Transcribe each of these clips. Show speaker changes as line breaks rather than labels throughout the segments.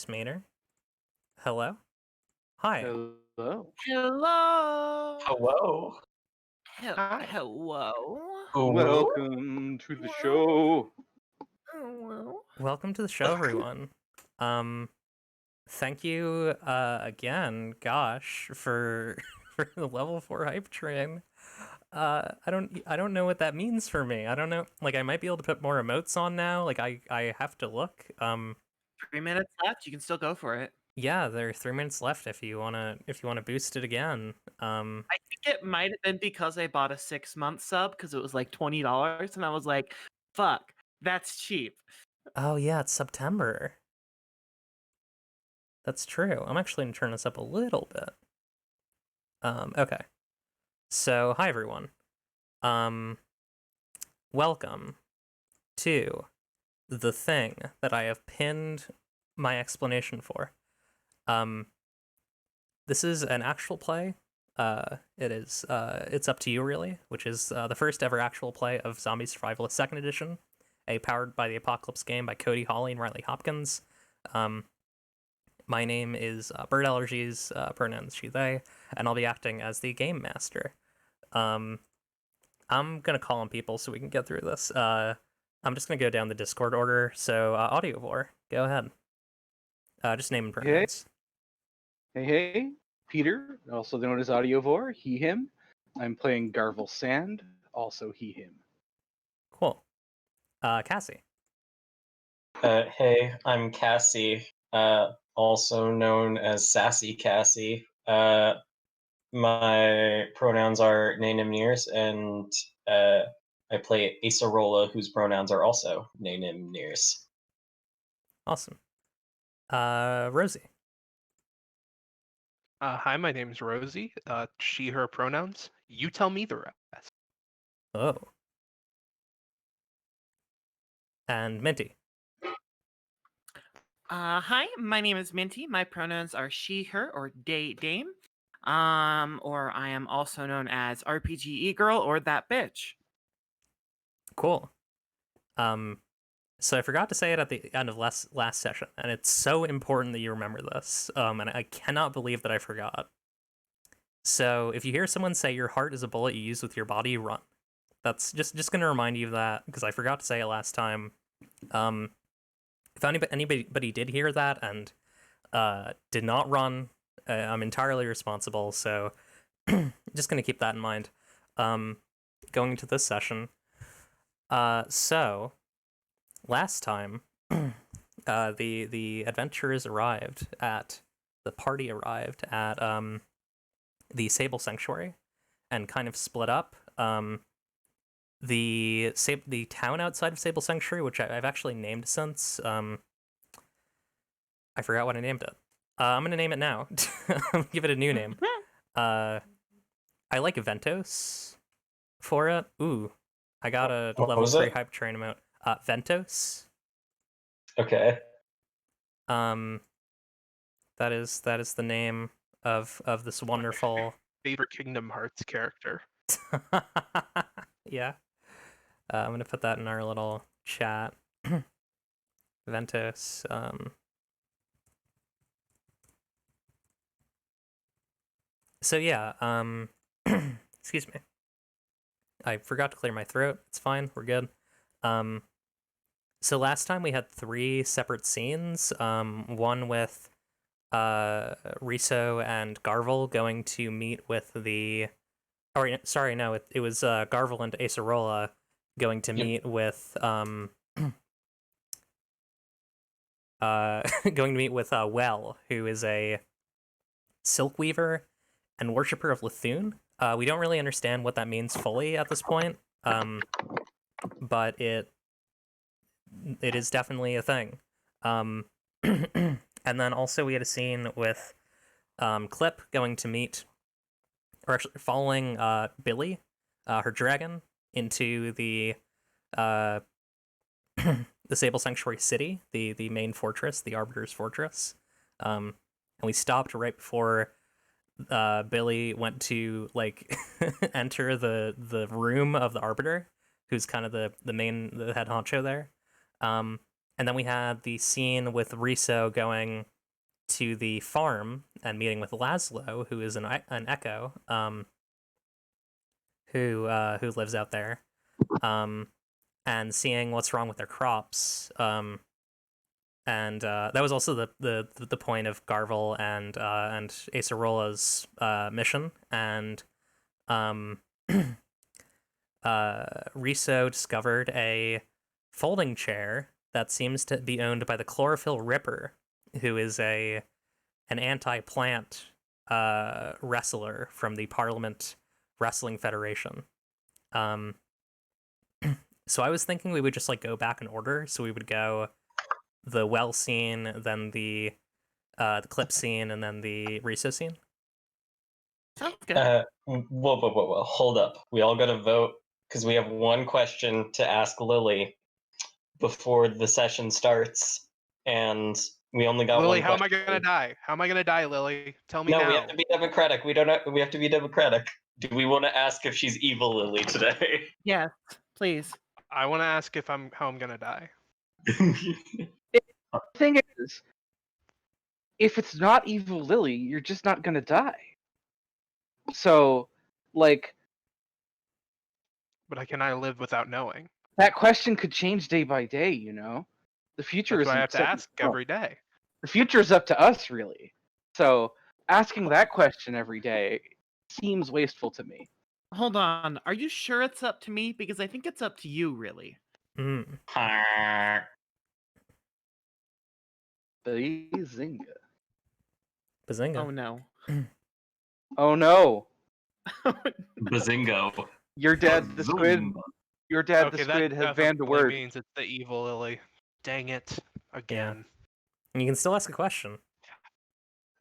It's Maynard. Hello. Hi.
Hello.
Hello.
Hello.
Hi.
Hello.
Welcome to the show.
Hello.
Welcome to the show, everyone. Thank you again, gosh, for for the level 4 hype train. I don't know what that means for me. I don't know. Like, I might be able to put more emotes on now. Like, I have to look.
3 minutes left. You can still go for it.
Yeah, there are 3 minutes left if you wanna boost it again.
I think it might have been because I bought a 6-month sub because it was like $20, and I was like, "Fuck, that's cheap."
Oh yeah, it's September. That's true. I'm actually gonna turn this up a little bit. Okay. So, hi everyone. Welcome to the thing that I have pinned my explanation for. This is an actual play. It's up to you really, which is the first ever actual play of Zombie Survivalist Second Edition, a powered by the Apocalypse game by Cody, Hawley, and Riley Hopkins. My name is Bird Allergies, pronouns she, they, and I'll be acting as the game master. I'm gonna call on people so we can get through this. I'm just gonna go down the Discord order. So, Audiovore, go ahead. Just name and pronouns.
Hey. Peter, also known as Audiovore, he, him. I'm playing Garvel Sand, also he, him.
Cool. Cassie.
Hey, I'm Cassie, also known as Sassy Cassie. My pronouns are Nainimnirs, and I play Acerola, whose pronouns are also Nainimnirs.
Awesome. Rosie.
Hi, my name's Rosie. She, her pronouns. You tell me the rest.
Oh. And Minty.
Hi, my name is Minty. My pronouns are she, her, or they, dame. Or I am also known as RPG girl or that bitch.
Cool. So I forgot to say it at the end of last session, and it's so important that you remember this. And I cannot believe that I forgot. So if you hear someone say your heart is a bullet you use with your body, run. That's just gonna remind you of that because I forgot to say it last time. If anybody did hear that and did not run, I'm entirely responsible. So just gonna keep that in mind. Going into this session. So last time, the adventurers arrived at the party arrived at the Sable Sanctuary, and kind of split up. The town outside of Sable Sanctuary, which I've actually named since. I forgot what I named it. I'm gonna name it now. Give it a new name. I like Ventos for it. Ooh, I got a
What
level
was
3
it?
hype train emote. Ventos.
Okay.
That is the name of this wonderful
Favorite Kingdom Hearts character.
yeah. I'm gonna put that in our little chat. Ventos. So yeah. Excuse me. I forgot to clear my throat. It's fine. We're good. So last time we had 3 separate scenes. One with Riso and Garvel going to meet with the. Oh, sorry, no. It was Garvel and Acerola going to meet with Well, who is a silk weaver and worshiper of Lithune. We don't really understand what that means fully at this point, but it is definitely a thing. And then also we had a scene with Clip going to meet, or actually following Billy, her dragon, into the the Sable Sanctuary City, the main fortress, the Arbiter's Fortress. And we stopped right before Billy went to like enter the room of the Arbiter, who's kind of the head honcho there. And then we had the scene with Riso going to the farm and meeting with Laszlo, who is an echo, who lives out there, and seeing what's wrong with their crops. And that was also the point of Garvel and Acerola's mission. And Riso discovered a folding chair that seems to be owned by the Chlorophyll Ripper, who is an anti-plant wrestler from the Parliament Wrestling Federation. So I was thinking we would just like go back in order. So we would go the well scene, then the clip scene, and then the Riso scene.
Sounds good.
Whoa. Hold up. We all got to vote because we have one question to ask Lily before the session starts, and we only got
Lily,
one
how am I
question.
gonna die? How am I gonna die, Lily? Tell me
No,
now.
we have to be democratic. We have to be democratic. Do we want to ask if she's evil Lily today?
Yes, please.
I want to ask if how I'm gonna die.
The thing is, if it's not Evil Lily, you're just not gonna die. So, like,
But can I live without knowing?
that question could change day by day, you know? The future
That's
is
what I have to ask every day.
The future is up to us, really. So, asking that question every day seems wasteful to me.
Hold on. Are you sure it's up to me? Because I think it's up to you, really.
Mm.
Bazinga.
Bazinga.
Oh no.
Oh no!
Bazingo.
Your dad, the squid.
Zumba.
Your dad,
Okay,
the squid,
that
has banned the
definitely
word.
means it's the evil Lily. Dang it. Again.
And you can still ask a question.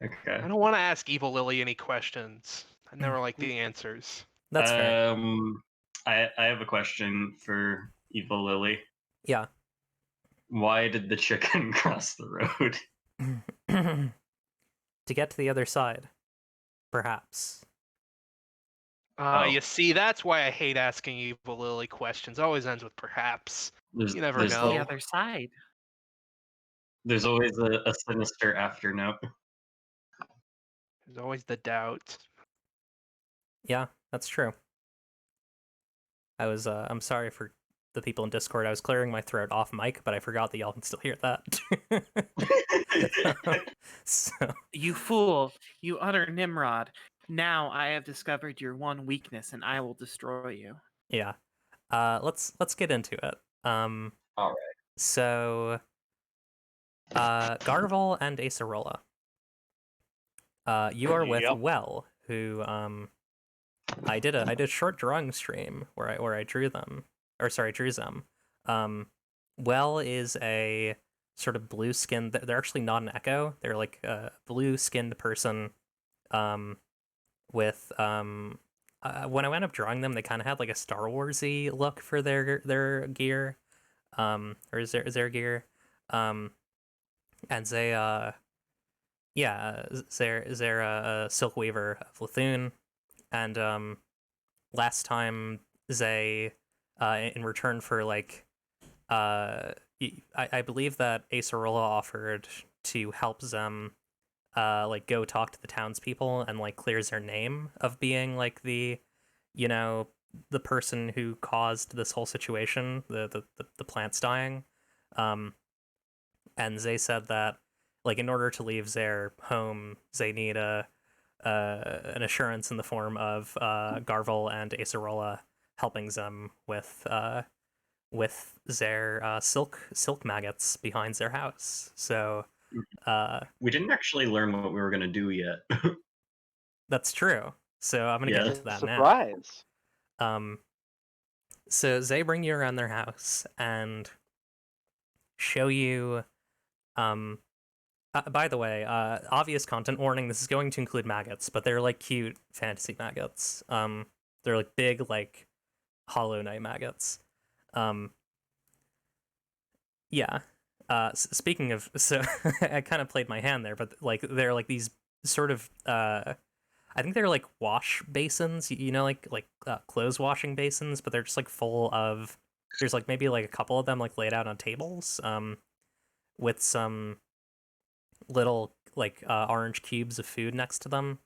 Okay.
I don't want to ask evil Lily any questions. I never like the answers.
That's fair.
I have a question for Evil Lily.
Yeah.
Why did the chicken cross the road?
To get to the other side, perhaps.
Oh.
You see, that's why I hate asking evil Lily questions. Always ends with perhaps. You never
there's
know.
The other side.
There's always a sinister afternote.
There's always the doubt.
Yeah, that's true. I'm sorry for the people in Discord. I was clearing my throat off mic, but I forgot that y'all can still hear that. So
You fool. You utter Nimrod. Now I have discovered your one weakness and I will destroy you.
yeah. Let's get into it.
All right.
So Garvel and Acerola. You are with
Yep.
Well, who I did a short drawing stream where I drew them. Or sorry, drew them. Well is a sort of blue skinned. They're actually not an echo. They're like a blue skinned person. With when I went up drawing them, they kind of had like a Star Warsy look for their gear, or is their gear, and they they're a silk weaver of Lithune, and last time they in return for like I believe that Acerola offered to help them like go talk to the townspeople and like clears their name of being like the person who caused this whole situation, the plants dying. And they said that like in order to leave their home, they need an assurance in the form of Garvel and Acerola helping them with their silk maggots behind their house. So
we didn't actually learn what we were gonna do yet.
that's true. So I'm gonna get into that
Surprise.
now. So they bring you around their house and show you. By the way, obvious content warning. This is going to include maggots, but they're like cute fantasy maggots. They're like big, like Hollow Knight maggots. Yeah. Speaking of, so I kind of played my hand there, but like they're like these sort of I think they're like wash basins, like clothes washing basins, but they're just like full of, there's like maybe like a couple of them like laid out on tables with some little orange cubes of food next to them,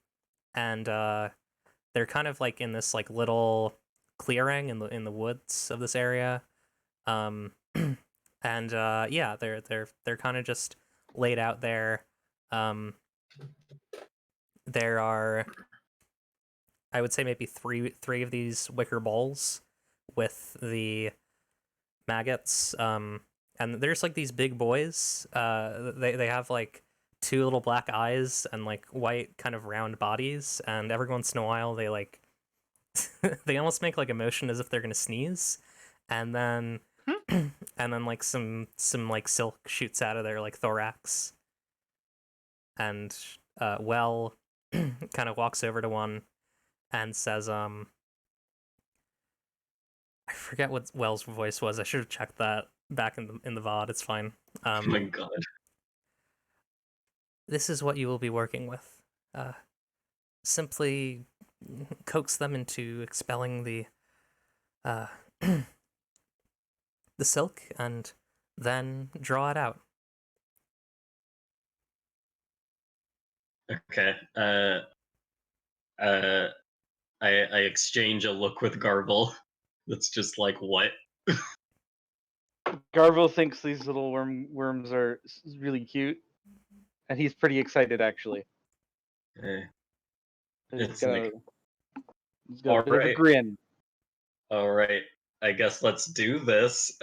and they're kind of like in this like little clearing in the woods of this area, and yeah, they're kind of just laid out there. There are, I would say, maybe three of these wicker bowls with the maggots. And there's like these big boys. They have like two little black eyes and like white kind of round bodies. And every once in a while, they like they almost make like a motion as if they're gonna sneeze, and then and then like some like silk shoots out of their like thorax. And Well kind of walks over to one and says, I forget what Well's voice was. I should have checked that back in the VOD. It's fine.
Oh my god.
This is what you will be working with. Simply coax them into expelling the the silk, and then draw it out.
Okay. I exchange a look with Garble. That's just like, what?
Garville thinks these little worms are really cute, and he's pretty excited actually.
Eh,
He's
It's
got,
like,
he's got a bit of a
alright.
grin.
all right, I guess let's do this.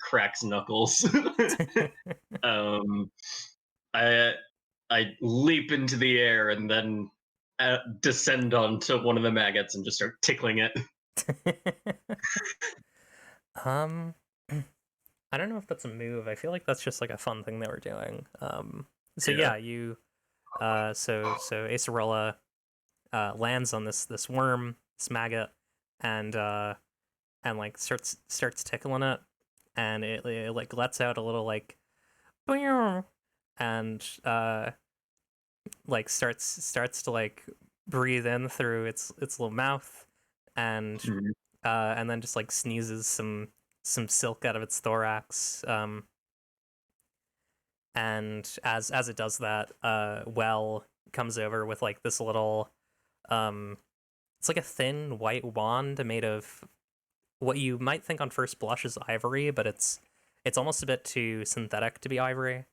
Cracks knuckles. I leap into the air and then descend onto one of the maggots and just start tickling it.
I don't know if that's a move. I feel like that's just like a fun thing that we're doing. So
Yeah.
yeah, you so Acerola lands on this worm, this maggot, and like starts tickling it, and it like lets out a little like and like starts to like breathe in through its little mouth, and
Mhm.
and then just like sneezes some silk out of its thorax. And as it does that, Well comes over with like this little it's like a thin white wand made of what you might think on first blush is ivory, but it's almost a bit too synthetic to be ivory.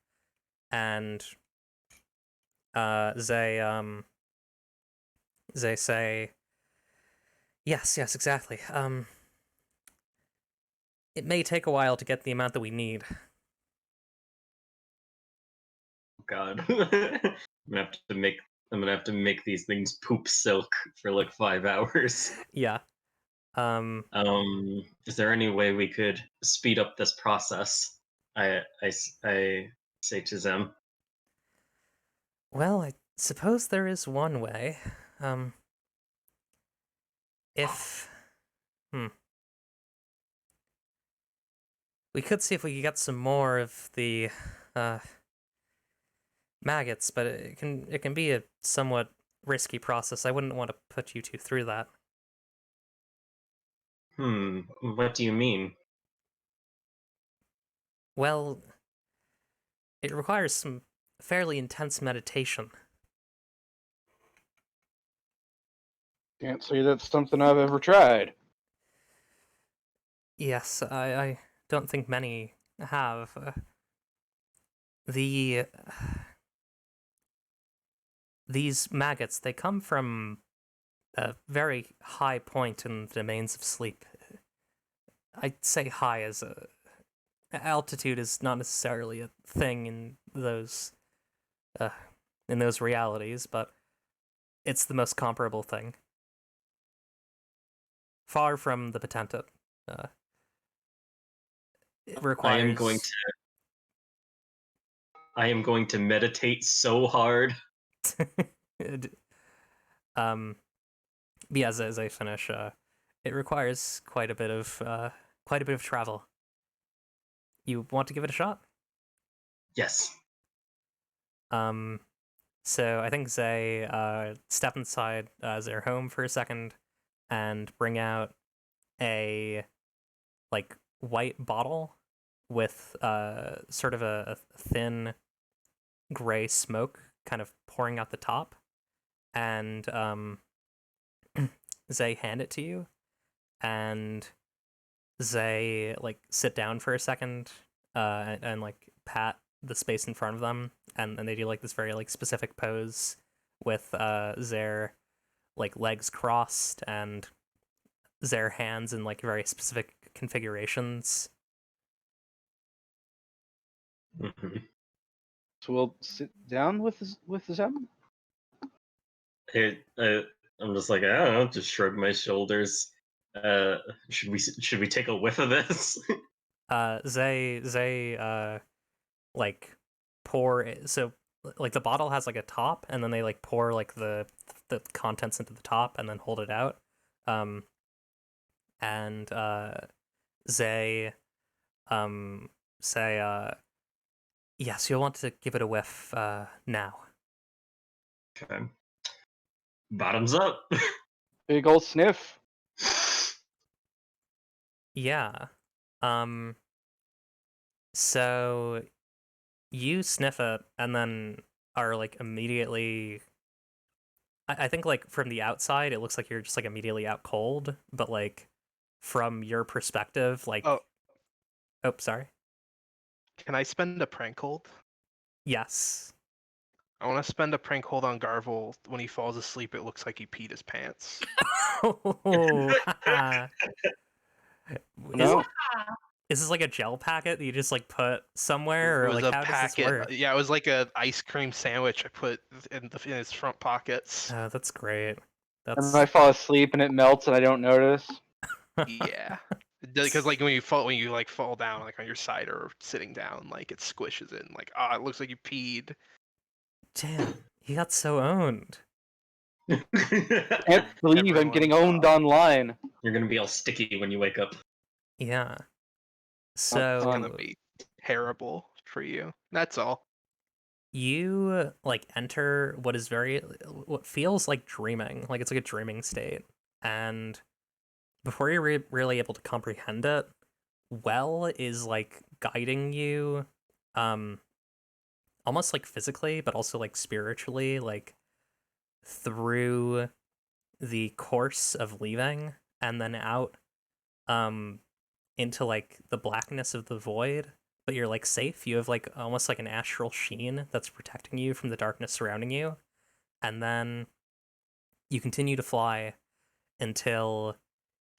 And they say, yes, exactly. It may take a while to get the amount that we need.
God. I'm gonna have to make these things poop silk for like 5 hours.
Yeah.
Is there any way we could speed up this process? I say to them.
Well, I suppose there is one way. If we could see if we could get some more of the maggots, but it can be a somewhat risky process. I wouldn't want to put you two through that.
What do you mean?
Well, it requires some fairly intense meditation.
Can't say that's something I've ever tried.
Yes, I don't think many have. These maggots, they come from a very high point in the domains of sleep. I'd say high as altitude is not necessarily a thing in those realities, but it's the most comparable thing. Far from the potentate. It requires.
I am going to meditate so hard.
Yeah, as I finish, it requires quite a bit of travel. You want to give it a shot?
Yes.
So I think Zay step inside their home for a second and bring out a like white bottle with sort of a thin gray smoke kind of pouring out the top, and they hand it to you, and they like sit down for a second, and like pat the space in front of them, and they do like this very like specific pose with their like legs crossed and their hands in like very specific configurations.
Mm-hmm.
So we'll sit down with them.
I'm just like, I don't know, just shrug my shoulders. Should we take a whiff of this?
They like pour so like the bottle has like a top, and then they like pour like the contents into the top and then hold it out. And they say yes, you'll want to give it a whiff now.
Okay. Bottoms up.
Big old sniff.
Yeah. So you sniff it and then are like immediately I think like from the outside it looks like you're just like immediately out cold, but like from your perspective, like
Oh.
Sorry.
Can I spend a prank hold?
Yes.
I want to spend a prank hold on Garvel. When he falls asleep, it looks like he peed his pants.
Oh, haha.
No.
Is this like a gel packet that you just like put somewhere,
It
or
was
like
a
how does this
packet.
work?
Yeah, it was like a ice cream sandwich I put in his front pockets.
Oh, that's great.
And
That's
then I fall asleep and it melts and I don't notice.
Yeah, because like when you like fall down like on your side or sitting down, like it squishes in. Like, it looks like you peed.
damn. He got so owned.
Can't believe I'm
Everyone
getting
saw.
owned online.
You're gonna be all sticky when you wake up.
Yeah.
It's
So
gonna be terrible for you. That's all.
you like enter what feels like dreaming, like it's like a dreaming state, and before you're really able to comprehend it, Well is like guiding you, almost like physically, but also like spiritually, like through the course of leaving, and then out, into like the blackness of the void. But you're like safe. You have like almost like an astral sheen that's protecting you from the darkness surrounding you, and then you continue to fly until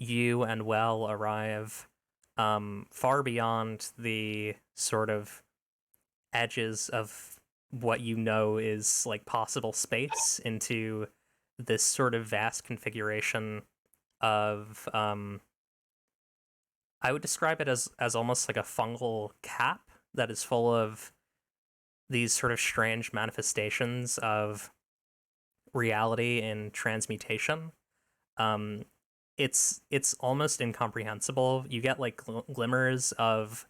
you and Well arrive far beyond the sort of edges of what you know is like possible space into this sort of vast configuration of I would describe it as almost like a fungal cap that is full of these sort of strange manifestations of reality and transmutation. Um, it's almost incomprehensible. You get like glimmers of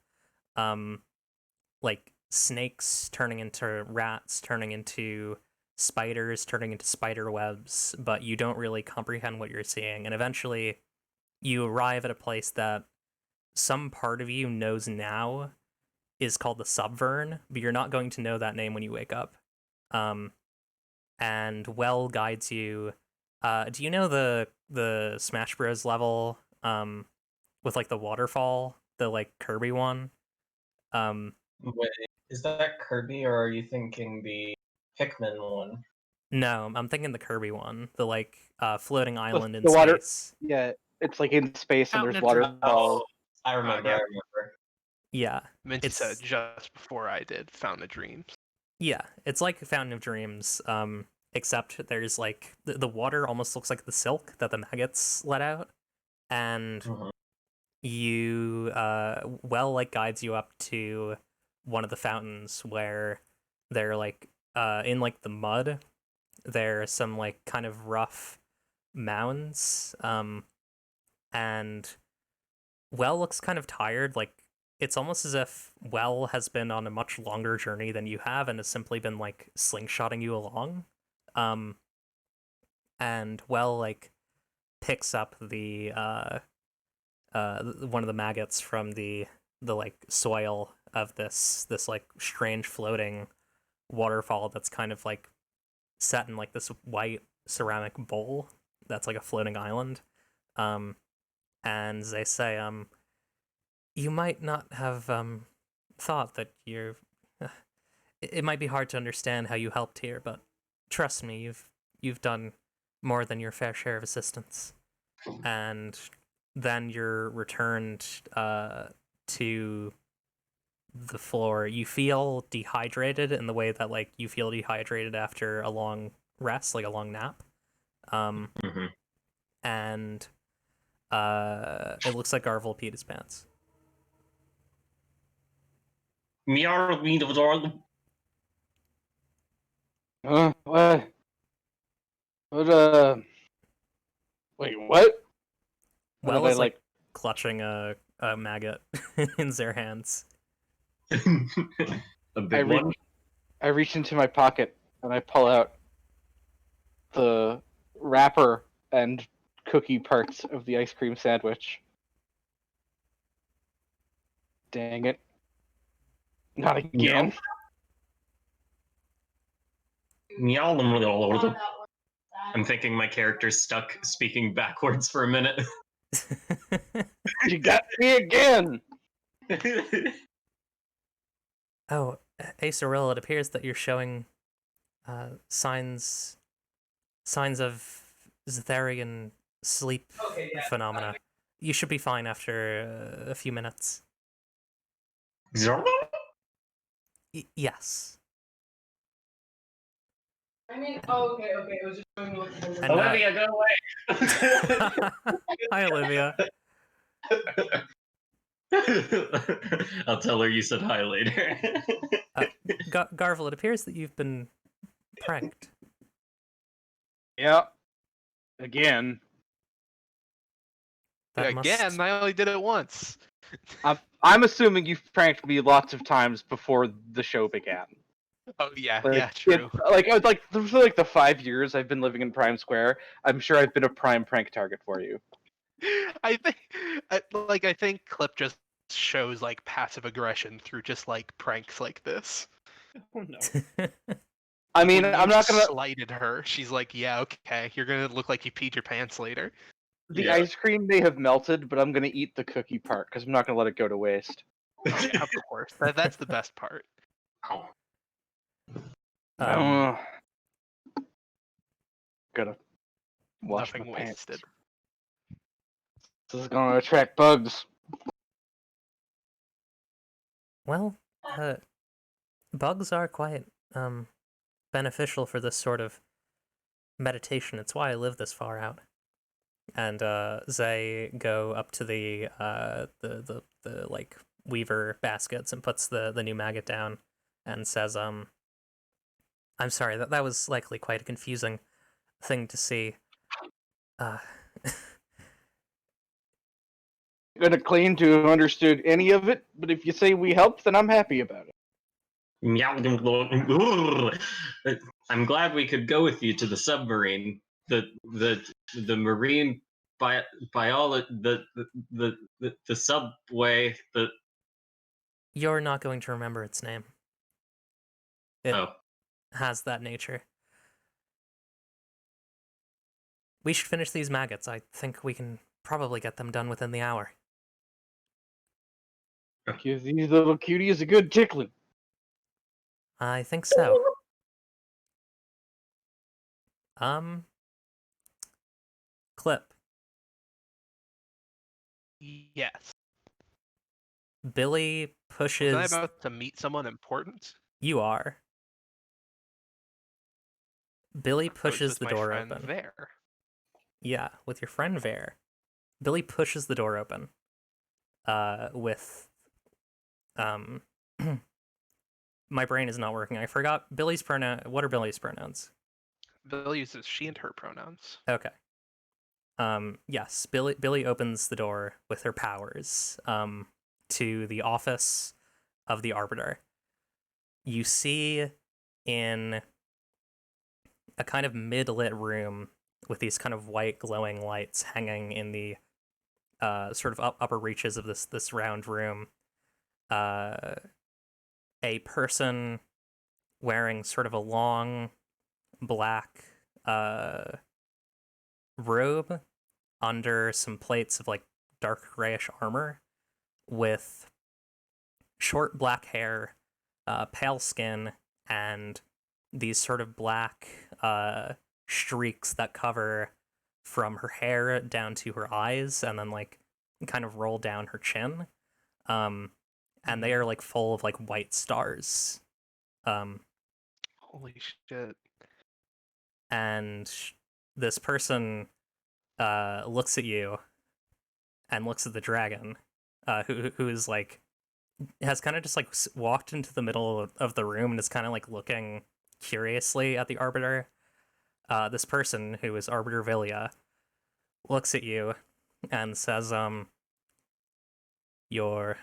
like snakes turning into rats, turning into spiders, turning into spider webs, but you don't really comprehend what you're seeing. And eventually you arrive at a place that some part of you knows now is called the Subvern, but you're not going to know that name when you wake up. And Well guides you. Do you know the Smash Bros level with like the waterfall, the like Kirby one?
Wait, is that Kirby or are you thinking the Pikmin one?
No, I'm thinking the Kirby one, the like floating island in
The water-
space.
Yeah, it's like in space and
Fountain
there's
of Dreams.
waterfalls.
I remember.
yeah.
I remember.
Yeah,
Minty said just before I did Fountain of Dreams.
yeah, it's like Fountain of Dreams, except there's like the water almost looks like the silk that the maggots let out, and
Mhm.
you Well like guides you up to one of the fountains where they're like in like the mud. There are some like kind of rough mounds, and Well looks kind of tired. Like it's almost as if Well has been on a much longer journey than you have and has simply been like slingshotting you along. And Well like picks up the one of the maggots from the like soil of this like strange floating waterfall that's kind of like set in like this white ceramic bowl that's like a floating island. And they say, you might not have thought that you're. It might be hard to understand how you helped here, but trust me, you've done more than your fair share of assistance. And then you're returned to the floor. You feel dehydrated in the way that like you feel dehydrated after a long rest, like a long nap.
Mhm.
And it looks like Garvel peed his pants.
Meow, me the dog.
What? What, wait, what? What
Well
did I
is like clutching a maggot in their hands.
A
I
big
reach,
one.
I reach into my pocket and I pull out the wrapper and cookie parts of the ice cream sandwich. Dang it. Not again.
Meow. I'm thinking my character's stuck speaking backwards for a minute.
You got me again!
Oh, Acerilla, it appears that you're showing signs of Zetharian sleep phenomena. You should be fine after a few minutes. Yes.
I mean, oh, okay. It was just showing me what the
And,
Olivia, go away!
Hi, Olivia.
I'll tell her you said hi later.
Garvel, it appears that you've been pranked.
Yeah. Again.
That
Again, I only did it once.
I'm assuming you've pranked me lots of times before the show began.
Oh yeah,
Like,
yeah, true.
For like the 5 years I've been living in Prime Square, I'm sure I've been a prime prank target for you.
I think Clip just shows like passive aggression through just like pranks like this.
Oh no.
I mean,
When
I'm
you
not gonna.
slighted her. She's like, yeah, okay, you're gonna look like you peed your pants later.
The
Yeah.
ice cream may have melted, but I'm gonna eat the cookie part because I'm not gonna let it go to waste.
Oh, yeah, of course, that's the best part.
Uh, gotta wash
Nothing
my pants.
wasted.
This is gonna attract bugs.
Well, bugs are quite beneficial for this sort of meditation. It's why I live this far out. And they go up to the like weaver baskets and puts the new maggot down and says, I'm sorry, that was likely quite a confusing thing to see.
Gonna claim to have understood any of it, but if you say we helped, then I'm happy about it.
I'm glad we could go with you to the submarine. The marine biology, the subway.
You're not going to remember its name. It
Oh,
has that nature. We should finish these maggots. I think we can probably get them done within the hour.
Give these little cuties a good tickling.
I think so. Clip.
Yes.
Billy pushes.
Was I about to meet someone important?
You are. Billy
I was
pushes
with
the
my
door
friend
open.
There.
Yeah, with your friend Vare. Billy pushes the door open. With my brain is not working. I forgot Billy's pronoun. What are Billy's pronouns?
Bill uses she and her pronouns.
Okay. Yes, Billy opens the door with her powers to the office of the Arbiter. You see in a kind of mid-lit room with these kind of white glowing lights hanging in the sort of upper reaches of this round room, a person wearing sort of a long black robe under some plates of like dark grayish armor with short black hair, pale skin, and these sort of black streaks that cover from her hair down to her eyes and then like kind of roll down her chin. And they are like full of like white stars.
Holy shit.
And this person looks at you and looks at the dragon, who is like has kind of just like walked into the middle of the room and is kind of like looking curiously at the arbiter. This person, who is Arbiter Villia, looks at you and says, "You're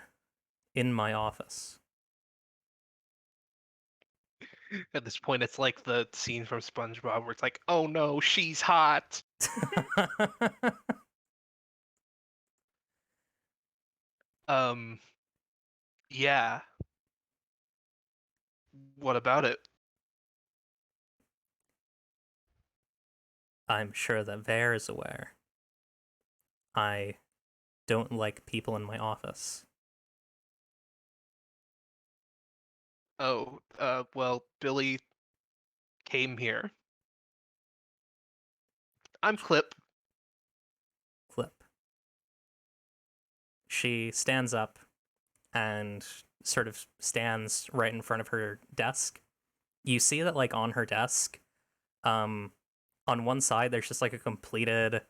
in my office."
At this point, it's like the scene from SpongeBob where it's like, oh no, she's hot. Yeah. What about it?
I'm sure that Vare is aware. I don't like people in my office.
Oh, well, Billy came here. I'm Clip.
Clip. She stands up and sort of stands right in front of her desk. You see that like on her desk, on one side there's just like a completed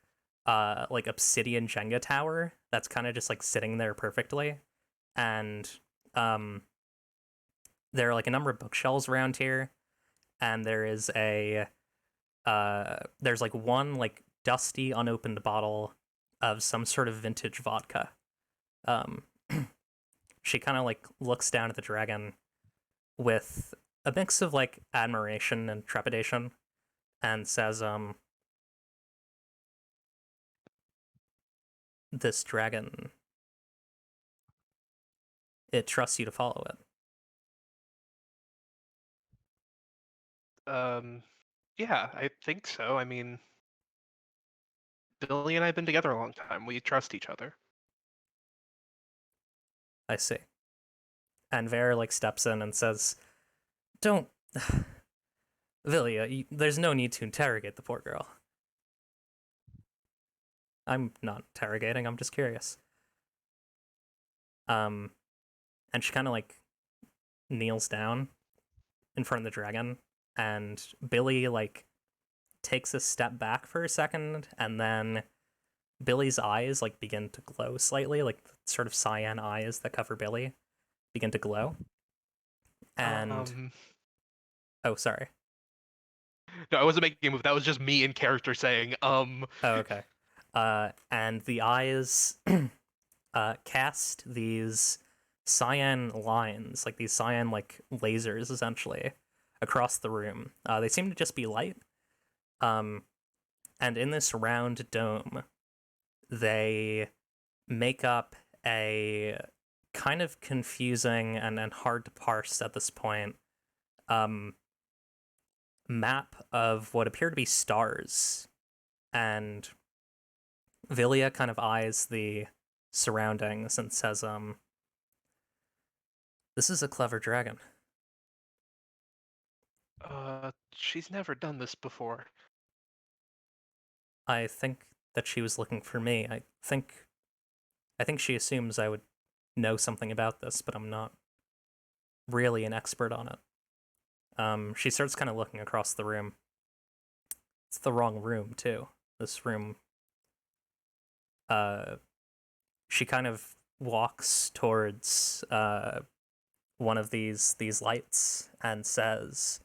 like obsidian Jenga tower that's kind of just like sitting there perfectly. And there are like a number of bookshelves around here, and there is a there's like one like dusty unopened bottle of some sort of vintage vodka. She kind of like looks down at the dragon with a mix of like admiration and trepidation and says, "This dragon, it trusts you to follow it."
Yeah, I think so. I mean, Billy and I have been together a long time. We trust each other.
I see. And Vare like steps in and says, "Don't, Villia, there's no need to interrogate the poor girl." "I'm not interrogating, I'm just curious." And she kind of like kneels down in front of the dragon, and Billy like takes a step back for a second, and then Billy's eyes like begin to glow slightly, like sort of cyan eyes that cover Billy begin to glow. And oh, sorry.
No, I wasn't making a move. That was just me in character saying,
Oh, okay. And the eyes cast these cyan lines, like these cyan like lasers, essentially, across the room. They seem to just be light. And in this round dome, they make up a kind of confusing and hard to parse at this point map of what appear to be stars. And Villia kind of eyes the surroundings and says, "This is a clever dragon."
she's never done this before.
"I think that she was looking for me. I think she assumes I would know something about this, but I'm not really an expert on it." She starts kind of looking across the room. It's the wrong room, too. This room. She kind of walks towards one of these lights and says,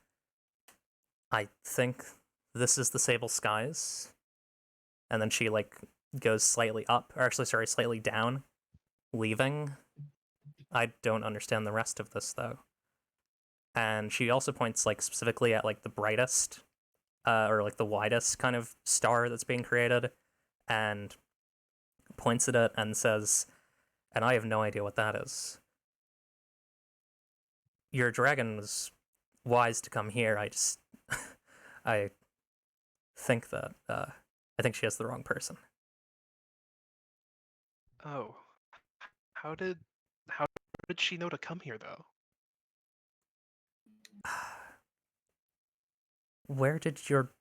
"I think this is the Sable Skies." And then she like goes slightly up, or actually, sorry, slightly down, leaving. I don't understand the rest of this though. And she also points like specifically at like the brightest, or like the widest kind of star that's being created, and points at it and says, "And I have no idea what that is. Your dragon was wise to come here. I think that I think she has the wrong person.
Oh, how did she know to come here though?
Where did your...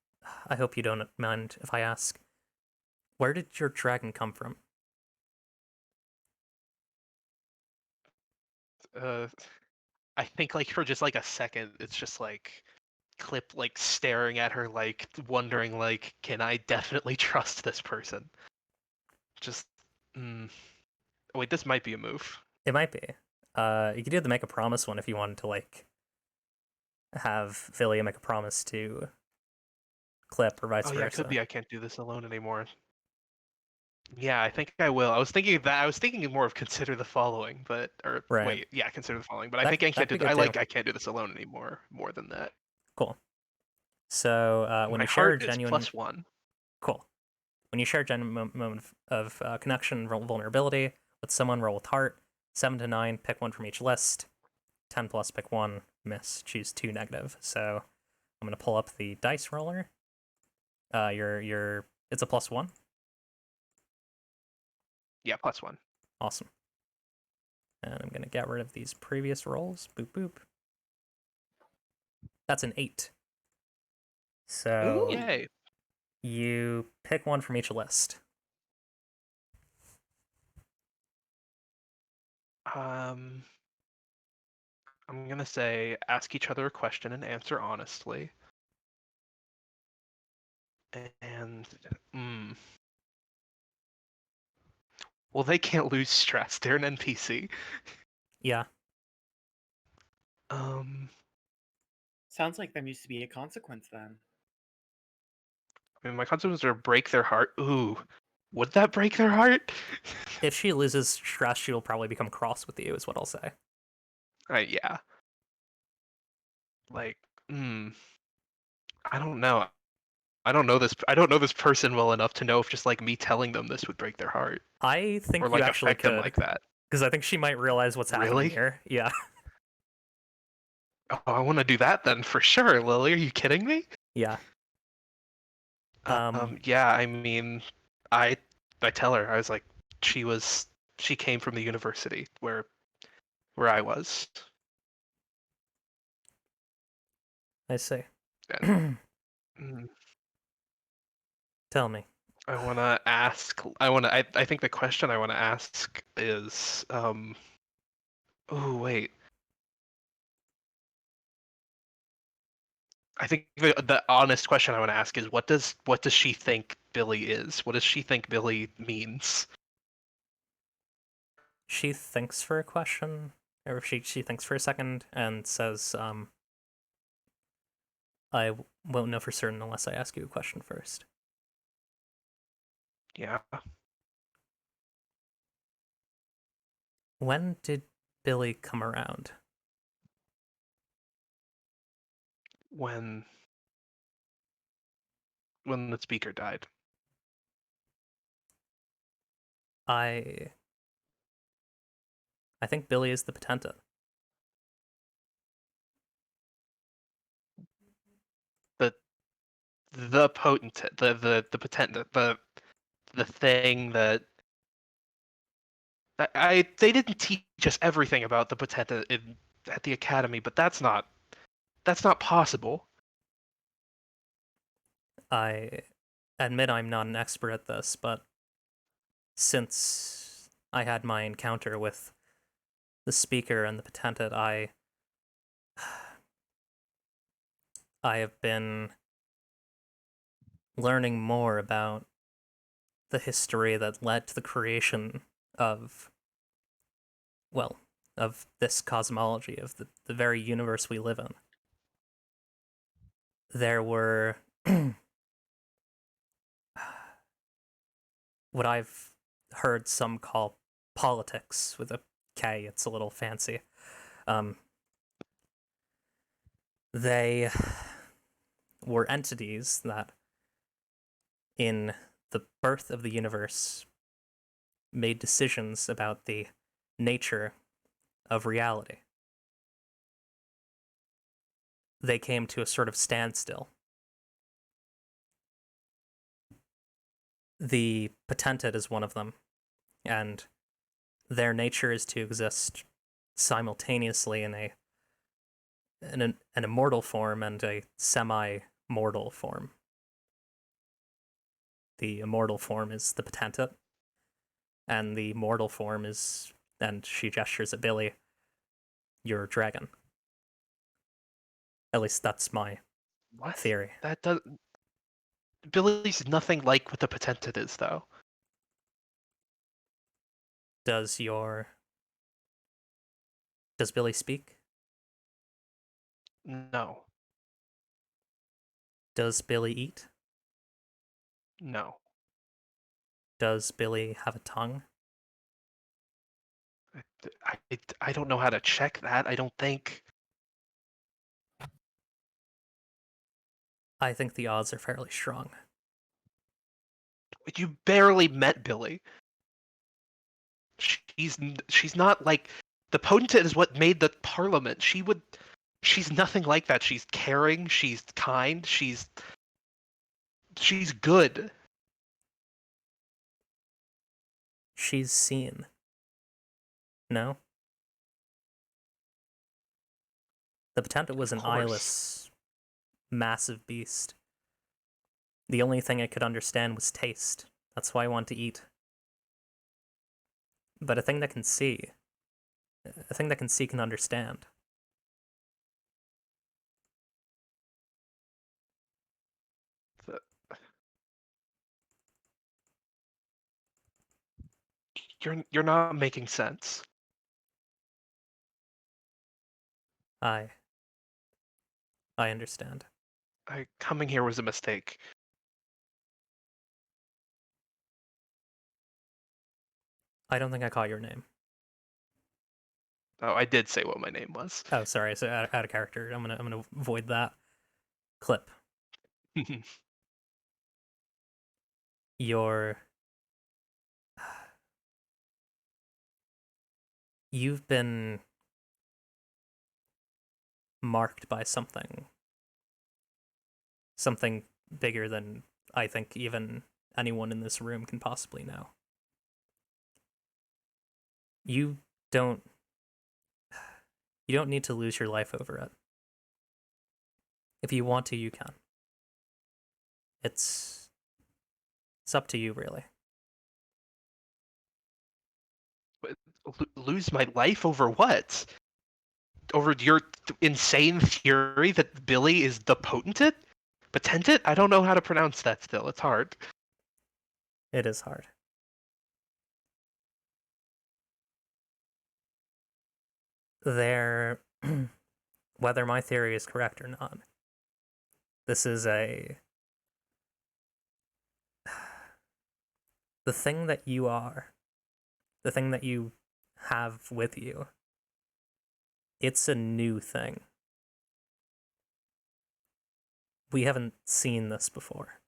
I hope you don't mind if I ask. Where did your dragon come from?
I think like for just like a second, it's just like Clip like staring at her, like wondering, like, can I definitely trust this person? Just, wait, this might be a move.
It might be. You could do the make a promise one if you wanted to like have Villia make a promise to Clip or vice
Oh
versa.
yeah, it could be I can't do this alone anymore. Yeah, I think I will. I was thinking more of consider the following, but
Right.
wait, yeah, consider the following. But I
That-
think I can't
that'd
do.
be good too.
I can't do this alone anymore. More than that.
Cool. So when
My
you share a
heart is
genuine...
+1.
Cool. When you share a genuine moment of connection, roll vulnerability with someone, roll with heart. 7 to 9, pick one from each list. 10 plus, pick one. Miss, choose 2 negative. So I'm gonna pull up the dice roller. It's a +1.
Yeah, +1.
Awesome. And I'm gonna get rid of these previous rolls. Boop boop. That's an 8. So
Yay.
you pick one from each list.
I'm gonna say ask each other a question and answer honestly. And well, they can't lose stress. They're an NPC.
Yeah.
Sounds like there needs to be a consequence then.
I mean, my consequences are break their heart. Ooh, would that break their heart?
If she loses stress, she will probably become cross with you, is what I'll say.
Yeah. Like, I don't know. I don't know this person well enough to know if just like me telling them this would break their heart
I think
or
you
like
actually
affect them
could,
like that.
because I think she might realize what's happening
Really?
here. Yeah.
Oh, I want to do that then for sure, Lily. Are you kidding me?
Yeah.
Yeah. I mean, I tell her I was like, she came from the university where I was.
I see.
And, mm,
Tell me.
I want to ask. I think the question I want to ask is, oh wait. I think the honest question I want to ask is, what does she think Billy is? What does she think Billy means?
She thinks for a question, or she thinks for a second and says, I won't know for certain unless I ask you a question first.
Yeah.
When did Billy come around?
When the speaker died.
I think Billy is the potentate.
The potentate, the potentate, the thing that they didn't teach us everything about the potentate at the academy, but that's not possible.
I admit I'm not an expert at this, but since I had my encounter with the speaker and the potentate, I have been learning more about the history that led to the creation of, well, of this cosmology, of the very universe we live in. There were what I've heard some call politics with a K. It's a little fancy. They were entities that, in the birth of the universe, made decisions about the nature of reality. they came to a sort of standstill. The Potentate is one of them, and their nature is to exist simultaneously in an immortal form and a semi-mortal form. The immortal form is the Potentate, and the mortal form is, and she gestures at Billy, your dragon. At least that's my
What?
theory.
That does. Billy's nothing like what the Potentate is, though.
Does Billy speak?
No.
Does Billy eat?
No.
Does Billy have a tongue?
I don't know how to check that. I don't think.
I think the odds are fairly strong.
You barely met Billy. She's not like the Potentate is what made the Parliament. She's nothing like that. She's caring. She's kind. She's good.
She's seen. No? The Potentate was an
Of course.
eyeless, massive beast. The only thing I could understand was taste. That's why I want to eat. But a thing that can see can understand.
You're not making sense.
I understand.
Coming here was a mistake.
I don't think I caught your name.
Oh, I did say what my name was.
Oh, sorry. So out of character. I'm gonna void that clip. You've been marked by something bigger than I think even anyone in this room can possibly know. You don't need to lose your life over it. If you want to, you can. It's up to you, really.
Lose my life over what? Over your insane theory that Billy is the Potentate? Potentate? I don't know how to pronounce that still. It's hard.
It is hard. Whether my theory is correct or not, this is the thing that you are, the thing that you have with you, it's a new thing. We haven't seen this before.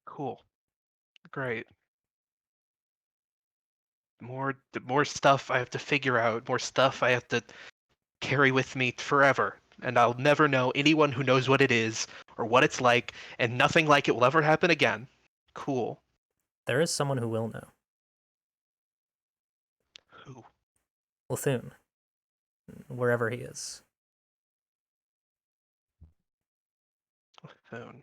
Cool. Great. More stuff I have to figure out, more stuff I have to carry with me forever, and I'll never know anyone who knows what it is or what it's like, and nothing like it will ever happen again. Cool.
There is someone who will know.
Who?
Lithune. Wherever he is.
Phone.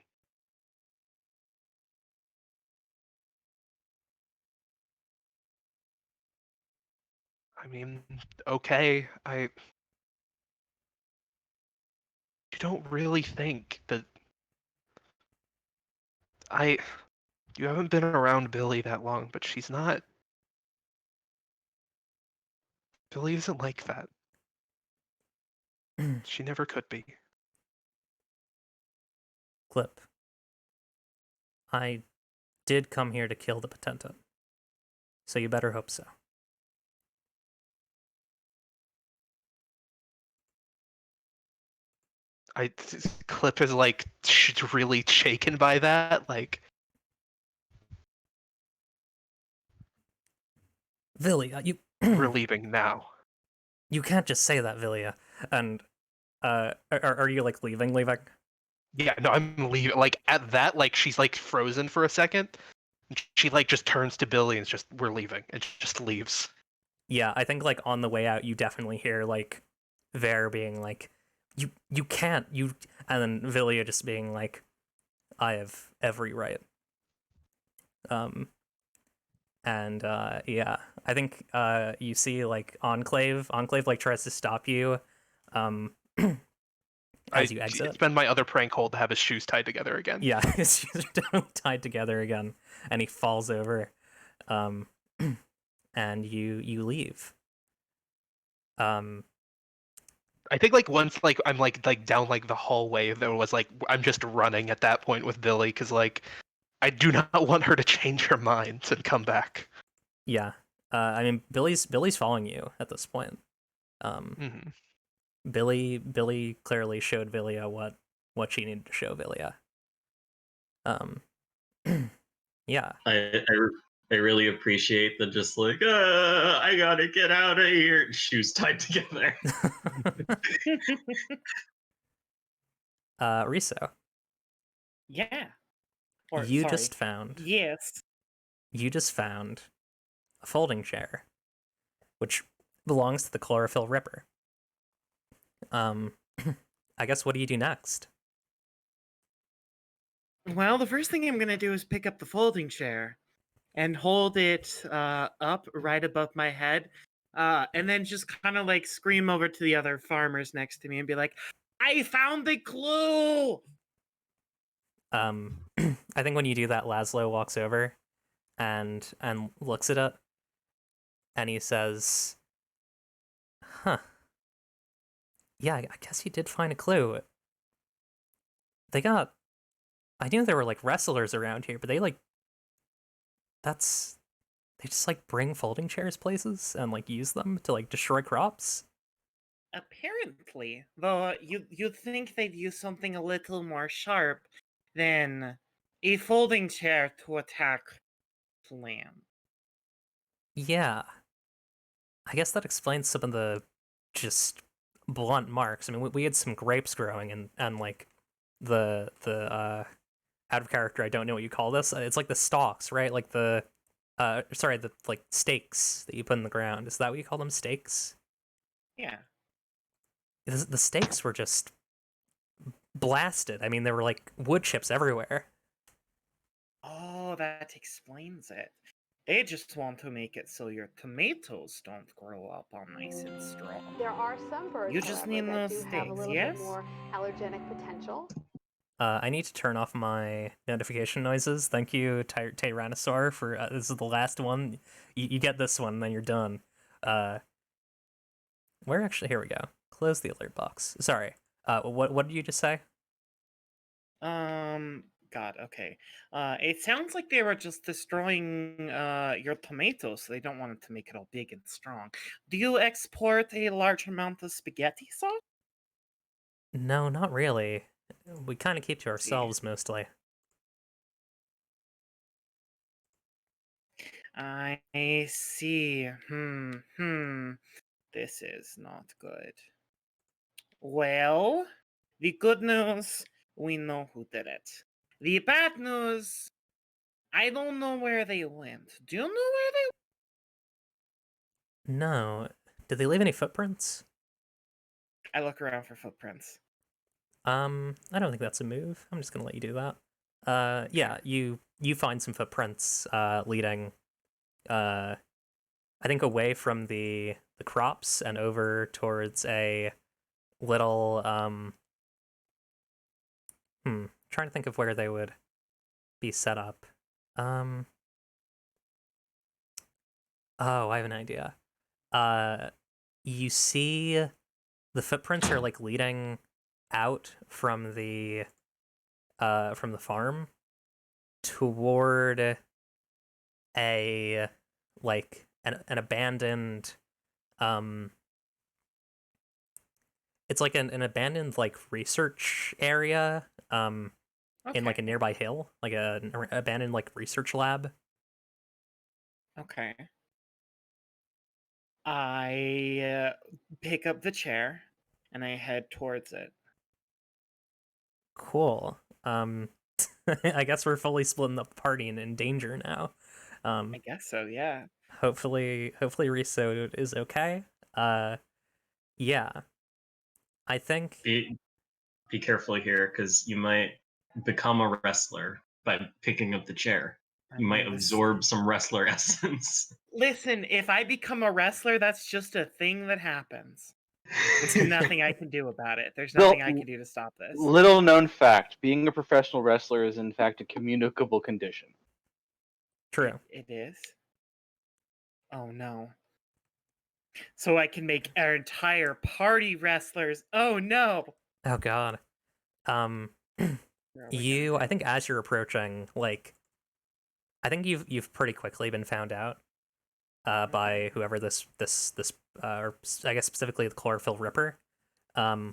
I mean, okay, you don't really think that you haven't been around Billy that long, but she's not. Billy isn't like that. She never could be.
Clip. I did come here to kill the Potentate. So you better hope so.
Clip is like really shaken by that. Like,
Billy,
we're leaving now.
You can't just say that, Villia. And are you like leaving?
Yeah, no, I'm leaving. Like at that, like she's like frozen for a second. She like just turns to Billy and it's just we're leaving, and she just leaves.
Yeah, I think like on the way out, you definitely hear like Vare being like, "You can't you," and then Villia just being like, "I have every right." Um, and yeah, I think you see like Enclave like tries to stop you, um, as you exit.
It's been my other prank hold to have his shoes tied together again.
Yeah, his shoes are definitely tied together again, and he falls over, um, and you leave.
I think like once like I'm like down like the hallway, there was like I'm just running at that point with Billy because like I do not want her to change her mind and come back.
Yeah, I mean Billy's following you at this point.
Hmm.
Billy clearly showed Villia what she needed to show Villia. Um, yeah,
I really appreciate the just like, I gotta get out of here. Shoes tied together.
Riso,
Yeah. Or
you
sorry.
just found
Yes.
a folding chair, which belongs to the chlorophyll ripper. I guess what do you do next?
Well, the first thing I'm gonna do is pick up the folding chair and hold it up right above my head, and then just kind of like scream over to the other farmers next to me and be like, "I found the clue!"
I think when you do that, Laszlo walks over and looks at it, and he says, "Huh. Yeah, I guess you did find a clue. They got. I knew there were like wrestlers around here, but that's they just like bring folding chairs places and like use them to like destroy crops."
Apparently, though, you'd think they'd use something a little more sharp than a folding chair to attack land.
Yeah, I guess that explains some of the just blunt marks. I mean, we had some grapes growing, and like the out of character. I don't know what you call this. It's like the stalks, right? Like the sorry, the like stakes that you put in the ground. Is that what you call them? Stakes?
Yeah.
The stakes were just blasted. I mean, there were like wood chips everywhere.
Oh, that explains it. They just want to make it so your tomatoes don't grow up all nice and strong.
There are some birds,
You just
however,
need
that
those
do have a
stakes,
little
yes?
bit more allergenic potential.
I need to turn off my notification noises. Thank you, Tyrannosaur, for this is the last one. You get this one, then you're done. Where actually? Here we go. Close the alert box. Sorry. What did you just say?
God, okay. It sounds like they were just destroying your tomatoes, so they don't want it to make it all big and strong. Do you export a large amount of spaghetti sauce?
No, not really. We kind of keep to
See.
ourselves mostly.
I see. This is not good. Well, the good news, we know who did it. The bad news, I don't know where they went. Do you know where they
No. Did they leave any footprints?
I look around for footprints.
I don't think that's a move. I'm just gonna let you do that. Yeah, you find some footprints leading I think away from the crops and over towards a little trying to think of where they would be set up. Oh, I have an idea. You see the footprints are like leading out from the farm toward a like an abandoned it's like an abandoned like research area in like a nearby hill, like an abandoned like research lab.
Okay. I pick up the chair and I head towards it.
Cool. I guess we're fully splitting the party and in danger now.
I guess so, yeah.
Hopefully Riso is okay. Yeah. I think
Be careful here, because you might become a wrestler by picking up the chair.
I
You might
mean, this-
absorb some wrestler essence.
Listen, if I become a wrestler, that's just a thing that happens. There's nothing I can do about it. There's
Well,
nothing I can do to stop this.
Little known fact: being a professional wrestler is in fact a communicable condition.
true.
It is. Oh no. So I can make our entire party wrestlers. Oh no.
Oh god. I think as you're approaching, like, I think you've pretty quickly been found out by whoever this or I guess specifically the chlorophyll ripper.
Yeah.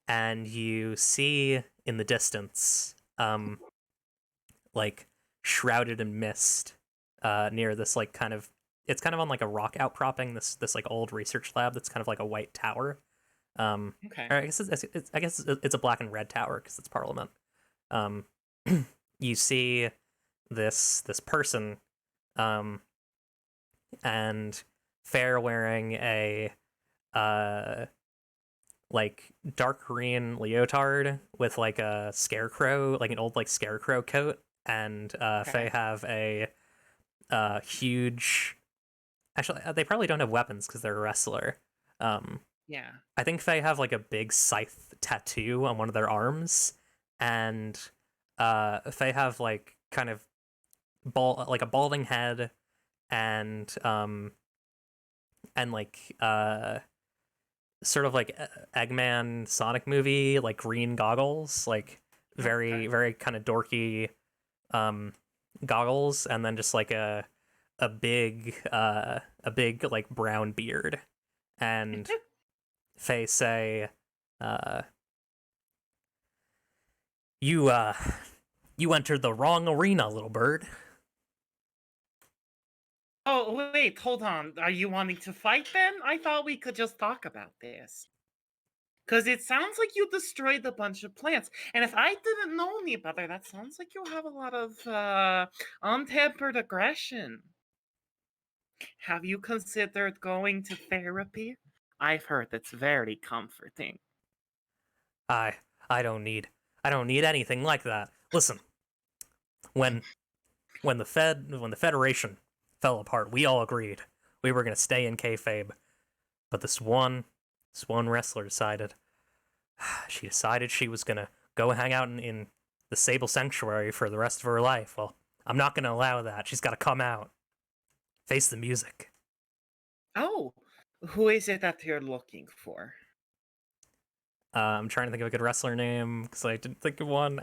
And you see in the distance, like, shrouded in mist, near this, like, it's kind of on like a rock outcropping, this like old research lab that's kind of like a white tower.
Okay.
Or I guess it's a black and red tower because it's Parliament. You see this person, and Fair wearing a like dark green leotard with like a scarecrow, like an old like scarecrow coat, and Faye have a huge. Actually, they probably don't have weapons because they're a wrestler.
Yeah.
I think Faye have like a big scythe tattoo on one of their arms, and Faye have like kind of like a balding head, and like sort of like Eggman Sonic movie, like green goggles, like very kind of dorky goggles, and then just like a big like brown beard. And Faye say, you entered the wrong arena, little bird.
Oh, wait, hold on. Are you wanting to fight then? I thought we could just talk about this. Because it sounds like you destroyed a bunch of plants. And if I didn't know any better, that sounds like you have a lot of untempered aggression. Have you considered going to therapy? I've heard it's very comforting.
I don't need anything like that. Listen, when the Federation fell apart, we all agreed we were gonna stay in kayfabe. But this one wrestler decided she was gonna go hang out in the Sable Sanctuary for the rest of her life. Well, I'm not gonna allow that. She's gotta come out. Face the music.
Oh, who is it that you're looking for?
I'm trying to think of a good wrestler name because I didn't think of one.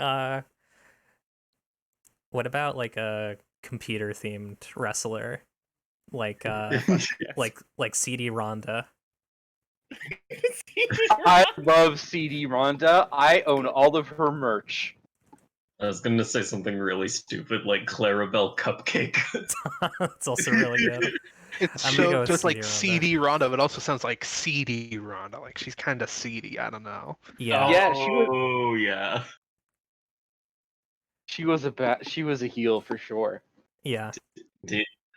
What about like a computer themed wrestler, like like CD Ronda?
I love CD Rhonda. I own all of her merch.
I was gonna say something really stupid like Clarabelle Cupcake.
It's also really good.
It's
I'm gonna go
so
with
just like
CD
CD Ronda, but also sounds like seedy Ronda. Like she's kind of seedy. I don't know.
Yeah.
Yeah, she was-
Oh yeah.
She was a heel for sure.
Yeah.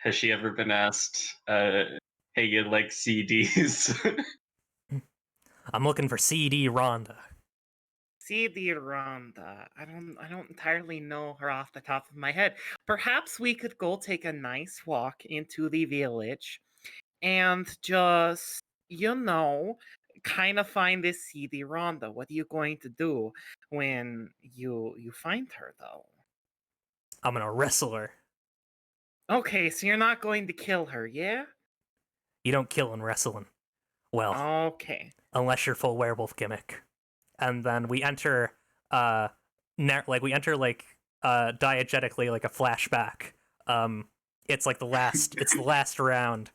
Has she ever been asked, hey, you like CDs?
I'm looking for CD Ronda.
CD Rhonda. I don't entirely know her off the top of my head. Perhaps we could go take a nice walk into the village and just, kind of find this CD Rhonda. What are you going to do when you find her though?
I'm gonna wrestle her.
Okay, so you're not going to kill her, yeah?
You don't kill in wrestling. Well,
Okay.
unless you're full werewolf gimmick. And then we enter diegetically like a flashback. It's like the last round.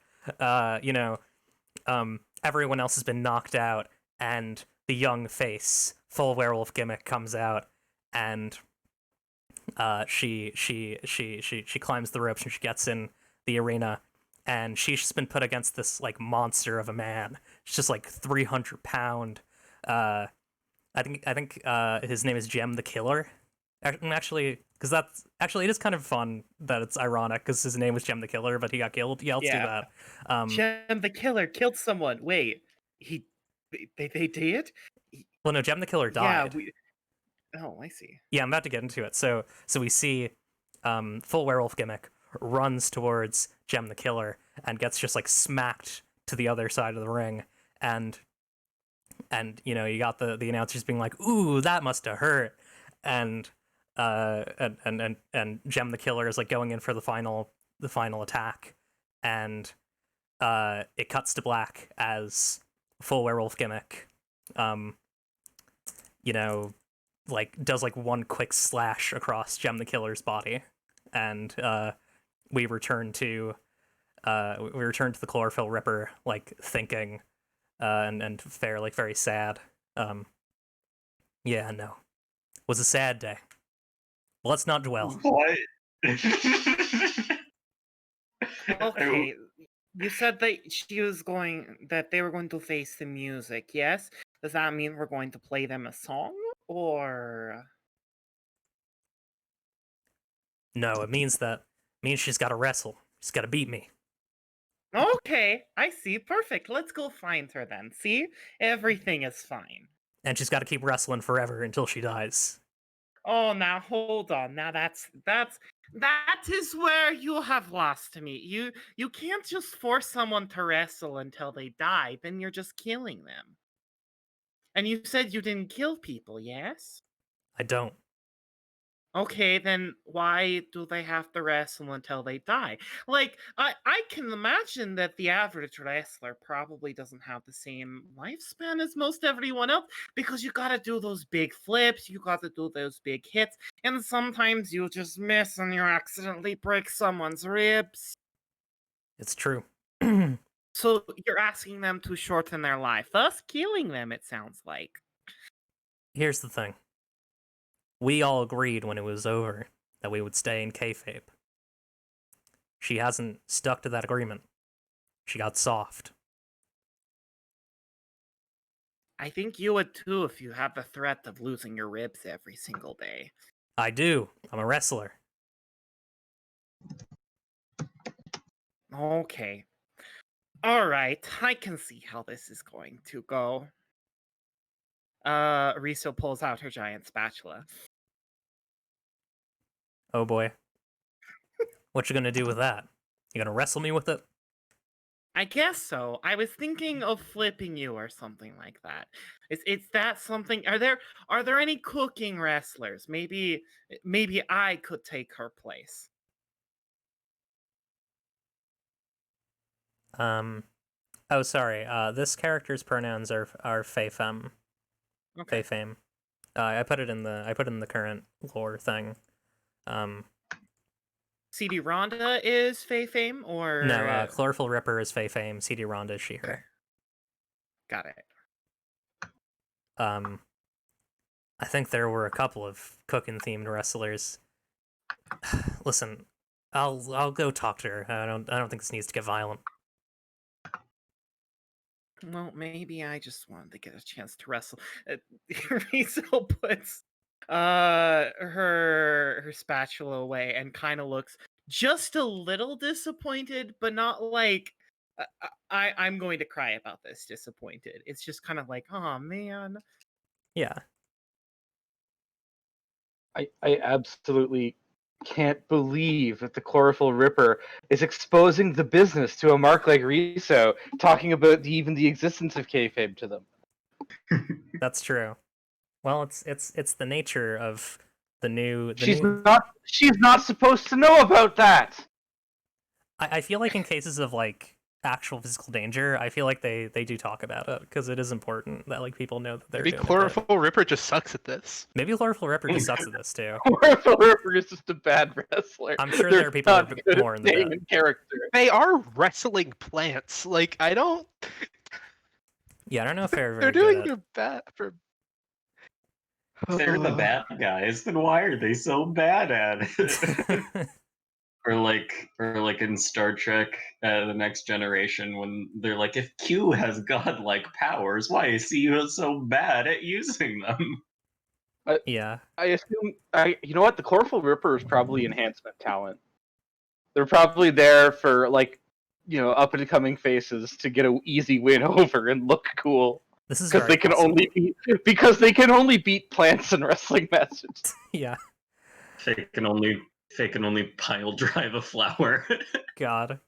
Everyone else has been knocked out, and the young face, full werewolf gimmick, comes out, and she climbs the ropes and she gets in the arena, and she's just been put against this like monster of a man. It's just like 300-pound. I think his name is Jem the Killer. Actually, because that's actually it is kind of fun that it's ironic because his name was Jem the Killer, but he got killed. Yeah, let's do
Yeah.
that.
Jem the Killer killed someone. Wait, they did?
Well, no, Jem the Killer
Yeah,
died.
Oh, I see.
Yeah, I'm about to get into it. So we see full werewolf gimmick runs towards Jem the Killer and gets just like smacked to the other side of the ring, and you know, you got the announcers being like, "Ooh, that must have hurt," and Jem the Killer is like going in for the final attack, and it cuts to black as full werewolf gimmick, you know, like does like one quick slash across Jem the Killer's body, and we return to the Chlorophyll Ripper like thinking and very sad. Yeah, no, it was a sad day. Let's not dwell.
What?
Okay, you said that they were going to face the music, yes? Does that mean we're going to play them a song, or?
No, it means she's got to wrestle. She's got to beat me.
Okay, I see. Perfect. Let's go find her then. See? Everything is fine.
And she's got to keep wrestling forever until she dies.
Oh, now hold on. Now that is where you have lost me. You can't just force someone to wrestle until they die. Then you're just killing them. And you said you didn't kill people, yes?
I don't.
Okay, then why do they have to wrestle until they die? Like, I can imagine that the average wrestler probably doesn't have the same lifespan as most everyone else, because you gotta do those big flips, you gotta do those big hits, and sometimes you just miss and you accidentally break someone's ribs.
It's true.
So you're asking them to shorten their life, thus killing them, it sounds like.
Here's the thing. We all agreed when it was over that we would stay in kayfabe. She hasn't stuck to that agreement. She got soft.
I think you would too if you had the threat of losing your ribs every single day.
I do. I'm a wrestler.
Okay. Alright, I can see how this is going to go. Riso pulls out her giant spatula.
Oh boy. What you gonna do with that? You gonna wrestle me with it?
I guess so. I was thinking of flipping you or something like that. Is that something? Are there any cooking wrestlers? Maybe I could take her place.
Oh, sorry. This character's pronouns are fey femme.
Okay.
Fey fame. I put it in the current lore thing.
CD Rhonda is Fey Fame, or
No, Chlorophyll Ripper is fey fame. CD Rhonda is she her.
Got it.
I think there were a couple of cooking themed wrestlers. Listen, I'll go talk to her. I don't think this needs to get violent.
Well, maybe I just wanted to get a chance to wrestle. Riso puts her spatula away and kind of looks just a little disappointed, but not like I'm going to cry about this disappointed. It's just kind of like, oh man.
Yeah.
I absolutely can't believe that the Chlorophyll Ripper is exposing the business to a mark like Riso, talking about even the existence of kayfabe to them.
That's true. Well, it's the nature of the new.
She's not supposed to know about that.
I feel like in cases of like actual physical danger, I feel like they do talk about it because it is important that like people know that they're.
Maybe
doing
Chlorophyll Ripper just sucks at this.
Maybe Chlorophyll Ripper just sucks at this too.
Chlorophyll Ripper is just a bad wrestler.
I'm sure
They're
there are people
not
that are
good
more
at
in the
staying
bit.
in character.
They are wrestling plants. Like I don't.
Yeah, I don't know if they're very
They're doing
good
their best for.
They're the bad guys, then why are they so bad at it?
at...
Or like in Star Trek, The Next Generation, when they're like, if Q has godlike powers, why is he so bad at using them?
Yeah.
I assume you know what? The Chlorophyll Ripper is probably enhancement talent. They're probably there for up and coming faces to get an easy win over and look cool.
This is
Because
very
they can only beat plants in wrestling matches.
Yeah.
They can only pile drive a flower.
God.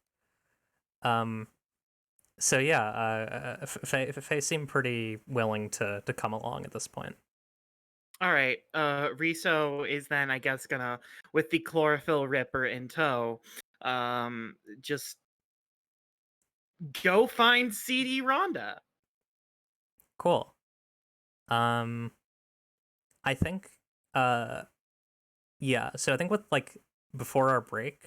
So yeah, Faye seemed pretty willing to come along at this point.
All right. Riso is then, I guess, gonna, with the Chlorophyll Ripper in tow, just go find CD Rhonda.
Cool. I think yeah, so I think with before our break,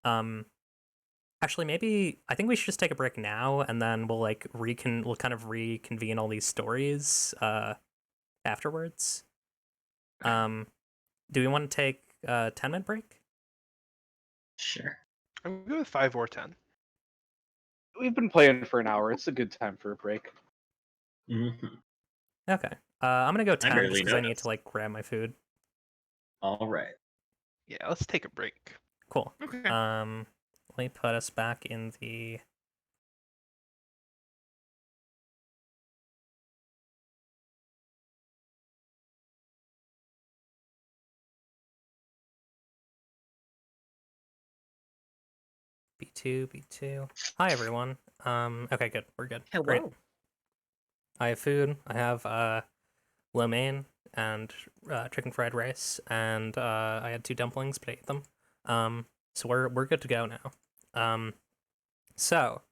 actually maybe I think we should just take a break now and then we'll we'll kind of reconvene all these stories afterwards. Do we want to take a 10-minute break?
Sure.
I'm good with 5 or 10.
We've been playing for an hour. It's a good time for a break.
Mm-hmm.
Okay. I'm gonna go 10 just
barely
because I need
noticed.
to grab my food.
All right.
Yeah, let's take a break.
Cool.
Okay.
Let me put us back in the B2. Hi everyone. Okay, good. We're good.
Hello.
Great. I have food. I have lo mein and chicken fried rice, and I had 2 dumplings, but I ate them. So we're good to go now. So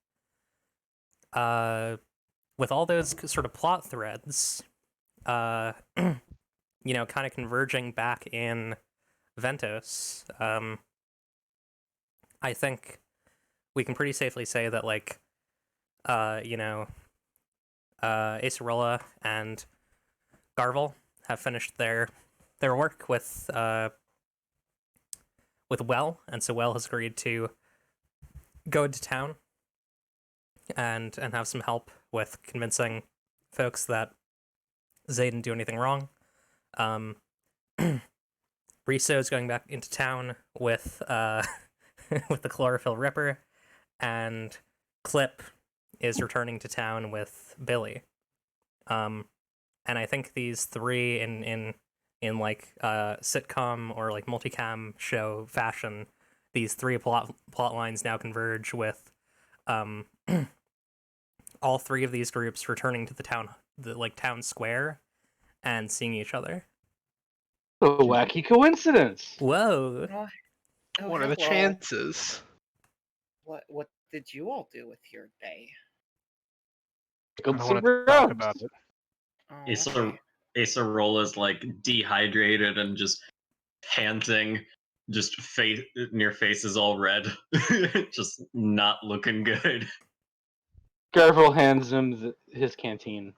with all those sort of plot threads, kind of converging back in Ventos, I think we can pretty safely say that Acerola and Garvel have finished their work with Well, and so Well has agreed to go into town and have some help with convincing folks that Zay didn't do anything wrong. Riso is going back into town with with the Chlorophyll Ripper, and Clip is returning to town with Billy. And I think these three in sitcom or multicam show fashion, these 3 plot lines now converge with all 3 of these groups returning to the town square and seeing each other.
A wacky coincidence.
Whoa.
Oh,
What are the
hello.
chances?
What did you all do with your day?
I
Pickled
don't
some
want to talk
grubs.
about it.
Oh, okay.
Acerola's dehydrated and just panting, just your face is all red, just not looking good.
Garvel hands him his canteen.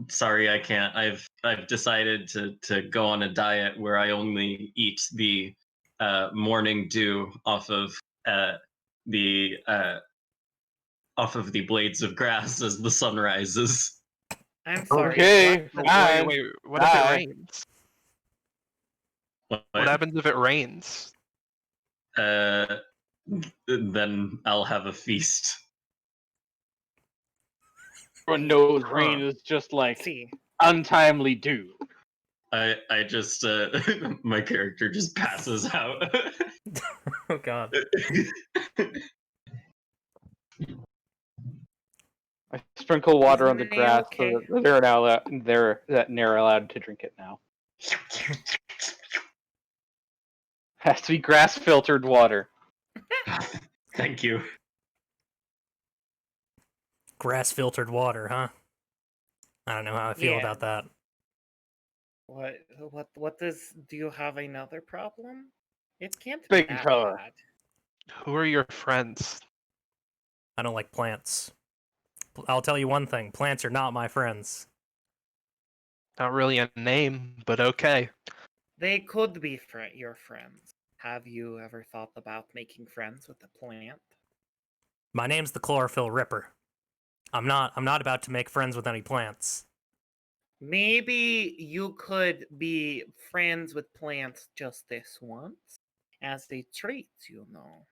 Sorry, I can't. I've decided to go on a diet where I only eat the morning dew off of the blades of grass as the sun rises.
I'm sorry.
Okay,
what?
fine.
Wait, what if
Bye.
it rains? What happens if it rains?
Then I'll have a feast.
Everyone knows
Huh.
rain is just
See,
untimely dew.
I just my character just passes out.
Oh god.
I sprinkle water on the
Isn't it
grass
okay?
so that they're allowed to drink it now. Has to be grass filtered water.
Thank you.
Grass filtered water, huh? I don't know how I feel
Yeah.
about that.
What do you have another problem? It can't be
Big
that
fella.
bad.
Who are your friends?
I don't like plants. I'll tell you one thing, plants are not my friends.
Not really a name, but okay.
They could be your friends. have you ever thought about making friends with the plant?
My name's the Chlorophyll Ripper. I'm not about to make friends with any plants.
Maybe you could be friends with plants just this once, as a treat, you know.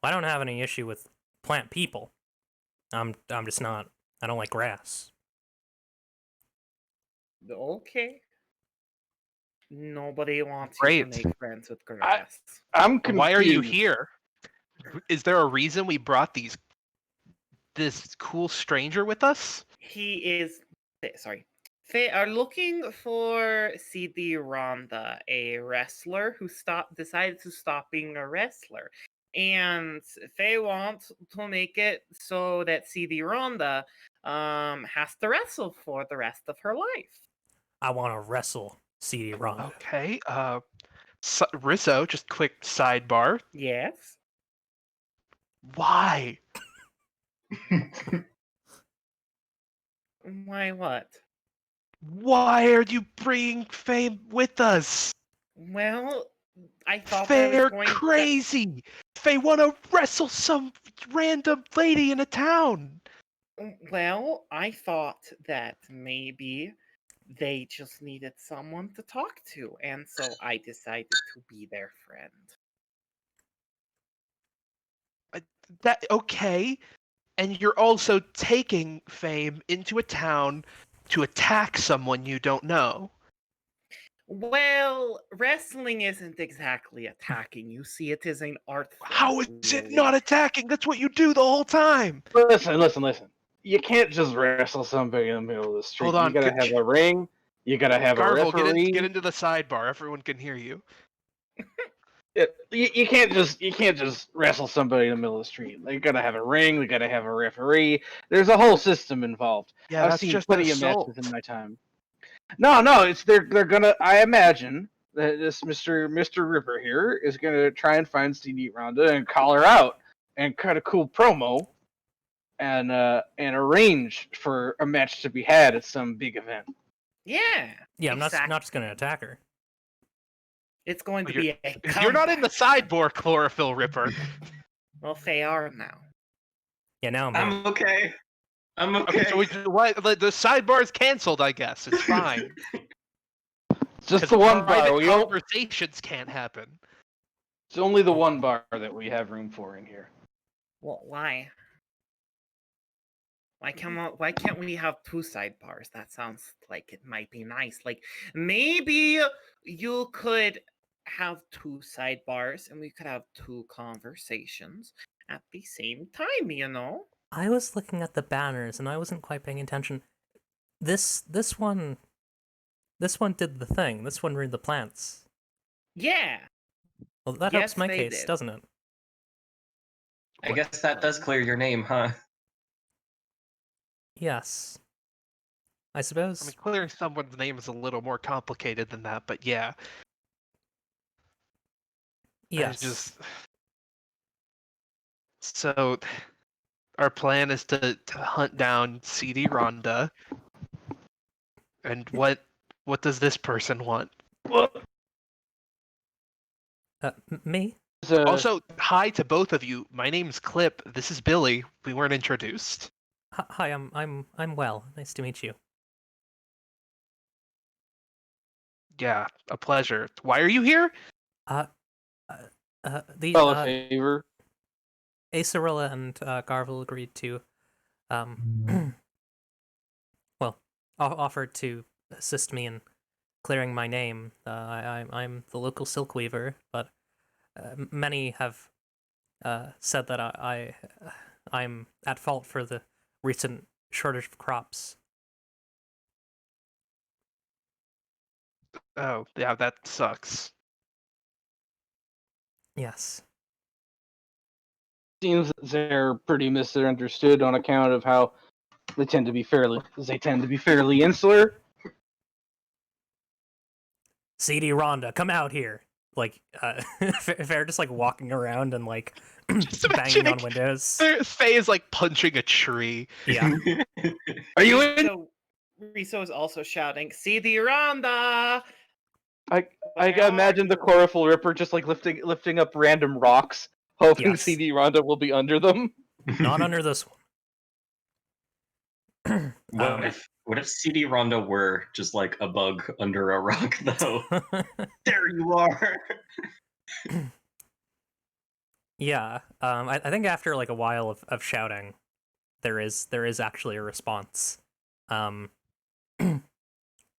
I don't have any issue with plant people. I'm just not. I don't like grass.
Okay. Nobody wants you
Great.
to make friends with grass.
I'm confused.
Why are you here? Is there a reason we brought this cool stranger with us?
He is. Sorry. They are looking for CD Rhonda, a wrestler who decided to stop being a wrestler. And they want to make it so that CD Rhonda has to wrestle for the rest of her life.
I want to wrestle CD Rhonda.
Okay. Rizzo, just quick sidebar.
Yes.
Why?
Why what?
Why are you bringing Faye with us?
Well, I thought there was
They're
going
crazy. They want to wrestle some random lady in a town.
Well, I thought that maybe they just needed someone to talk to, and so I decided to be their friend.
That okay? And you're also taking Fame into a town to attack someone you don't know.
Well, wrestling isn't exactly attacking. You see, it is an art form.
How is it
really.
not attacking? That's what you do the whole time.
Listen. You can't just wrestle somebody in the middle of the street.
Hold on,
You gotta have a ring. You gotta have a
Garble,
referee.
get into the sidebar. Everyone can hear you.
You can't just wrestle somebody in the middle of the street. You gotta have a ring. You gotta have a referee. There's a whole system involved.
Yeah,
I've
that's
seen
just
plenty
an
of matches
assault.
in my time. No, it's they're gonna. I imagine that this Mr. Ripper here is gonna try and find CD Rhonda and call her out and cut a cool promo and arrange for a match to be had at some big event.
Yeah.
Yeah, I'm
exactly.
not just gonna attack her.
It's going to be a.
You're not in the
comeback.
sidebar, Chlorophyll Ripper.
Well, they are now.
Yeah, now I'm here.
I'm okay. I'm okay.
Okay, so the sidebar's canceled, I guess. It's fine.
It's just
'Cause
the one bar.
private
We don't.
conversations can't happen.
It's only the one bar that we have room for in here.
Well, why? Why can't we have two sidebars? That sounds like it might be nice. Like maybe you could have two sidebars and we could have two conversations at the same time, you know?
I was looking at the banners and I wasn't quite paying attention. This one did the thing. This one read the plants.
Yeah.
Well, that
Yes,
helps my
they
case,
did.
doesn't it?
I guess that does clear your name, huh?
Yes. I
I
suppose.
mean, clearing someone's name is a little more complicated than that, but yeah.
Yes.
So, our plan is to hunt down CD Rhonda. And what does this person want?
Me?
Also, hi to both of you. My name's Clip. This is Billy. We weren't introduced.
Hi, I'm well. Nice to meet you.
Yeah, a pleasure. Why are you here?
The
Fellow favor.
Acerilla and Garvel agreed to, well, offered to assist me in clearing my name. I'm the local silk weaver, but many have said that I'm at fault for the recent shortage of crops.
Oh, yeah, that sucks.
Yes.
Seems that they're pretty misunderstood on account of how they tend to be fairly insular.
CD Rhonda, come out here. Like, if they're just like walking around and like
Just
banging on
imagining
windows.
Faye is like punching a tree.
Yeah.
Are you in?
So Riso is also shouting, "See the Rhonda!"
I can imagine the chlorophyll ripper just like lifting up random rocks, hoping
Yes.
CD Rhonda will be under them.
Not under this one.
What if CD Rhonda were just like a bug under a rock though? There you are.
Yeah. I think after like a while of shouting, there is actually a response.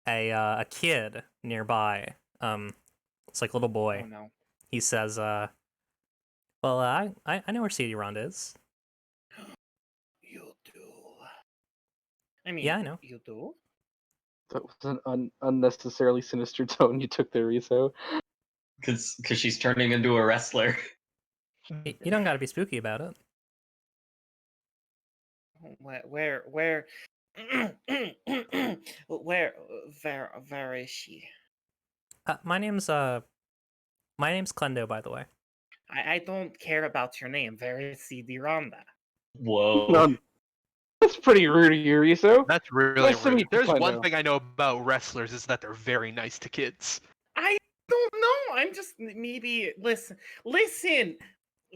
A kid nearby, it's like a little boy.
Oh no.
He says, "Well, I know where CD Rhonda is."
You do. I mean,
Yeah, I know.
You do?
That was an unnecessarily sinister tone you took there, Riso.
Because she's turning into a wrestler.
You don't got to be spooky about it.
Where, where is she?
My name's Clendo, by the way.
I don't care about your name. Where is CD Rhonda?
Whoa.
No, that's pretty rude of you, Riso.
That's really
Nice to
rude.
meet you,
There's one
Clendo.
thing I know about wrestlers is that they're very nice to kids.
I don't know. I'm just maybe listen.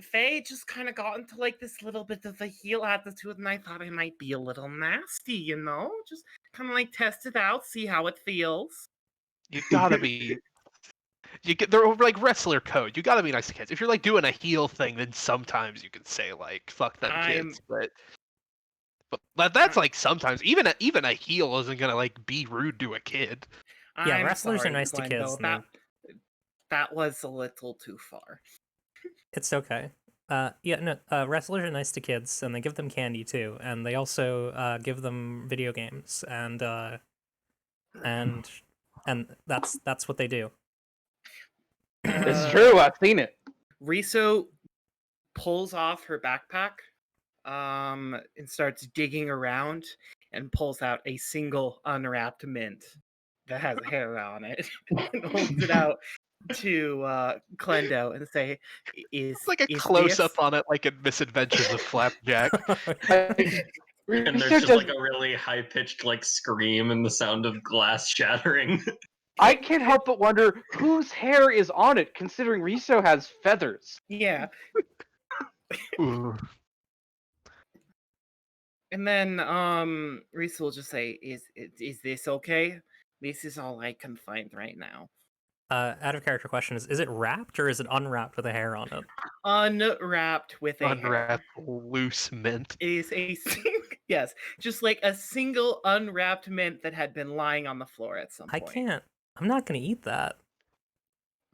Faye just kind of got into like this little bit of a heel attitude, and I thought I might be a little nasty, you know? Just kind of like test it out, see how it feels.
You gotta be. They're like wrestler code. You gotta be nice to kids. If you're like doing a heel thing, then sometimes you can say like "fuck them kids," but that's like sometimes even a heel isn't gonna like be rude to a kid.
Yeah,
I'm
wrestlers are
sorry,
nice to
Glendo,
kids, and
That was a little too far.
it's okay. Wrestlers are nice to kids, and they give them candy too, and they also give them video games, and that's what they do.
It's true, I've seen it.
Riso pulls off her backpack, and starts digging around, and pulls out a single unwrapped mint that has hair on it, and holds it out to Clendo and say,
It's like a
is
close
this-
up on it, like in Misadventures of Flapjack.
And there's just like a really high pitched like scream and the sound of glass shattering.
I can't help but wonder whose hair is on it, considering Riso has feathers.
Yeah.
Ooh.
And then Riso will just say, is this okay? This is all I can find right now.
Out of character question is it wrapped or is it unwrapped with a hair on it?
Unwrapped with a hair.
Unwrapped loose mint.
It is a yes, just like a single unwrapped mint that had been lying on the floor at some
I
point.
can't. I'm not gonna eat that.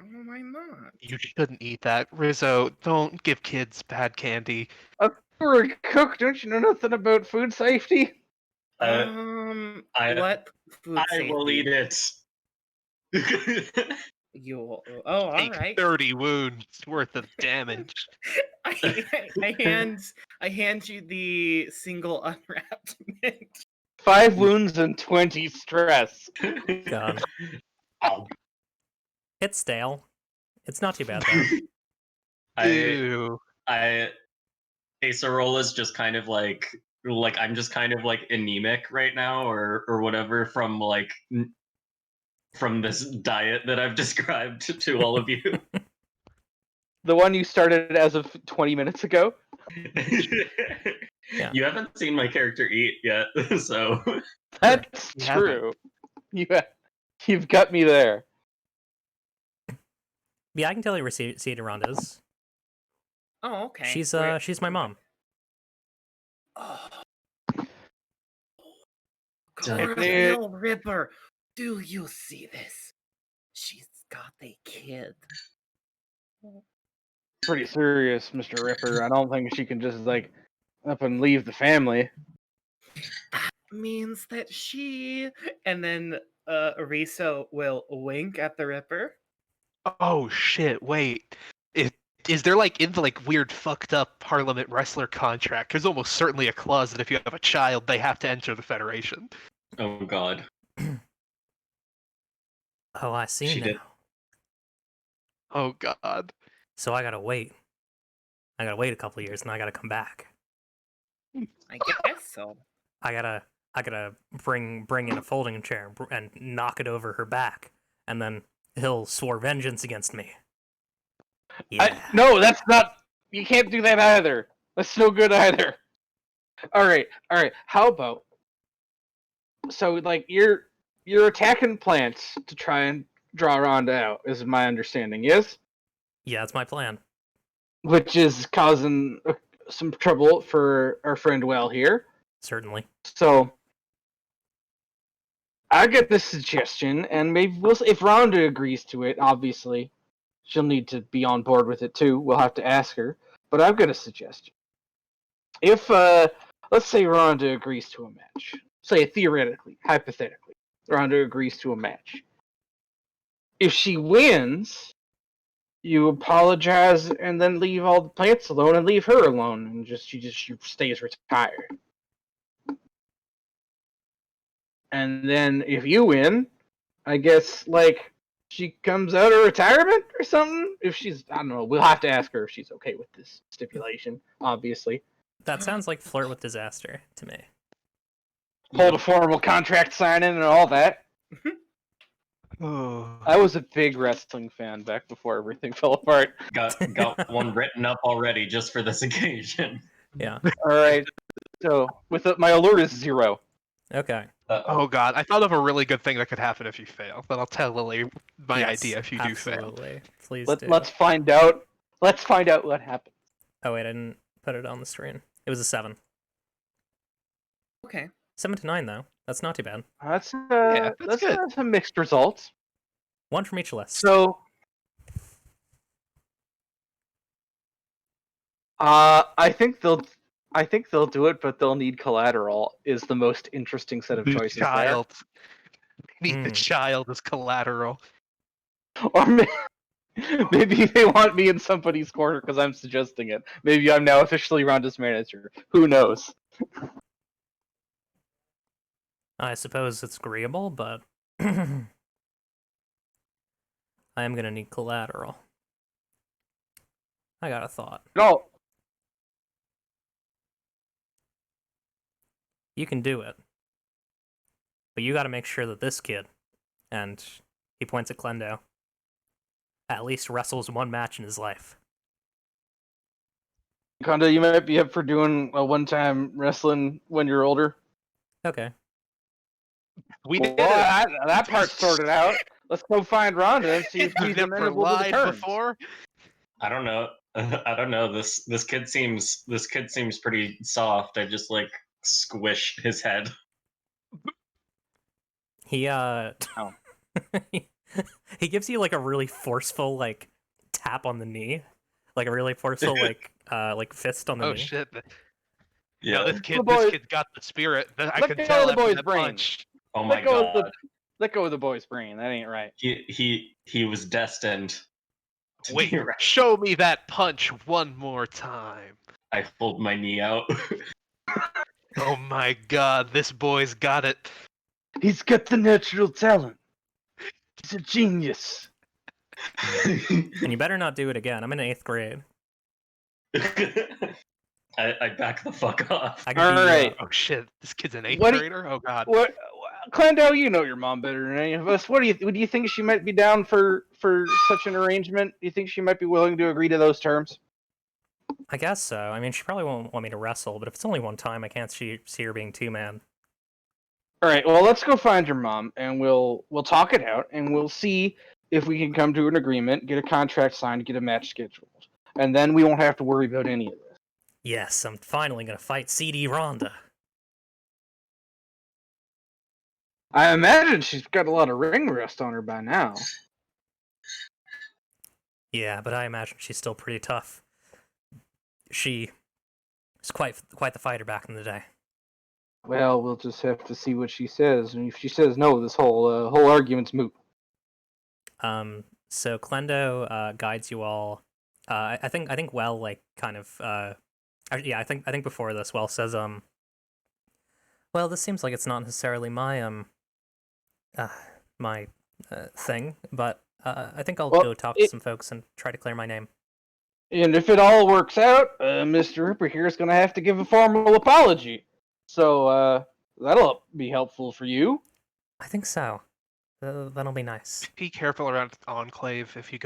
Oh, why not?
You shouldn't eat that. Rizzo, don't give kids bad candy.
You're a cook, don't you know nothing about food safety?
I
What food
will
safety?
eat it.
You all
Take
right.
30 wounds worth of damage.
I hand you the single unwrapped mint.
5 wounds and 20 stress.
God.
Ow.
It's stale. It's not too bad though.
Ew.
Acerola's just kind of like I'm just kind of like anemic right now or whatever from this diet that I've described to all of you.
The one you started as of 20 minutes ago?
Yeah.
You haven't seen my character eat yet, so
That's
You haven't.
true. You've got me there.
Yeah, I can tell you where Cedar Rhonda is.
Oh, okay.
She's my mom.
Oh.
Dun-
Chlorophyll Ripper, do you see this? She's got a kid.
Pretty serious, Mr. Ripper. I don't think she can just, like, up and leave the family.
That means that she... And then Riso will wink at the Ripper.
Oh shit, wait. Is there like in the like weird fucked up Parliament wrestler contract, there's almost certainly a clause that if you have a child, they have to enter the Federation.
oh god.
Oh, I see
She
now.
did.
Oh god.
So I gotta wait. I gotta wait a couple years and I gotta come back.
I guess so.
I gotta bring in a folding chair and knock it over her back, and then He'll swore vengeance against me. Yeah.
No, that's not. You can't do that either. That's no good either. All right. How about? So, like, you're attacking plants to try and draw Rhonda out, is my understanding. Yes,
Yeah, that's my plan.
which is causing some trouble for our friend Well here.
Certainly.
So, I get this suggestion, and maybe we'll see if Rhonda agrees to it. Obviously, she'll need to be on board with it too. We'll have to ask her. But I've got a suggestion. If let's say Rhonda agrees to a match, say theoretically, hypothetically, Rhonda agrees to a match. If she wins, you apologize and then leave all the plants alone and leave her alone, and she stays retired. And then if you win, I guess like she comes out of retirement or something. If she's, I don't know, we'll have to ask her if she's okay with this stipulation. Obviously,
That sounds like flirt with disaster to me.
hold a formal contract signing and all that. I was a big wrestling fan back before everything fell apart.
Got one written up already just for this occasion.
Yeah.
All right, so with my alert is 0.
Okay.
Oh god, I thought of a really good thing that could happen if you fail, but I'll tell Lily my
Yes,
idea if you do fail.
absolutely. Please do.
Let's find out. Let's find out what happens.
Oh wait, I didn't put it on the screen. It was a 7.
Okay.
7 to 9 though. That's not too bad.
That's
that's
that's
good.
some mixed results.
1 from each list.
So, I think they'll do it, but they'll need collateral. Is the most interesting set of
The
choices there.
child. Need the
Hmm.
child as collateral.
Or maybe they want me in somebody's corner because I'm suggesting it. Maybe I'm now officially Rhonda's manager. Who knows?
I suppose it's agreeable, but I am gonna need collateral. I got a thought.
No.
You can do it. But you gotta make sure that this kid, and he points at Clendo, at least wrestles 1 match in his life.
Kondo, you might be up for doing a one-time wrestling when you're older.
Okay.
We
Well,
did it.
that part's sorted out. Let's go find Rhonda and see if
We've
she's
never
amenable to the
lied
terms.
before.
I don't know. I don't know. This kid seems pretty soft. I just like squish his head.
He
Oh.
he gives you like a really forceful like tap on the knee. Like a really forceful like fist on the
Oh
knee.
shit.
Yeah.
No, this
The boy-
kid's got the spirit. I
Let
can
go
tell
of the
after
boy's
that
brain.
punch.
Oh my god.
Let go of the boy's brain. That ain't right.
He was destined to
Wait,
be right.
show me that punch one more time.
I pulled my knee out.
Oh my god, this boy's got it.
He's got the natural talent. He's a genius.
And you better not do it again. I'm in 8th grade.
I back the fuck off.
I could be,
Alright.
Oh shit, this kid's an 8th
What do-
grader? Oh god.
What, Clendo? You know your mom better than any of us. Do you think she might be down for such an arrangement? Do you think she might be willing to agree to those terms?
I guess so. I mean, she probably won't want me to wrestle, but if it's only 1 time, I can't see her being too mad.
All right. Well, let's go find your mom, and we'll talk it out, and we'll see if we can come to an agreement, get a contract signed, get a match scheduled, and then we won't have to worry about any of this.
Yes, I'm finally gonna fight CD Rhonda.
I imagine she's got a lot of ring rust on her by now.
Yeah, but I imagine she's still pretty tough. She was quite the fighter back in the day.
Well, we'll just have to see what she says, and if she says no, this whole argument's moot.
So Clendo guides you all. I think Well like kind of yeah, I think before this Well says well, this seems like it's not necessarily my thing, but I think I'll
Well,
go talk to some folks and try to clear my name.
And if it all works out, Mr. Ripper here is going to have to give a formal apology. So that'll be helpful for you.
I think so. That'll be nice.
Be careful around Enclave if you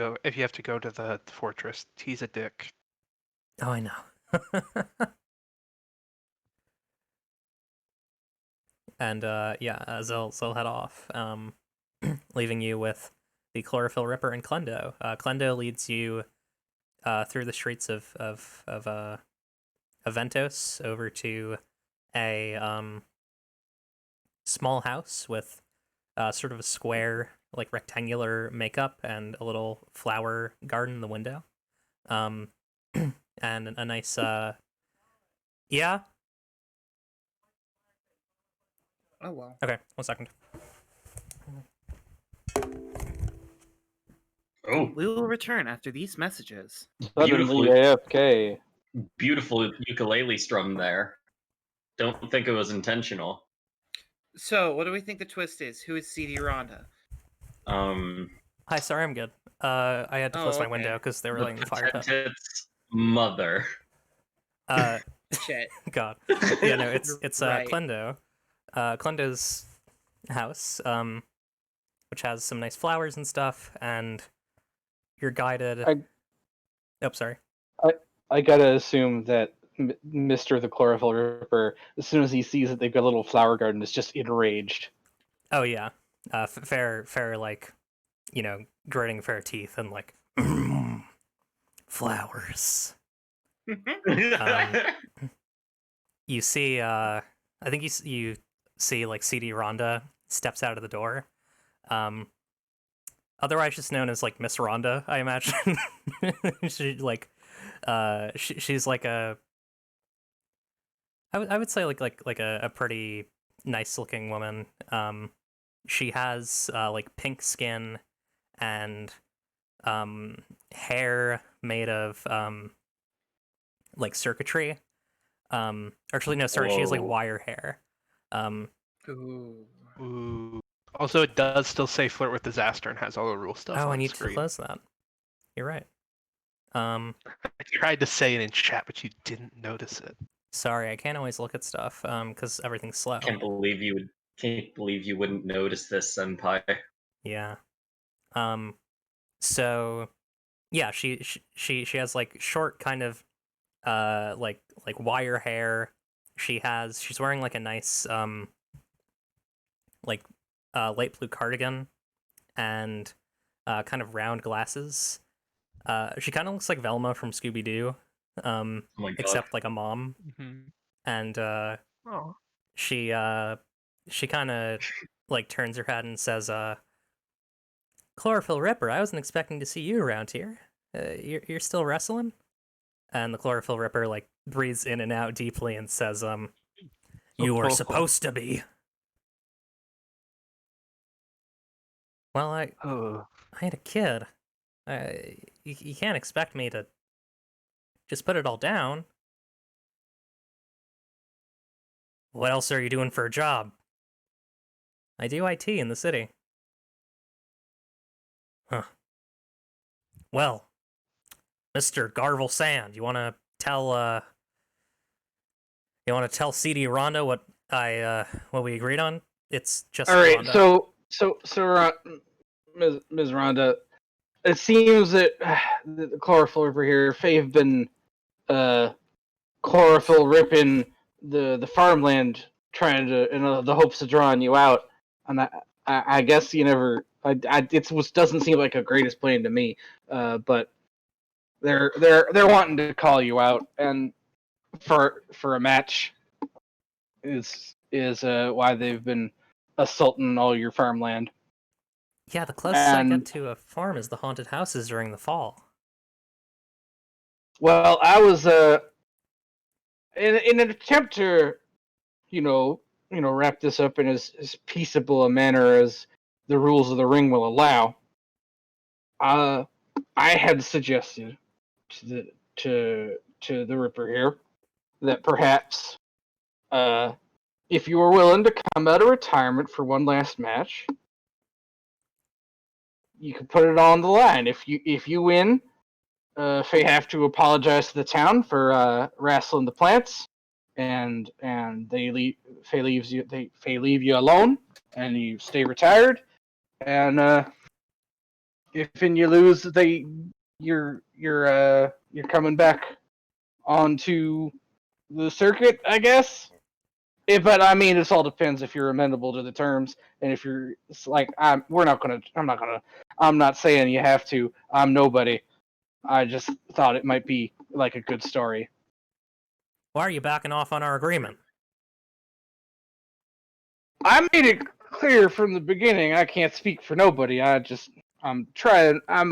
have to go to the fortress. He's a dick.
Oh, I know. And they'll head off, leaving you with the Chlorophyll Ripper and Clendo. Clendo leads you through the streets of Aventos over to a small house with sort of a square, like rectangular makeup and a little flower garden in the window. And a nice yeah.
Oh well.
Okay, 1 second.
Oh,
We will return after these messages.
Suddenly
Beautiful.
AFK.
beautiful ukulele strum there. Don't think it was intentional.
So, what do we think the twist is? Who is CD Rhonda?
Hi, sorry, I'm good. I had to close my
okay.
window because they were
The
letting the fire pit.
Potent's mother.
Shit.
God. Yeah, no, it's
Right.
Clendo. Clendo's house, which has some nice flowers and stuff, and you're guided. Oh, sorry.
I gotta assume that Mr. the Chlorophyll Ripper, as soon as he sees that they've got a little flower garden, is just enraged.
Oh yeah, fair, like, gritting fair teeth and like flowers. You see, I think you see like CD Rhonda steps out of the door. Otherwise just known as like Miss Rhonda, I imagine. She's like a, I would say like a pretty nice looking woman. She has like pink skin and hair made of like circuitry. Actually no, sorry, she has like
Whoa.
wire hair.
Ooh.
Ooh. Also, it does still say flirt with disaster and has all the rule stuff
Oh,
on
I
the
need to
screen.
close that. You're right.
I tried to say it in chat, but you didn't notice it.
Sorry, I can't always look at stuff because everything's slow.
Can't believe you wouldn't notice this, Senpai.
Yeah. So yeah, she has like short kind of like wire hair. She's wearing like a nice like light blue cardigan and kind of round glasses. She kind of looks like Velma from Scooby-Doo,
Oh my god.
except like a mom.
Mm-hmm.
And
Oh.
she kind of like turns her head and says, Chlorophyll Ripper, I wasn't expecting to see you around here. You're still wrestling? And the Chlorophyll Ripper like breathes in and out deeply and says, you were supposed to be. Well, I had a kid. You can't expect me to just put it all down. What else are you doing for a job? I do IT in the city. Huh. Well, Mr. Garvel Sand, you want to tell CD Rhonda what we agreed on? It's just
All right,
Rhonda.
so Ms. Rhonda, it seems that the Chlorophyll Ripper here, Faye've been chlorophyll ripping the farmland, trying to in the hopes of drawing you out, and I guess you never. It doesn't seem like a greatest plan to me, but they're wanting to call you out, and for a match is why they've been assaulting all your farmland.
Yeah, the closest I
and-
get to a farm is the haunted houses during the fall.
Well, I was in an attempt to, wrap this up in as peaceable a manner as the rules of the ring will allow. I had suggested to the Ripper here that perhaps, if you were willing to come out of retirement for one last match, you could put it on the line. If you win, Faye have to apologize to the town for wrestling the plants, and Faye leave you alone, and you stay retired. and if and you lose, you're coming back onto the circuit, I guess. But I mean, this all depends if you're amenable to the terms, and if you're it's like, I'm not saying you have to. I'm nobody. I just thought it might be like a good story.
Why are you backing off on our agreement?
I made it clear from the beginning. I can't speak for nobody. I'm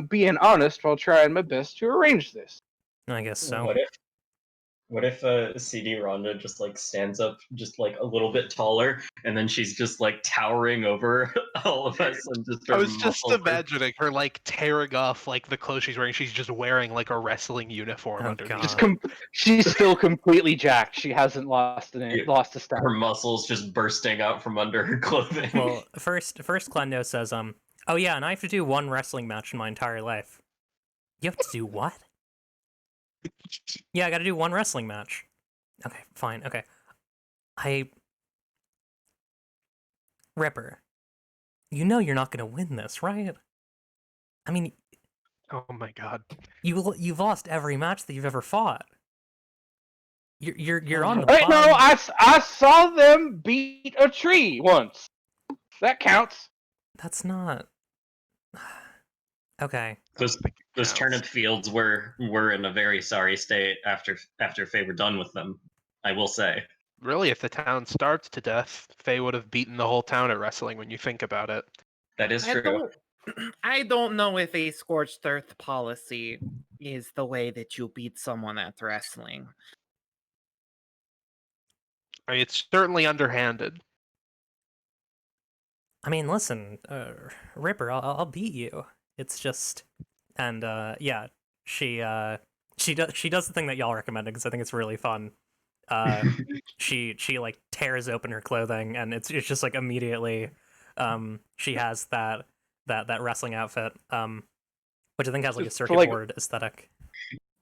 being honest while trying my best to arrange this.
I guess so.
What if CD Rhonda just like stands up just like a little bit taller, and then she's just like towering over all of us, and just
I
her
was just
muscles are-
imagining her like tearing off like the clothes she's wearing. She's just wearing like a wrestling uniform
Oh,
underneath.
God.
She's still completely jacked. She hasn't lost a step.
her muscles just bursting out from under her clothing.
Well, first Glendo says, oh yeah, and I have to do one wrestling match in my entire life. You have to do what? Yeah, I gotta do one wrestling match. Okay, fine, okay. Ripper, you know you're not gonna win this, right? I mean,
Oh my god.
you've lost every match that you've ever fought. You're on the
Wait, no,
bottom.
I saw them beat a tree once. That counts.
That's not... Okay.
Those turnip fields were in a very sorry state after Faye were done with them. I will say.
Really, if the town starved to death, Faye would have beaten the whole town at wrestling when you think about it.
That is true.
I don't know if a scorched earth policy is the way that you beat someone at wrestling.
I mean, it's certainly underhanded.
I mean, listen, Ripper, I'll beat you. It's just... And, yeah, she does the thing that y'all recommended, because I think it's really fun. She like tears open her clothing, and it's just like immediately she has that wrestling outfit, which I think has like a circuit board aesthetic.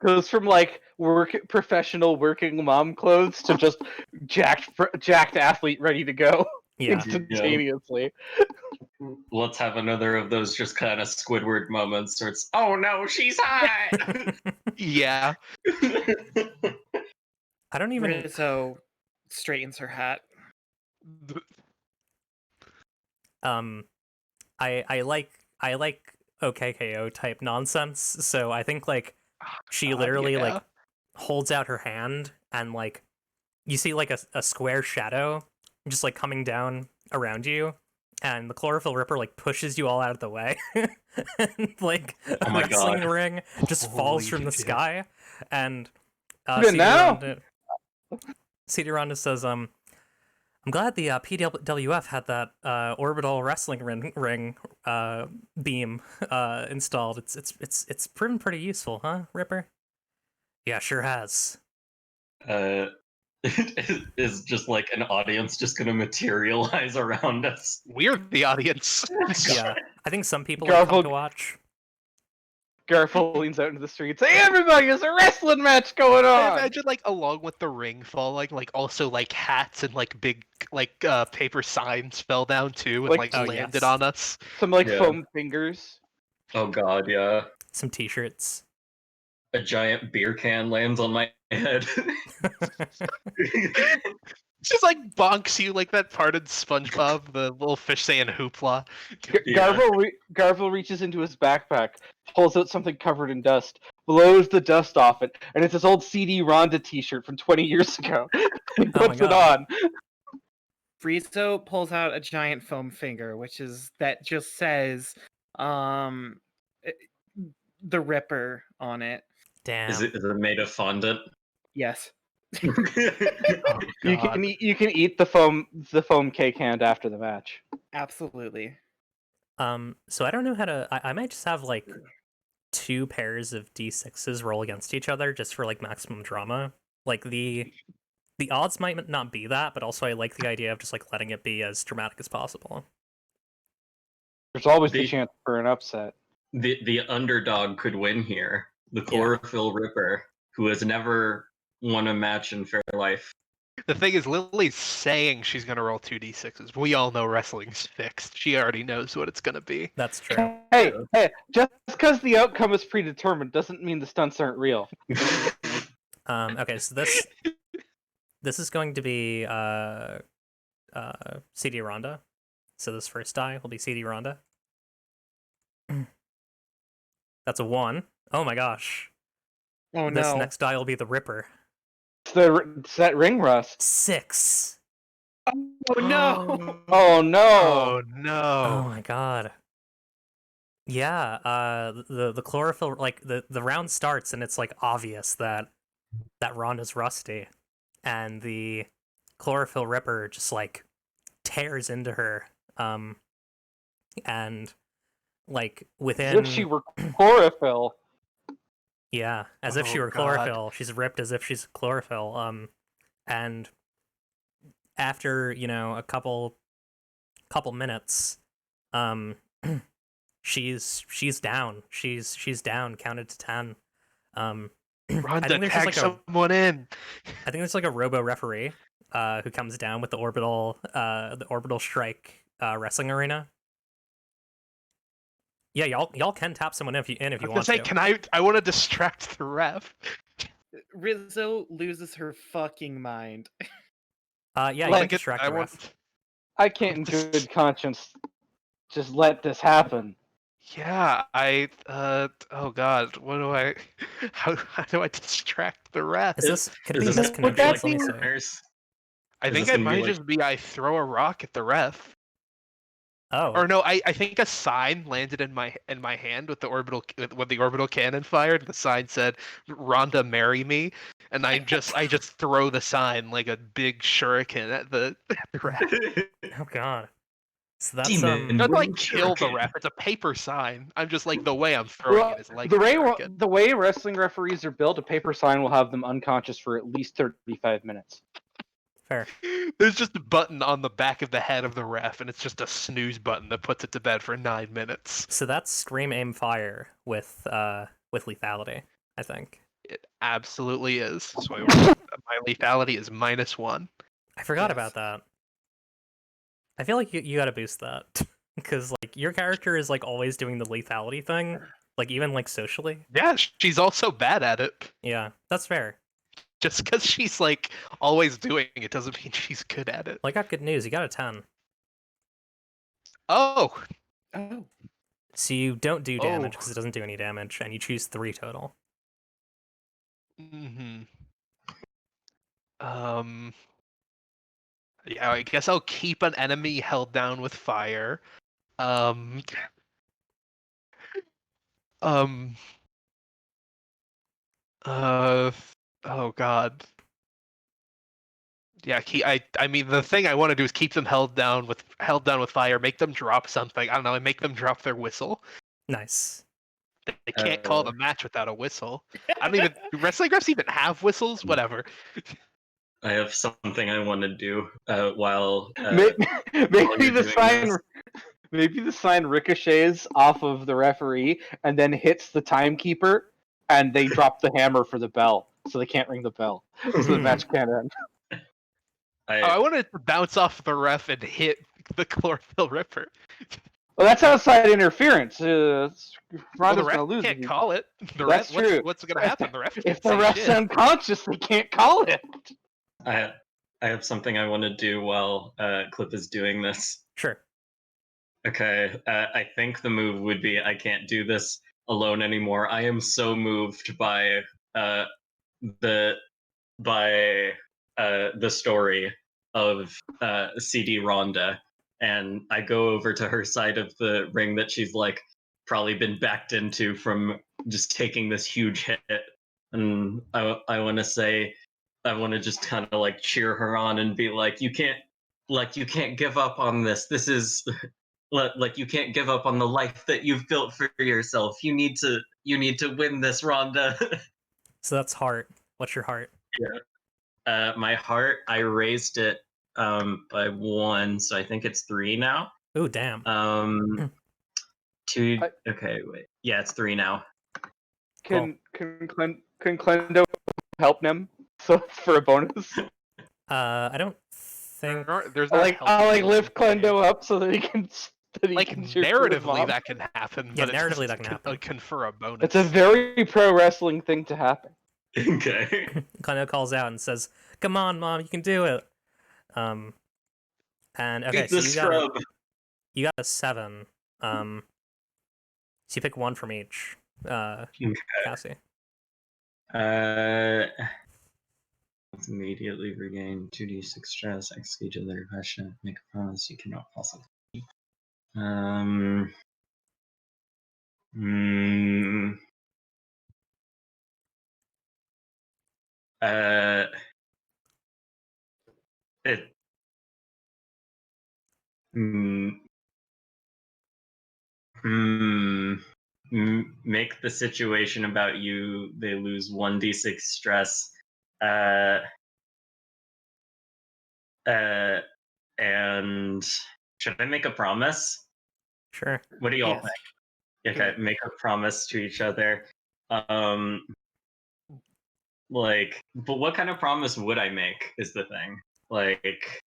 Goes from like professional working mom clothes to just jacked athlete ready to go instantaneously.
Let's have another of those just kind of Squidward moments where it's, oh no, she's hot.
Yeah.
I don't even...
Rizzo straightens her hat.
I like OKKO type nonsense, so I think like she literally like holds out her hand, and like you see like a square shadow just like coming down around you, and the Chlorophyll Ripper like pushes you all out of the way. And like a wrestling ring just falls from the sky, and CD Ronda says, I'm glad the PWF had that orbital wrestling ring beam installed. It's proven pretty useful, huh, Ripper? Yeah, sure has.
Is just like an audience just gonna materialize around us?
We're the audience.
Yeah, I think some people have come to watch.
Garfield leans out into the streets. Hey, everybody! There's a wrestling match going
I
on.
imagine like along with the ring falling, like also like hats and like big like paper signs fell down too and like landed on us.
Some like foam fingers.
Oh god, yeah.
Some t-shirts.
A giant beer can lands on my head.
Just like bonks you like that part in SpongeBob, the little fish saying hoopla.
Garfield reaches into his backpack, pulls out something covered in dust, blows the dust off it, and it's his old CD Rhonda t-shirt from 20 years ago. He puts it on.
Rizzo pulls out a giant foam finger, that just says the Ripper on it.
Damn.
Is it made of fondant?
Yes.
Oh,
You can eat the foam cake hand after the match.
Absolutely.
So I don't know how to... I might just have like 2 pairs of D6s roll against each other just for like maximum drama. Like the odds might not be that, but also I like the idea of just like letting it be as dramatic as possible.
There's always the chance for an upset.
The underdog could win here. The Chlorophyll Ripper, who has never won a match in Fairlife.
The thing is, Lily's saying she's gonna roll 2d6s. We all know wrestling's fixed. She already knows what it's gonna be.
That's true.
Hey, just because the outcome is predetermined doesn't mean the stunts aren't real.
Okay, so this is going to be CD Rhonda. So this first die will be CD Rhonda. That's a 1. Oh my gosh.
Oh
This
no.
next die will be the Ripper.
It's that ring rust.
6.
Oh no.
Oh no!
Oh
Oh
no.
my god. Yeah, the chlorophyll, like the round starts and it's like obvious that Rhonda's rusty, and the chlorophyll Ripper just like tears into her, and like
As
within
if she were chlorophyll.
yeah, as if she
Oh,
were
God.
chlorophyll. She's ripped as if she's chlorophyll. And after a couple minutes, she's down. She's down. Counted to 10. I think
Rhonda,
there's just
tag
like
someone in.
I think there's like a robo referee, who comes down with the orbital strike wrestling arena. Yeah, y'all can tap someone if you
I was
want
gonna say,
to.
I want to distract the ref.
Rizzo loses her fucking mind.
Yeah, you
Like
can distract
I
the
want.
ref.
I can't in good conscience just let this happen.
Yeah, oh god, what do I? How do I distract the ref?
Could it
Is
be
this
Would
misconnections?
that
Let me
be-
see.
partners?
I
Is
think
this
it
gonna be
might
like-
just be I throw a rock at the ref.
Oh,
Or no, I think a sign landed in my hand with the orbital cannon fired. The sign said "Rhonda, marry me," and I just throw the sign like a big shuriken at the ref.
oh god. So that's
Demon.
Not to, like
Wooden
kill the
shuriken.
ref. It's a paper sign. I'm just like the way I'm throwing
Well,
it is like
the
a
way
shuriken.
the way wrestling referees are built, a paper sign will have them unconscious for at least 35 minutes.
fair.
There's just a button on the back of the head of the ref, and it's just a snooze button that puts it to bed for 9 minutes.
So that's scream, aim, fire with lethality, I think.
It absolutely is. So my lethality is -1.
I forgot
Yes.
about that. I feel like you gotta boost that because like your character is like always doing the lethality thing, like even like socially.
Yeah, she's also bad at it.
Yeah, that's fair.
Just because she's like always doing it doesn't mean she's good at it.
Well, I got good news. You got a 10,
Oh,
Oh.
so you don't do damage
Oh.
because it doesn't do any damage, and you choose 3 total.
mm-hmm. Yeah, I guess I'll keep an enemy held down with fire. Um, oh god. Yeah, I mean the thing I want to do is keep them held down with fire, make them drop something. I don't know, make them drop their whistle.
Nice.
They can't call the match without a whistle. I don't even do wrestling refs even have whistles? Whatever.
I have something I want to do while
Maybe
you're
the
doing
sign.
this.
Maybe the sign ricochets off of the referee and then hits the timekeeper, and they drop the hammer for the bell, so they can't ring the bell, so the match can't end.
I wanted to bounce off the ref and hit the chlorophyll ripper.
Well, that's outside interference.
Well,
Ronda's
the ref
gonna lose.
can't call it. The
That's
ref,
true.
What's gonna happen? The ref can't
If the
say
ref's
shit.
unconscious, they can't call it.
I have something I want to do while Clip is doing this.
Sure.
Okay, I think the move would be I can't do this alone anymore. I am so moved by the story of CD Rhonda, and I go over to her side of the ring that she's like probably been backed into from just taking this huge hit, and I want to say I want to just kind of like cheer her on and be like, you can't give up on this. This is like you can't give up on the life that you've built for yourself. You need to win this, Rhonda.
So that's heart. What's your heart?
My heart, I raised it by 1, so I think it's 3 now.
Ooh, damn.
2. Okay, wait. Yeah, it's 3 now.
Can Clendo help him so for a bonus?
I don't think.
There's
I
not
like
healthy
I like
rules
lift
in the game.
Clendo up so that he can
Like
cheer for his
narratively
mom.
that can happen,
Yeah,
but it
narratively
doesn't
that can happen.
confer a bonus.
It's a very pro wrestling thing to happen.
Okay.
Clendo calls out and says, "Come on, mom, you can do it." And okay,
Beat
so
the scrub.
you got a 7. So you pick one from each. Cassie.
Let's immediately regain 2d6 stress, execute other question, make a promise you cannot possibly keep. It make the situation about you, they lose 1d6 stress. And should I make a promise?
Sure.
What do y'all
Yes.
think? Okay, make a promise to each other. Like, but what kind of promise would I make is the thing. Like,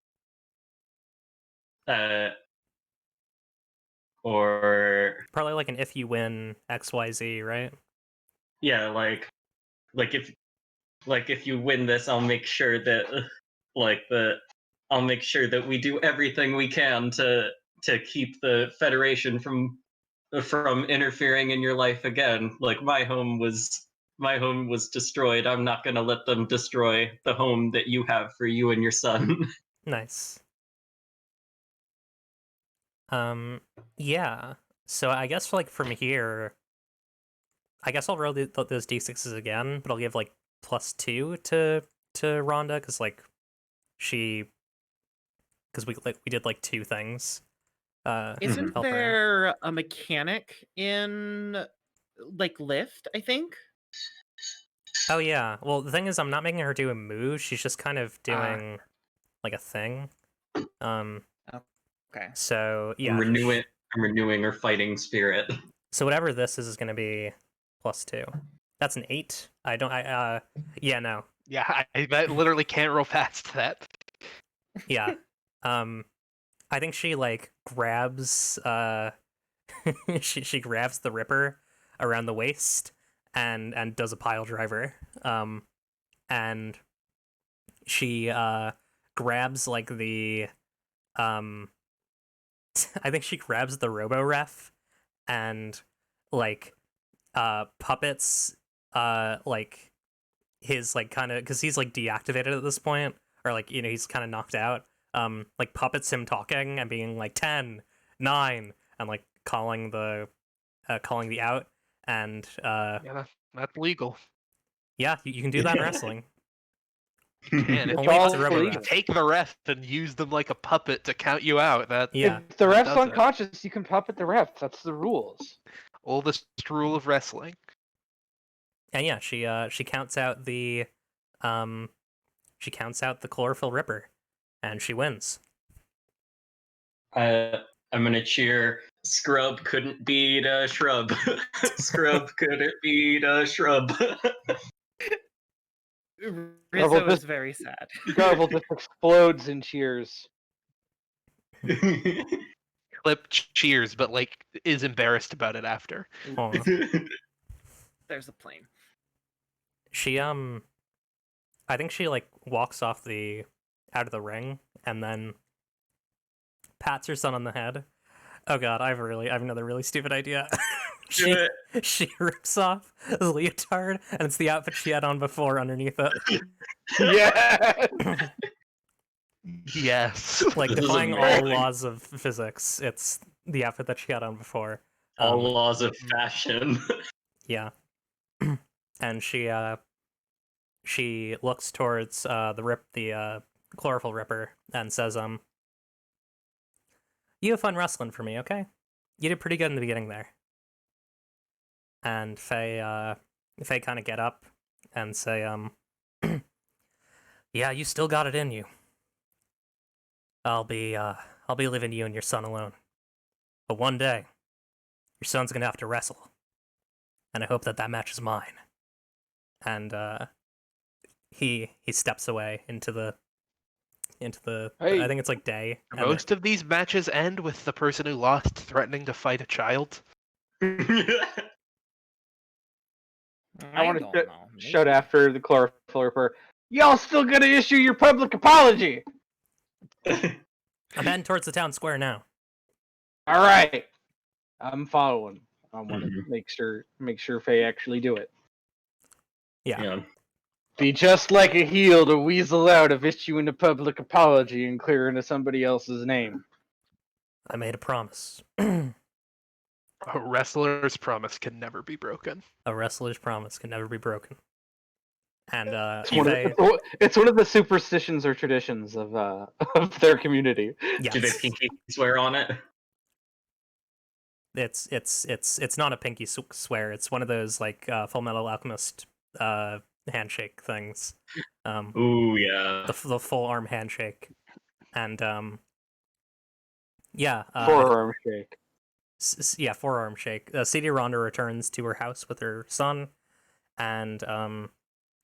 or
Probably like an if you win XYZ, right?
yeah, like if you win this, I'll make sure that I'll make sure that we do everything we can to keep the Federation from interfering in your life again. Like my home was destroyed. I'm not gonna let them destroy the home that you have for you and your son.
Nice. Yeah. So I guess like from here, I guess I'll roll those d6s again, but I'll give like +2 to Rhonda because like we did like 2 things.
Isn't
help her.
there a mechanic in like lift? I think.
Oh yeah. Well, the thing is, I'm not making her do a move. She's just kind of
Ah.
doing like a thing.
Okay.
So yeah.
I'm renewing her fighting spirit.
So whatever this is going to be +2. That's an 8. Yeah, no.
Yeah, I literally can't roll past that.
Yeah. I think she like grabs she grabs the Ripper around the waist and does a pile driver. And she grabs like the I think she grabs the Robo-Ref and like puppets like his like kind of because he's like deactivated at this point or like he's kind of knocked out, like puppets him talking and being like 10 9 and like calling the out and
Yeah, that's legal.
yeah, you can do that in wrestling.
And if
Only if it's a
all
Robo-Ref.
legal.
take the ref and use them like a puppet to count you out, that
Yeah.
If the
that
ref's
does it.
unconscious, you can puppet the ref. That's the rules.
Oldest rule of wrestling.
And yeah, she counts out the chlorophyll Ripper and she wins.
I'm gonna cheer. Scrub couldn't beat a shrub. Scrub couldn't beat a shrub.
Rizzo is very sad.
Garble just explodes in cheers.
Clip cheers, but like is embarrassed about it after.
Aw.
There's a plane.
She I think she like walks off out of the ring and then pats her son on the head. Oh god, I have another really stupid idea. she rips off the leotard and it's the outfit she had on before underneath it.
Yeah.
Yes.
Like
This is
defying all
amazing.
laws of physics. It's the outfit that she had on before.
All laws of fashion.
Yeah. And she looks towards the chlorophyll Ripper and says, "You have fun wrestling for me, okay? You did pretty good in the beginning there." And Faye kind of get up and say, "Yeah, you still got it in you. I'll be leaving you and your son alone. But one day, your son's gonna have to wrestle, and I hope that match is mine." And he steps away into the into the.
Hey.
I think it's like day. and
Most of these matches end with the person who lost threatening to fight a child.
I want to
don't know.
shout after the chlorophyll ripper. Y'all still gonna issue your public apology?
I'm heading towards the town square now.
All right, I'm following. I want to
Mhm.
make sure Faye actually do it.
Yeah.
Be just like a heel to weasel out of issuing a public apology and clearing to somebody else's name.
I made a promise.
A wrestler's promise can never be broken.
A wrestler's promise can never be broken. And
It's one of the superstitions or traditions of of their community.
yes,
Do they pinky swear on it?
it's not a pinky swear. It's one of those like Full Metal Alchemist handshake things.
Ooh, yeah.
The full arm handshake, and yeah,
Forearm shake.
yeah, forearm shake. CD Rhonda returns to her house with her son, and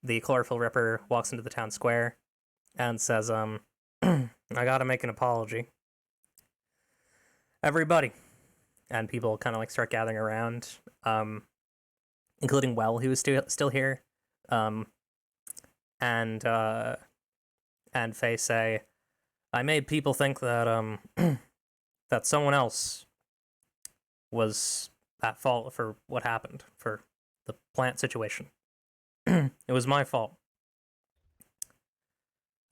the chlorophyll ripper walks into the town square and says, I gotta make an apology. Everybody. And people kind of like start gathering around, including Well, who is still here. And Faye say, I made people think that that someone else was at fault for what happened, for the plant situation. It was my fault.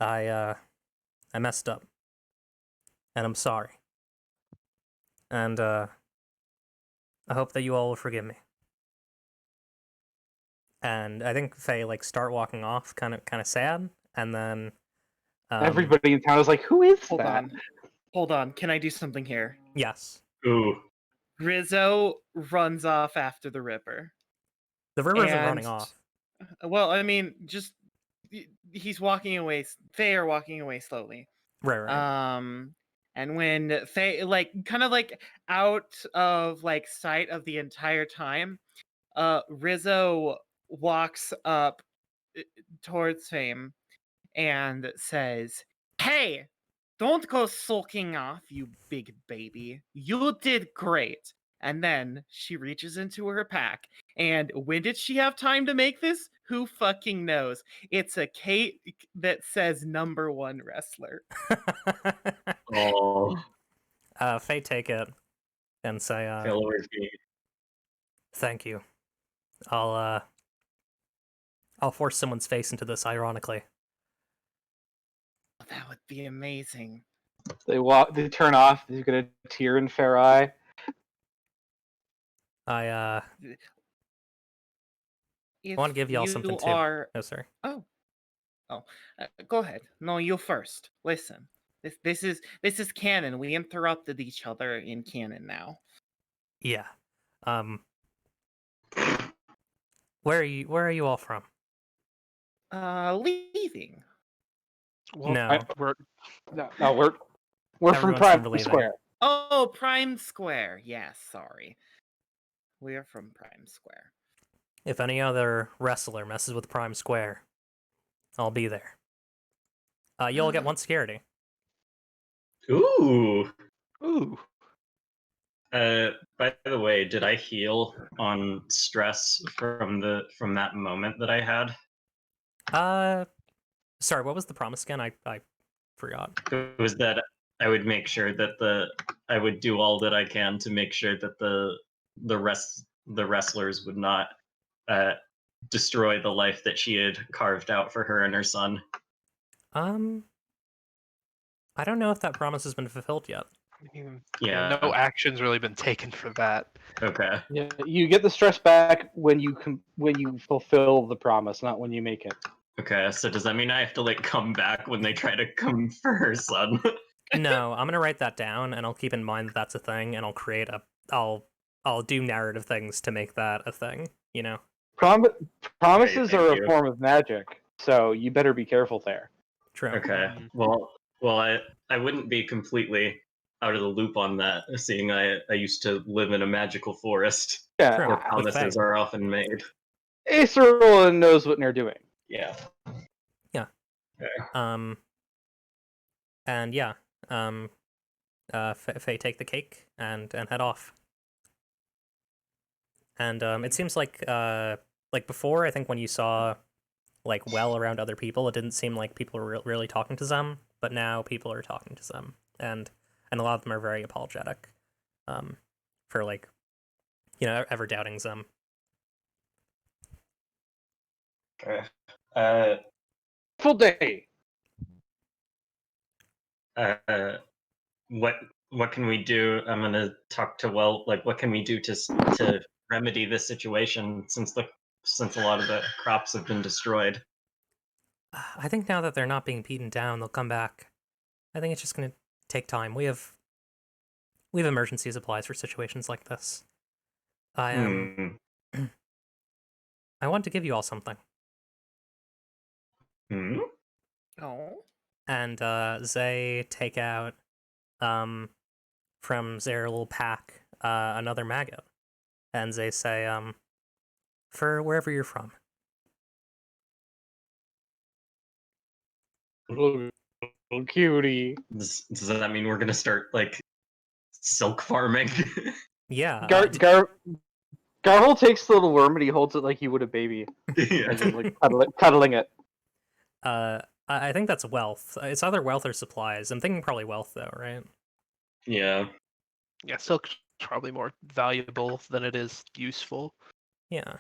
I messed up. And I'm sorry. And I hope that you all will forgive me. And I think Faye like start walking off, kind of sad, and then
Everybody in town is like, "Who is that?"
Hold on. Can I do something here?
Yes,
Ooh.
Rizzo runs off after the Ripper.
the river isn't running off.
Well, I mean, just he's walking away. They are walking away slowly.
Right.
And when Faye, like, kind of like out of like sight of the entire time, Rizzo walks up towards Fame and says, "Hey, don't go sulking off, you big baby. You did great." And then she reaches into her pack. And when did she have time to make this? Who fucking knows? It's a cake that says #1 wrestler.
Oh,
Faye take it and say,
fellow feet.
thank you. I'll force someone's face into this, ironically.
That would be amazing.
They turn off. You get a tear in Fair Eye.
I want to give y'all something too. Oh, sorry.
Go ahead. No, you first. Listen. This is canon. We interrupted each other in canon now.
Yeah. Where are you all from?
Leaving.
Well,
No.
we're
We're from
Everyone's
Prime
from Leaving.
Square.
Oh, Prime Square. Yes, sorry. We are from Prime Square.
If any other wrestler messes with Prime Square, I'll be there. You all get 1 security.
Ooh.
ooh.
By the way, did I heal on stress from that moment that I had?
Sorry, what was the promise again? I forgot.
It was that I would make sure that I would do all that I can to make sure that the wrestlers would not destroy the life that she had carved out for her and her son.
I don't know if that promise has been fulfilled yet.
I mean,
Yeah.
no action's really been taken for that.
Okay.
Yeah, you get the stress back when you fulfill the promise, not when you make it.
Okay, so does that mean I have to like come back when they try to come for her son?
No, I'm gonna write that down, and I'll keep in mind that that's a thing, and I'll do narrative things to make that a thing. You know.
Promises
Thank
are
you.
a form of magic, so you better be careful there.
True.
Okay.
Mhm.
Well, I wouldn't be completely out of the loop on that, seeing I used to live in a magical forest
Yeah,
True.
where
With
promises
Faye.
are often made.
Acerol knows what they're doing.
Yeah.
Um, And yeah, Faye take the cake and head off. And it seems like before, I think when you saw like well around other people, it didn't seem like people were really talking to them, but now people are talking to them, and a lot of them are very apologetic, for like, ever doubting them.
Okay.
Full day.
What can we do? I'm gonna talk to like what can we do to remedy this situation since a lot of the crops have been destroyed?
I think now that they're not being beaten down, they'll come back. I think it's just gonna take time. We have emergency supplies for situations like this. I I want to give you all something.
Hmm?
Oh.
And they take out from their little pack another maggot, and they say for wherever you're from.
Little cutie.
Does that mean we're gonna start like silk farming?
Yeah.
Garhole takes the little worm and he holds it like he would a baby,
Yeah.
as in like cuddling it.
I think that's wealth. It's either wealth or supplies. I'm thinking probably wealth though, right?
Yeah.
Yeah, silk's probably more valuable than it is useful.
Yeah.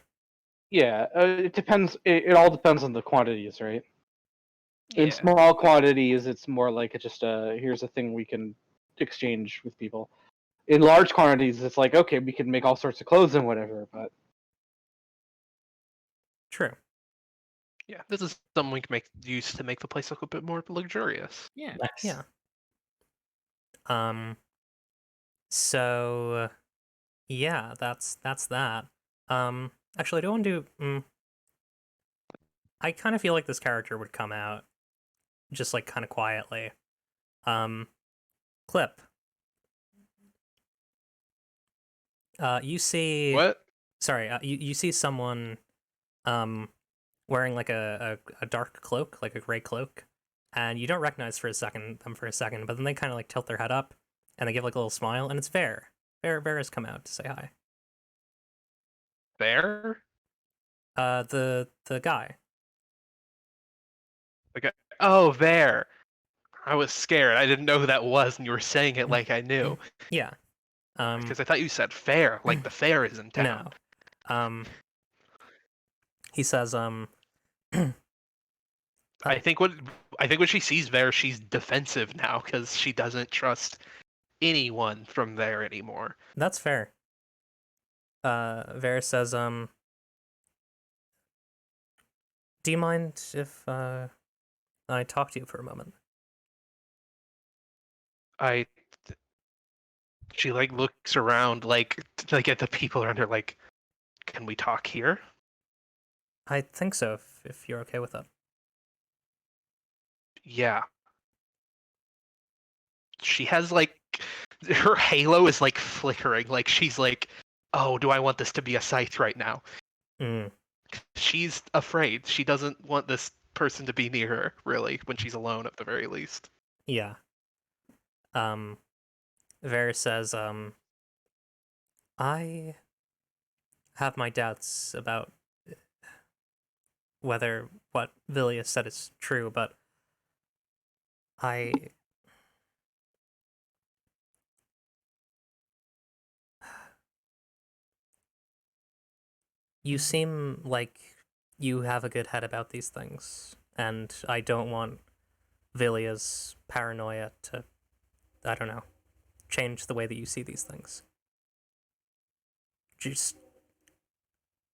Yeah, it depends. It all depends on the quantities, right? In
Yeah.
small quantities, it's more like just here's a thing we can exchange with people. In large quantities, it's like, okay, we can make all sorts of clothes and whatever, but
True.
Yeah, this is something we can use to make the place look a bit more luxurious.
Yeah.
Nice.
Yeah. So yeah, that's that. Actually, I do want to do. I kind of feel like this character would come out just like kind of quietly. Clip. You see.
What?
Sorry, you see someone wearing like a dark cloak, like a gray cloak, and you don't recognize them for a second, but then they kind of like tilt their head up and they give like a little smile, and it's Ver. Ver has come out to say hi.
There?
The guy.
Okay. Oh, there. I was scared. I didn't know who that was, and you were saying it like I knew.
Yeah.
Because I thought you said fair, like the fair is in town.
No. He says,
I think when she sees Ver, she's defensive now because she doesn't trust anyone from there anymore.
That's fair. Ver says, do you mind if I talk to you for a moment?
She like looks around like at the people around her like, can we talk here?
I think so, if you're okay with that.
Yeah. She has like her halo is like flickering, like she's like, oh, do I want this to be a scythe right now? She's afraid. She doesn't want this person to be near her, really, when she's alone at the very least.
Yeah. Ver says, I have my doubts about whether what Villius said is true, but I you seem like you have a good head about these things, and I don't want Villia's paranoia to, I don't know, change the way that you see these things. Just,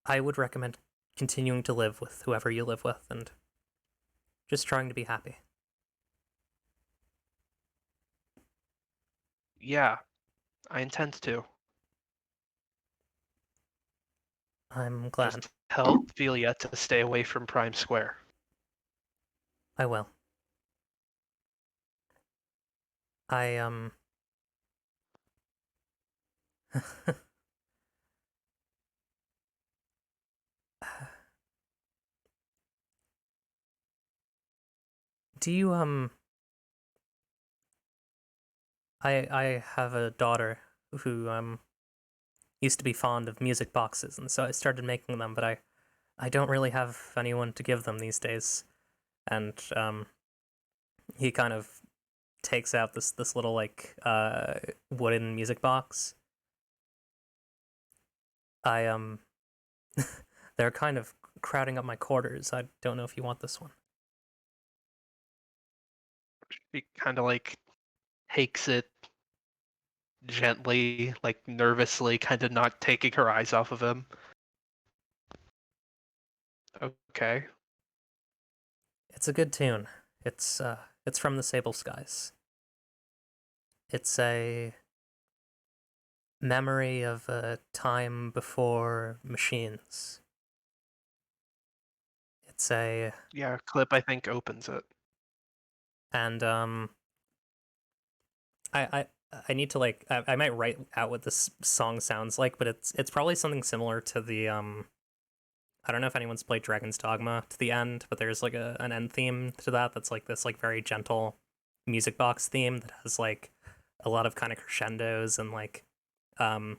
I would recommend continuing to live with whoever you live with and just trying to be happy.
Yeah, I intend to.
I'm glad.
Just tell Velia to stay away from Prime Square.
I will. I, do you, I have a daughter who used to be fond of music boxes, and so I started making them, but I don't really have anyone to give them these days. And he kind of takes out this little like wooden music box. I they're kind of crowding up my quarters. I don't know if you want this one.
She kind of like takes it gently, like nervously, kind of not taking her eyes off of him. Okay.
It's a good tune. It's from the Sable Skies. It's a memory of a time before machines. It's a
Yeah, Clip I think opens it.
and I need to like I might write out what this song sounds like, but it's probably something similar to the I don't know if anyone's played Dragon's Dogma to the end, but there's like an end theme to that's like this like very gentle music box theme that has like a lot of kind of crescendos and like kind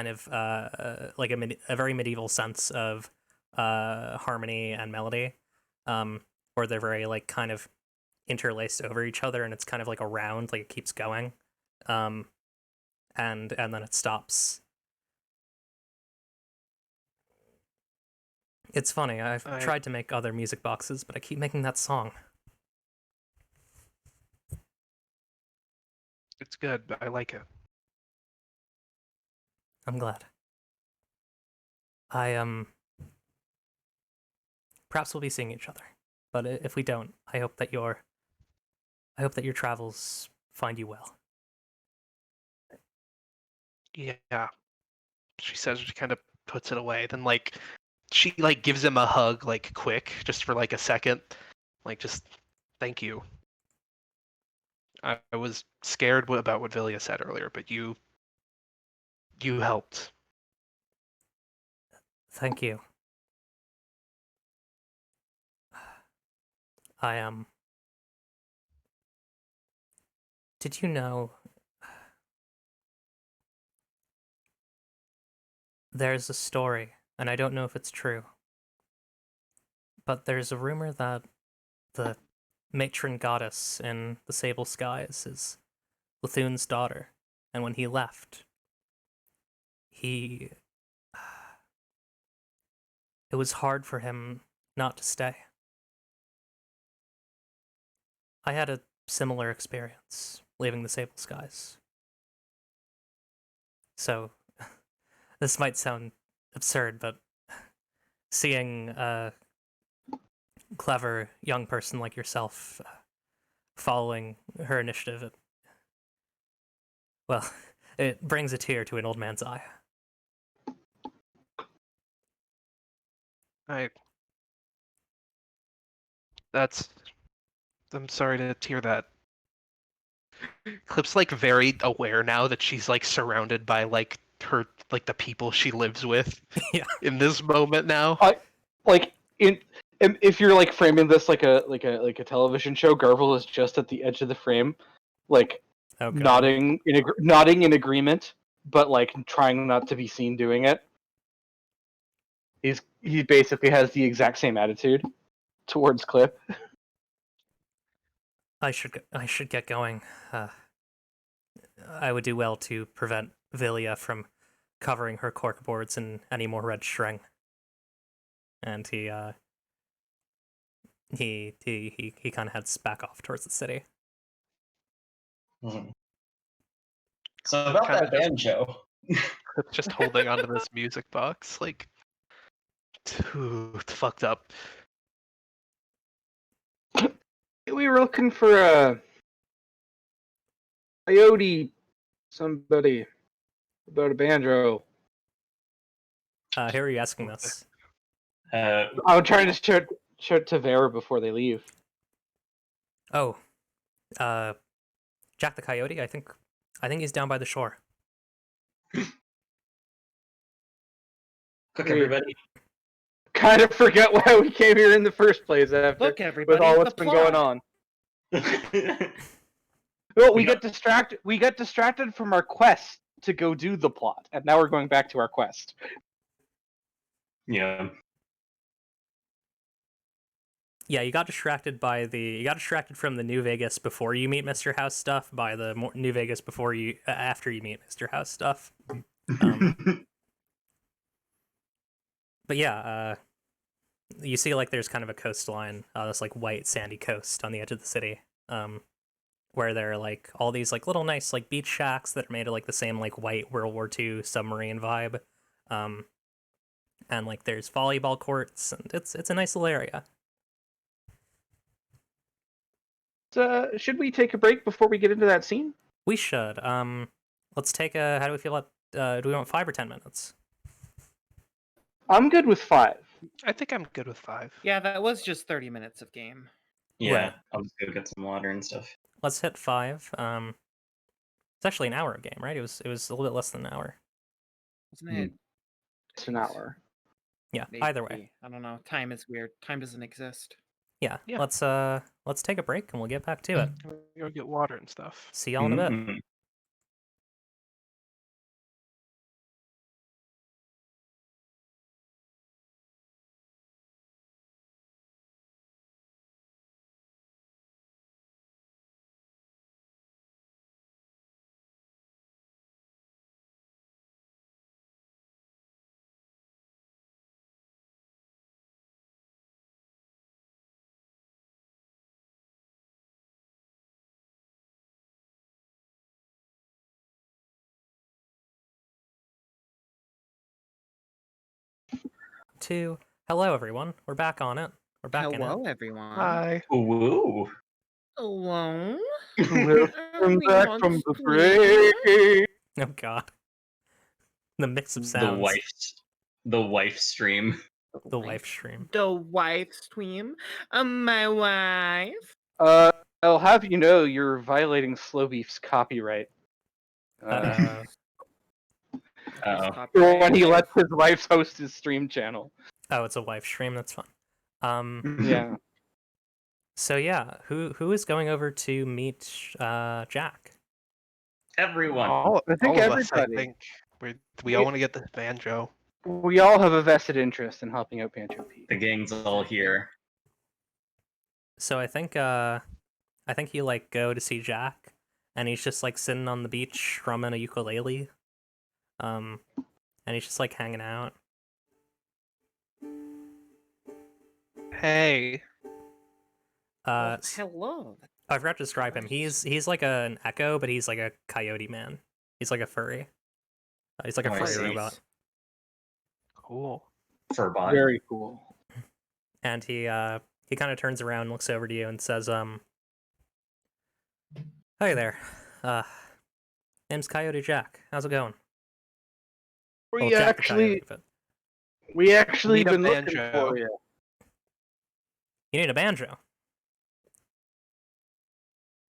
of like a very medieval sense of harmony and melody, where they're very like kind of interlaced over each other, and it's kind of like a round, like it keeps going, and then it stops. It's funny. I've tried to make other music boxes, but I keep making that song.
It's good. I like it.
I'm glad. I perhaps we'll be seeing each other, but if we don't, I hope that your travels find you well.
Yeah. She says, she kind of puts it away. Then like she like gives him a hug, like quick, just for like a second. Like just thank you. I was scared about what Vilya said earlier, but you helped.
Thank you. I Did you know there's a story, and I don't know if it's true, but there's a rumor that the matron goddess in the Sable Skies is Lithun's daughter, and when he left, it was hard for him not to stay. I had a similar experience leaving the Sable Skies. So, this might sound absurd, but seeing a clever young person like yourself following her initiative, well, it brings a tear to an old man's eye.
I'm sorry to hear that. Clip's like very aware now that she's like surrounded by like her like the people she lives with.
Yeah.
In this moment now.
If you're like framing this like a television show, Garvel is just at the edge of the frame, like nodding in agreement, but like trying not to be seen doing it. He basically has the exact same attitude towards Clip.
I should get going. I would do well to prevent Vilya from covering her corkboards in any more red string. And he kind of heads back off towards the city.
Mm-hmm. So about that banjo.
Just holding onto this music box, like, it's fucked up.
We were looking for a coyote, somebody about a banjo.
Who are you asking this?
I'm trying to show it to Vera before they leave.
Oh, Jack the Coyote. I think he's down by the shore.
Look, everybody.
Kind of forget why we came here in the first place after.
Look, everybody,
with all what's
the
been
plot.
going on. Well,
We
we get distracted. We get distracted from our quest to go do the plot, and now we're going back to our quest.
Yeah.
Yeah, you got distracted from the New Vegas before you meet Mr. House stuff by the New Vegas before you after you meet Mr. House stuff. But yeah, you see like there's kind of a coastline, this like white sandy coast on the edge of the city, where there are like all these like little nice like beach shacks that are made of like the same like white World War II submarine vibe, and like there's volleyball courts, and it's a nice little area.
Should we take a break before we get into that scene?
We should. Let's take a. How do we feel about? Do we want 5 or 10 minutes?
I'm good with 5.
I think I'm good with 5.
Yeah, that was just 30 minutes of game.
Yeah.
Right.
I'll just go get some water and stuff.
Let's hit 5. It's actually an hour game, right? It was a little bit less than an hour.
Wasn't it?
It's an hour.
Yeah. Either way.
Maybe. I don't know. Time is weird. Time doesn't exist.
Yeah.
Yeah.
Let's take a break and we'll get back to it.
Go get water and stuff.
See y'all in a bit.
Mhm.
Hello everyone. We're back on it. We're back in it.
Hello, everyone.
Hi.
Ooh.
Hello.
Welcome back
Everyone
from the
screaming.
break.
Oh god. The mix of
The
sounds.
wife stream.
The live stream.
The wife stream. My wife.
I'll have you know you're violating Slow Beef's copyright.
Uh,
Uh-oh.
For when he lets his wife host his stream channel.
oh, it's a live stream. That's fun.
Yeah.
So yeah, who is going over to meet Jack?
Everyone.
I think
all of us, I
everybody.
think. We all want to get this banjo.
We all have a vested interest in helping out Banjo Pete.
The gang's all here.
So I think you like go to see Jack, and he's just like sitting on the beach strumming a ukulele, and he's just like hanging out.
Hey.
Hello.
I forgot to describe him. He's like an echo, but he's like a coyote man. He's like a furry. He's like a
Oh, I
furry
see.
robot,
Cool.
Furbot.
Very cool.
and he kind of turns around, and looks over to you, and says, "Hey there, name's Coyote Jack. How's it going?" Well,
We
Jack the
actually,
Coyote, but
Need a
been looking
banjo.
for you.
you need a banjo.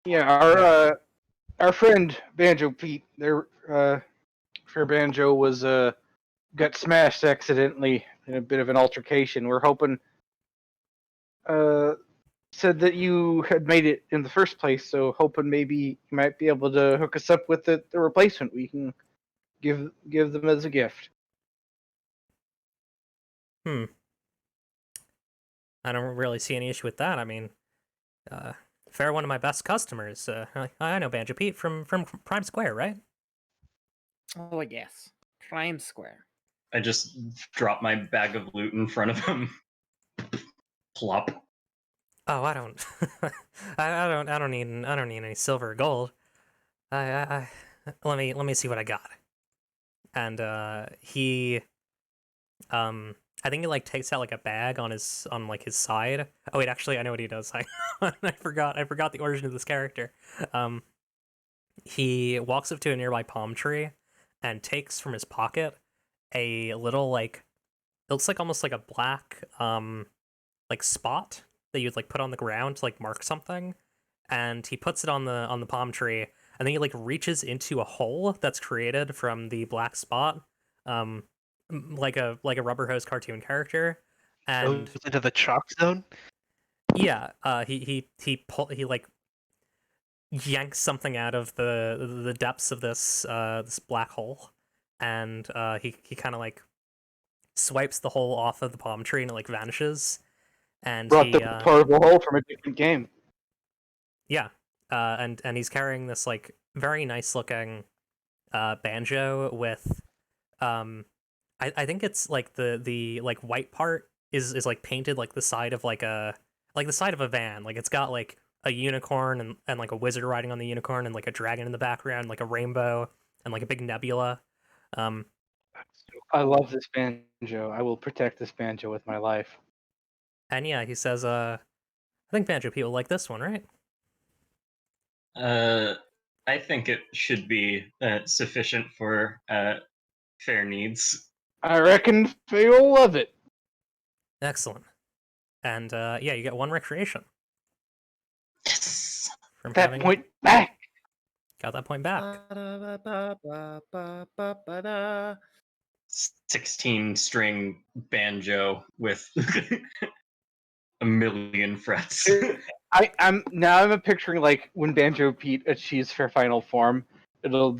Yeah, our friend Banjo Pete, their banjo was got smashed accidentally in a bit of an altercation. We're hoping said that you had made it in the first place, so hoping maybe you might be able to hook us up with the replacement we can give them as a gift.
I don't really see any issue with that. I mean, Fair, one of my best customers. I know Banjo Pete from Prime Square, right?
Oh, yes. Prime Square.
I just drop my bag of loot in front of him. Plop.
Oh, I don't, I don't need any silver or gold. Let me see what I got. And he, I think he like takes out like a bag on his side. Oh wait, actually I know what he does. I forgot the origin of this character. He walks up to a nearby palm tree and takes from his pocket a little like, it looks like almost like a black like spot that you'd like put on the ground to like mark something, and he puts it on the palm tree, and then he like reaches into a hole that's created from the black spot, like a rubber hose cartoon character, and
Goes into the chalk zone.
yeah, he like yanks something out of the depths of this black hole, and he kind of like swipes the hole off of the palm tree and it like vanishes. And
Brought
he
the portable hole from a different game.
yeah, and he's carrying this like very nice looking banjo with I think it's like the like white part is like painted like the side of like the side of a van. Like it's got like a unicorn and like a wizard riding on the unicorn and like a dragon in the background, like a rainbow and like a big nebula. Um,
I love this banjo. I will protect this banjo with my life.
and yeah, he says, I think banjo people like this one, right?
I think it should be sufficient for fair needs.
I reckon you'll love it.
Excellent. And yeah, you get one recreation
Yes.
from
That
having
point back.
got that point back.
Ba-da-ba-ba-ba-ba-ba-da.
16-string banjo with a million frets.
I'm picturing like when Banjo Pete achieves her final form, they will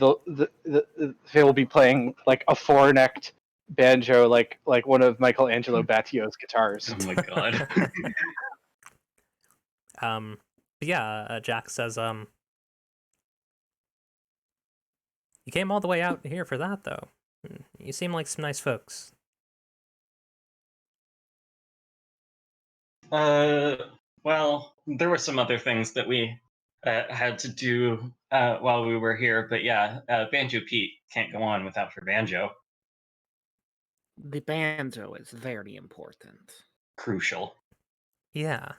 be playing like a four-necked banjo, like one of Michelangelo Battia's guitars.
Oh my god.
But yeah, Jack says, you came all the way out here for that, though. You seem like some nice folks.
Well, there were some other things that we had to do while we were here, but yeah, Banjo Pete can't go on without her banjo.
The banjo is very important.
Crucial.
Yeah.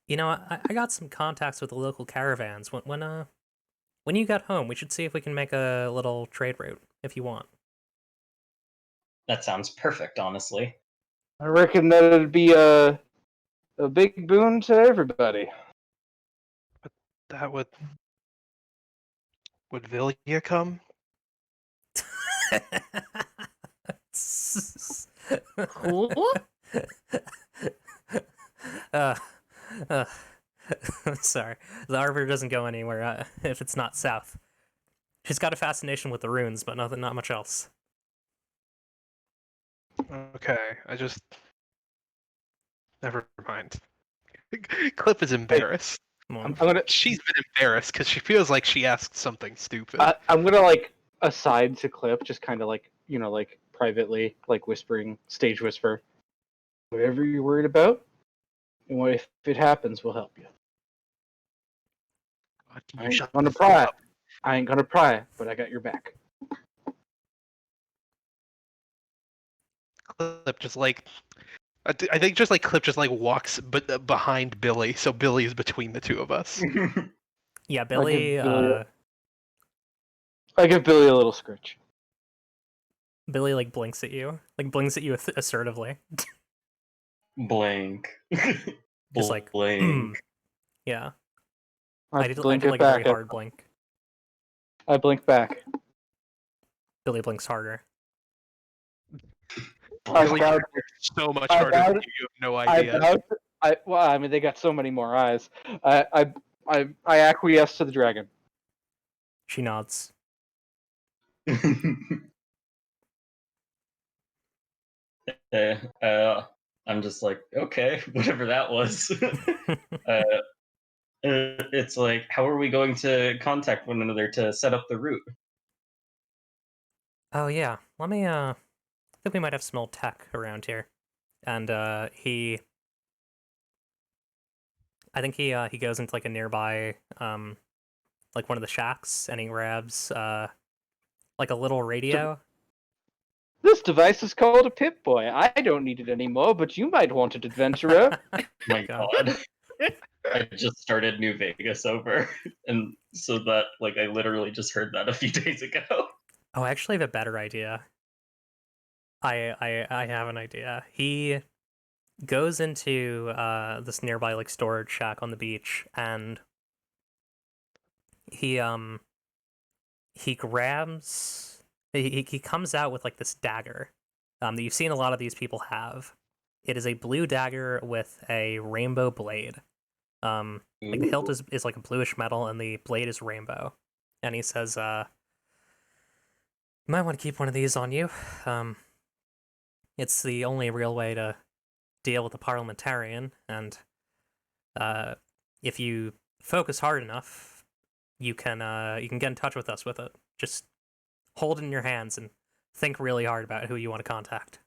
You know, I got some contacts with the local caravans. When you get home, we should see if we can make a little trade route, if you want.
That sounds perfect, honestly.
I reckon that it'd be a big boon to everybody.
That would Villia come?
Who?
uh, uh, sorry, the arbiter doesn't go anywhere if it's not south. She's got a fascination with the runes, but not much else.
Okay, I just never mind. Clip is embarrassed.
Come on.
I'm gonna
She's been embarrassed because she feels like she asked something stupid.
I'm gonna like aside to Clip, just kind of like like privately, like whispering, stage whisper. Whatever you're worried about, and if it happens, we'll help you.
God,
I
you
ain't
shut
gonna
the fuck
pry.
up.
I ain't gonna pry, but I got your back.
Clip just like I think just like Clip just like walks behind Billy, so Billy is between the two of us.
Yeah, Billy.
I give Billy a little scritch.
Billy like blinks at you assertively.
Blank.
Just like,
blank.
Yeah,
I
I did
blink
like
it
a very
back.
hard blink.
I blink back.
Billy blinks harder.
I
Billy
bowed-
so much
I
harder than
bowed-
you have no
I
idea.
bowed. Well, I mean, they got so many more eyes. I acquiesce to the dragon.
She nods.
I'm just like, okay, whatever that was. It's like, how are we going to contact one another to set up the route?
Oh yeah, let me. I think we might have some old tech around here, and I think he goes into like a nearby like one of the shacks, and he grabs like a little radio.
This device is called a Pip-Boy. I don't need it anymore, but you might want it, adventurer.
My
God.
God. I just started New Vegas over, and so that, like, I literally just heard that a few days ago.
Oh, I actually have a better idea. I have an idea. He goes into this nearby like storage shack on the beach, and he grabs he comes out with like this dagger that you've seen a lot of these people have. It is a blue dagger with a rainbow blade. Like the hilt is like a bluish metal, and the blade is rainbow. And he says, "You might want to keep one of these on you. It's the only real way to deal with a parliamentarian, and if you focus hard enough, you can get in touch with us with it. Just hold it in your hands and think really hard about who you want to contact."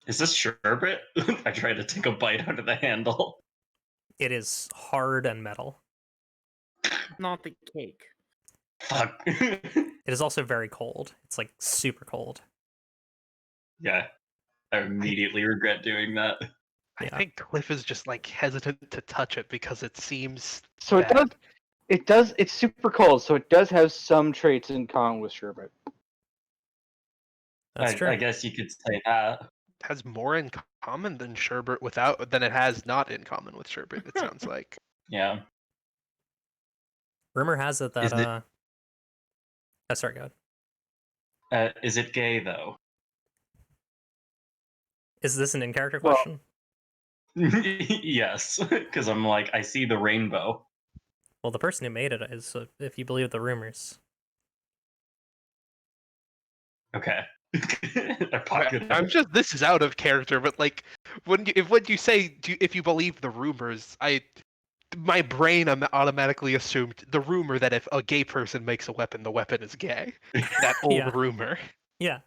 Is this sherbet? I try to take a bite out of the handle.
It is hard and metal.
Not the cake.
Fuck.
It is also very cold. It's like super cold.
Yeah. I immediately regret doing that.
I
Yeah.
think Cliff is just like hesitant to touch it because it seems
So it
bad.
does. It's super cold, so it does have some traits in common with sherbet.
That's true.
I guess you could say that.
Has more in common than sherbet than it has not in common with sherbet. It sounds like.
Yeah.
Rumor has it that
Is it-
oh, sorry, go ahead.
Is it gay though?
Is this an in-character
Well-
question?
Yes, because I'm like, I see the rainbow.
Well, the person who made it is, if you believe the rumors.
Okay. I pocket
I'm
it.
just this is out of character, but like when you say if you believe the rumors, my brain automatically assumed the rumor that if a gay person makes a weapon, the weapon is gay. That old
Yeah.
rumor.
Yeah.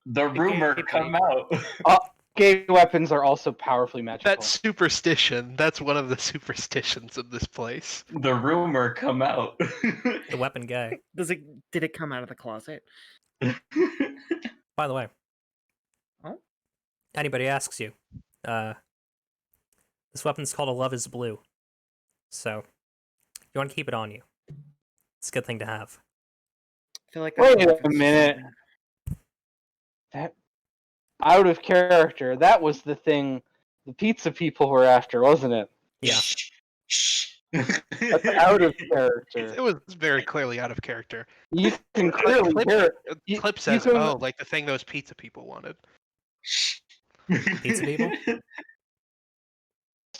The rumor
gay
come
people.
out.
Gay weapons are also powerfully magical.
That superstition. That's one of the superstitions of this place.
The rumor come out.
The weapon gay.
Did it come out of the closet?
By the way,
Oh?
anybody asks you, this weapon's called a Love is Blue. So, you want to keep it on you. It's a good thing to have.
I feel like
Wait
that's
a minute. That out of character. That was the thing the pizza people were after, wasn't it?
Yeah.
That's out of character.
It was very clearly out of character.
You can clearly
Clip,
hear it. You-
Clip
you
says,
can-
"Oh, like the thing those pizza people wanted."
Pizza people?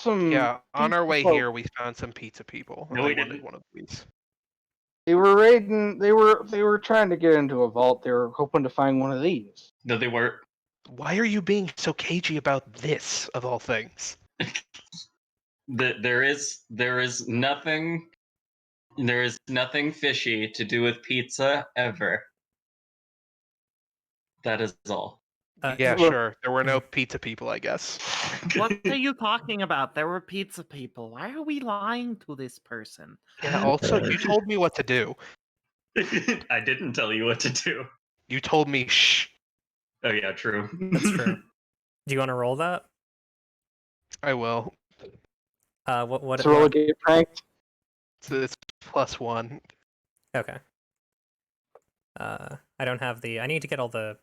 Yeah, on our way
people-
here, we found some pizza people.
No,
I
we
wanted
didn't.
one of these.
They were raiding. They were trying to get into a vault. They were hoping to find one of these.
No, they weren't.
Why are you being so cagey about this, of all things?
There is nothing fishy to do with pizza ever. That is all.
Yeah,
Look-
sure. There were no pizza people, I guess.
What are you talking about? There were pizza people. Why are we lying to this person?
Yeah, also, you told me what to do.
I didn't tell you what to do.
You told me, shh.
Oh yeah, true.
That's true. Do you want to roll that?
I will.
What?
So we'll get pranked.
So it's +1.
Okay. I don't have the. I need to get all the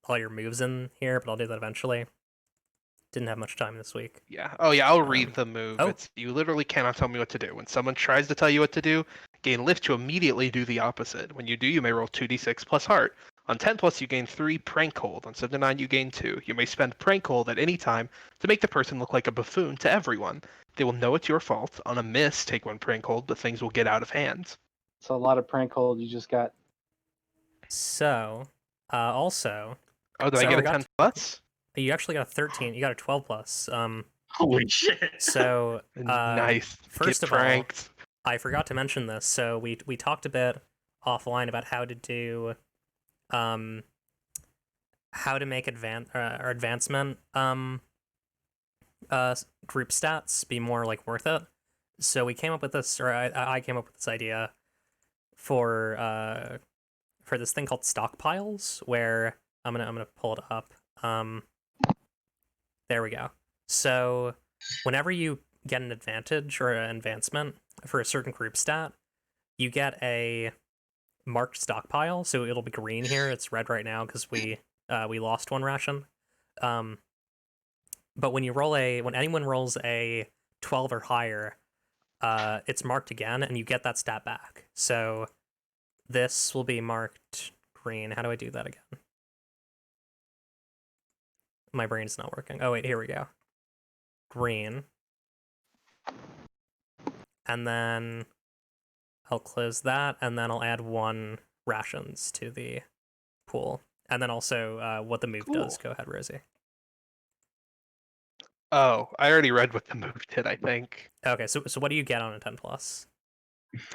all your moves in here, but I'll do that eventually. Didn't have much time this week.
Yeah. Oh, yeah, I'll read the move.
oh.
You literally cannot tell me what to do. When someone tries to tell you what to do, gain lift to immediately do the opposite. When you do, you may roll 2d6 plus heart. On 10 plus, you gain 3 prank hold. On 7 to 9, you gain 2. You may spend prank hold at any time to make the person look like a buffoon to everyone. They will know it's your fault. On a miss, take 1 prank hold, but things will get out of hand.
It's a lot of prank hold you just got.
So, also,
Oh, do
So
I
I
get a
got
10 plus?
you actually got a 13. You got a 12 plus.
Holy shit.
So
Nice.
first
Get
of all,
pranked.
I forgot to mention this. So we talked a bit offline about how to do, how to make advancement group stats be more like worth it. So we came up with this, or I came up with this idea for this thing called stockpiles, where I'm gonna pull it up. There we go. So whenever you get an advantage or an advancement for a certain group stat, you get a marked stockpile. So it'll be green here. It's red right now because we lost 1 ration. But when anyone rolls a 12 or higher, it's marked again, and you get that stat back. So this will be marked green. How do I do that again? My brain's not working. Oh wait, here we go. Green. And then I'll close that, and then I'll add 1 rations to the pool. And then also what the move does. Go ahead, Rosie.
Oh, I already read what the move did, I think.
Okay, so what do you get on a 10+?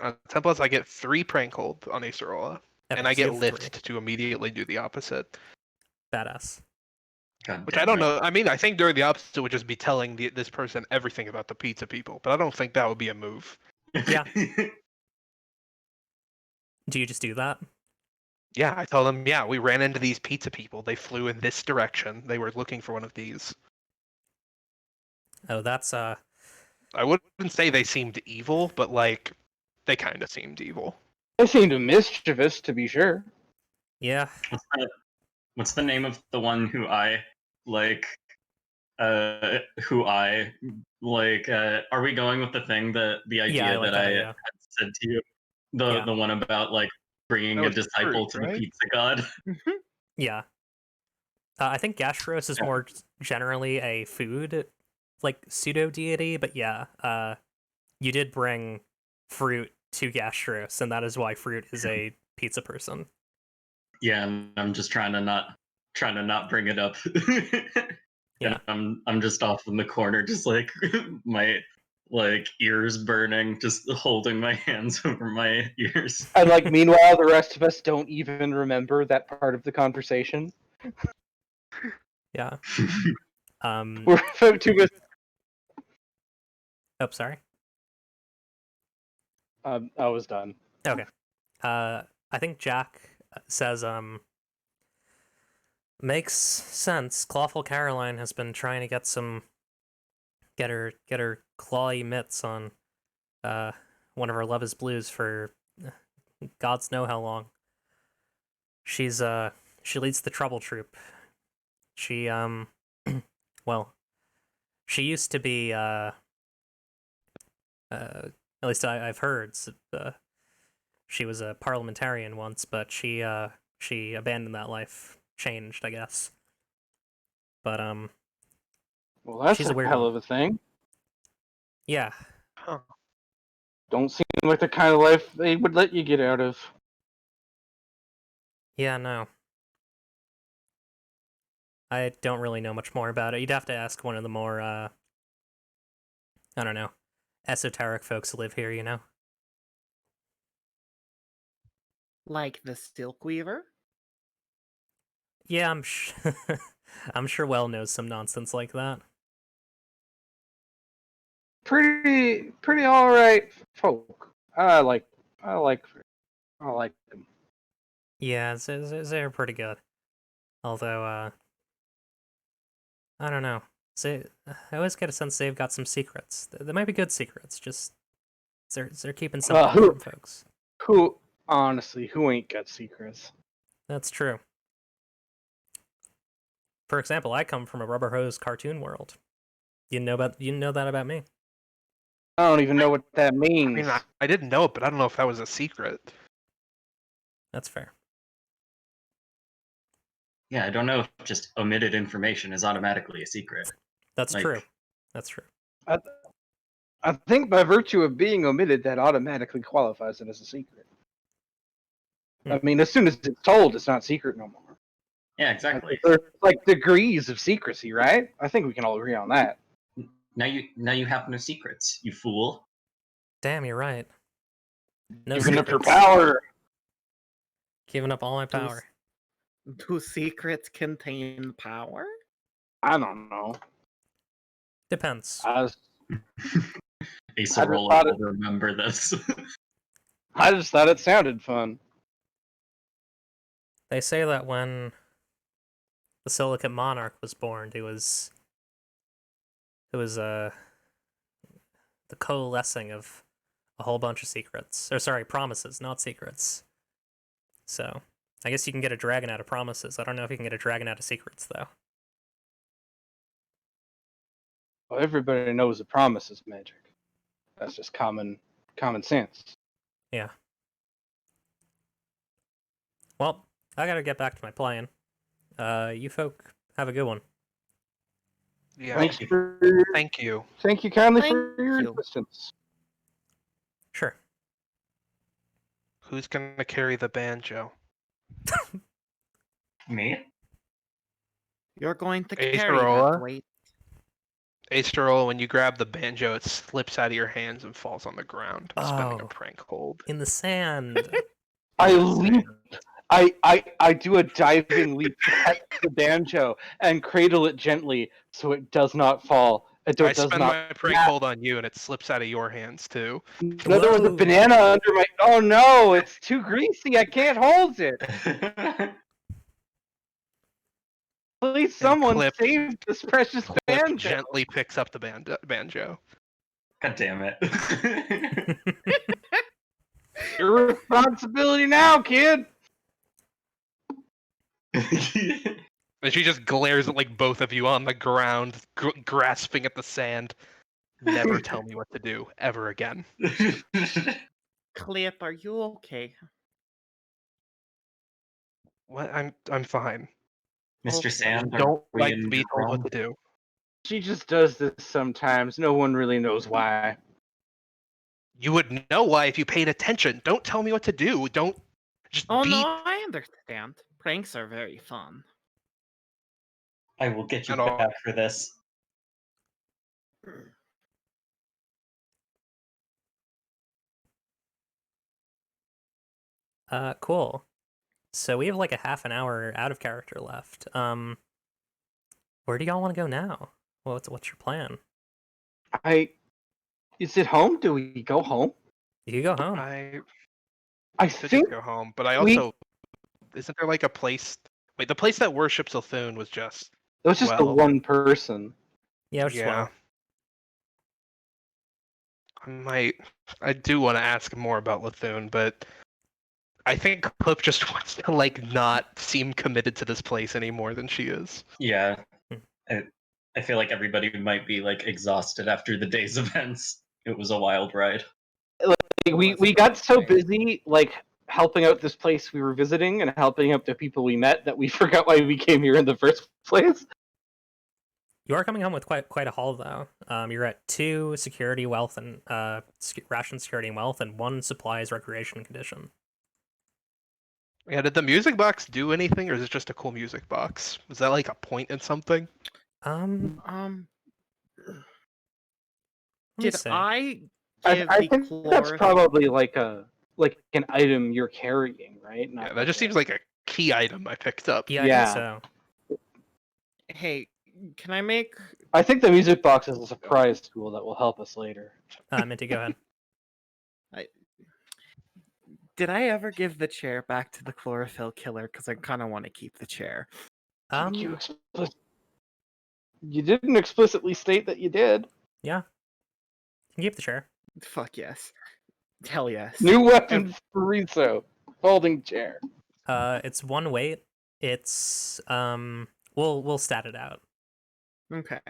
On 10 plus, I get 3 prank hold on Acerola,
Okay,
and I
so you
get
have
lift
3.
to immediately do the opposite.
Badass.
God
Which
damn
I don't
right.
know. I mean, I think doing the opposite would just be telling this person everything about the pizza people, but I don't think that would be a move.
Yeah. Do you just do that?
Yeah, I tell them, yeah, we ran into these pizza people. They flew in this direction. They were looking for one of these.
Oh, that's
I wouldn't say they seemed evil, but like, they kind of seemed evil.
They seemed mischievous, to be sure.
yeah.
What's the name of the one who I like? Who I like? Are we going with the thing that the idea
I like
that
that
I
idea.
had said to you? The
Yeah.
the one about like bringing
That
a
was
disciple
fruit,
to
right?
the pizza god.
Yeah. I think Gastros is more generally a food, like, pseudo-deity, but yeah, you did bring fruit to Gastros, and that is why fruit is a pizza person.
Yeah, and I'm just trying to not bring it up.
Yeah.
And I'm just off in the corner, just like my like ears burning, just holding my hands over my ears.
And like, meanwhile, the rest of us don't even remember that part of the conversation.
Yeah.
We're too busy.
Oh, sorry.
I was done.
Okay. I think Jack says, makes sense. Clawful Caroline has been trying to get her clawy mitts on one of her Love is Blues for gods know how long. She leads the trouble troop. She well, she used to be at least I've heard she was a parliamentarian once, but she abandoned that life, changed, I guess. But
Well, that's
she's a
a
weird
hell
one.
of a thing.
Yeah.
Huh.
Don't seem like the kind of life they would let you get out of.
Yeah, no. I don't really know much more about it. You'd have to ask one of the more I don't know, esoteric folks who live here, you know?
Like the Silk Weaver?
Yeah, I'm sure Well knows some nonsense like that.
Pretty all right folk. I like them.
Yeah, they're pretty good. Although, I don't know. I always get a sense they've got some secrets. They might be good secrets, just they're keeping something
who-
from folks.
Who honestly, who ain't got secrets?
That's true. For example, I come from a rubber hose cartoon world. You know that about me.
I don't even know what that
I
means.
mean, I didn't know it, but I don't know if that was a secret.
That's fair.
Yeah, I don't know if just omitted information is automatically a secret.
That's
Like-
true. That's true.
I think by virtue of being omitted, that automatically qualifies it as a secret. I mean, as soon as it's told, it's not secret no more.
Yeah, exactly.
There's like degrees of secrecy, right? I think we can all agree on that.
Now you have no secrets, you fool.
Damn, you're right. No
Giving up your
secrets.
power.
Giving up all my power.
Do secrets contain power?
I don't know.
Depends.
I
Acerola
thought
will remember this.
just thought it sounded fun.
They say that when the Silicate Monarch was born, it was the coalescing of a whole bunch of secrets. Or sorry, promises, not secrets. So, I guess you can get a dragon out of promises. I don't know if you can get a dragon out of secrets, though.
Well, everybody knows a promise is magic. That's just common sense.
Yeah. Well, I gotta get back to my playing. You folk have a good one.
Yeah.
Thanks
you.
for
Thank you.
thank you kindly
Thank
for your
you.
assistance.
Sure.
Who's gonna carry the banjo?
Me?
You're going to
Hey,
carry
Sorolla?
that weight.
Asterola, when you grab the banjo, it slips out of your hands and falls on the ground. I'm spending a
Oh.
prank hold.
In the sand.
I
Just
leap.
saying.
I do a diving leap, catch the banjo, and cradle it gently so it does not fall. It
I
does
spend
not.
my prank hold on you, and it slips out of your hands too.
No, there was a
Whoa.
banana under my. Oh no! It's too greasy. I can't hold it. Please, someone
Clip
save this precious
Clip
banjo.
gently picks up the banjo.
God damn it.
Your responsibility now, kid.
And she just glares at like both of you on the ground, grasping at the sand. Never tell me what to do ever again.
Clip, are you okay?
What? I'm fine.
Mr.
Okay.
Sand, are
Don't
we
like
in
to be
your
told what
realm?
to do.
She just does this sometimes. No one really knows why.
You would know why if you paid attention. Don't tell me what to do. Don't just
Oh
be.
no, I understand. Pranks are very fun.
I will get you
At all.
back for this.
Cool. So we have like a half an hour out of character left. Where do y'all want to go now? What's your plan?
Is it home? Do we go home?
You could go home.
I
I
could
think
just go home, but I
we-
also isn't there like a place? Wait, the place that worships Lthune was just
it was just the
well.
one person.
Yeah, which
Yeah. I do want to ask more about Lthune, but I think Clip just wants to like not seem committed to this place any more than she is.
Yeah.
Hmm.
I feel like everybody might be like exhausted after the day's events. It was a wild ride.
We got so busy like helping out this place we were visiting and helping out the people we met that we forgot why we came here in the first place.
You are coming home with quite a haul though. You're at 2 security, wealth, and ration security and wealth, and 1 supplies, recreation, condition.
Yeah, did the music box do anything, or is it just a cool music box? Was that like a point in something?
Um,
Let me
did
see.
I give
I
the
think that's
chlorophyll?
probably like an item you're carrying, right? Not
Yeah, that just seems like a key item I picked up.
Yeah, I
Yeah.
think so.
Hey, can I make?
I think the music box is a surprise tool that will help us later.
Minty, go ahead.
Did I ever give the chair back to the chlorophyll killer? Because I kind of want to keep the chair.
You didn't explicitly state that you did.
Yeah. You can keep the chair.
Fuck yes. Hell yes.
New weapon for Rizzo. Folding chair.
It's 1 weight. It's we'll stat it out.
Okay.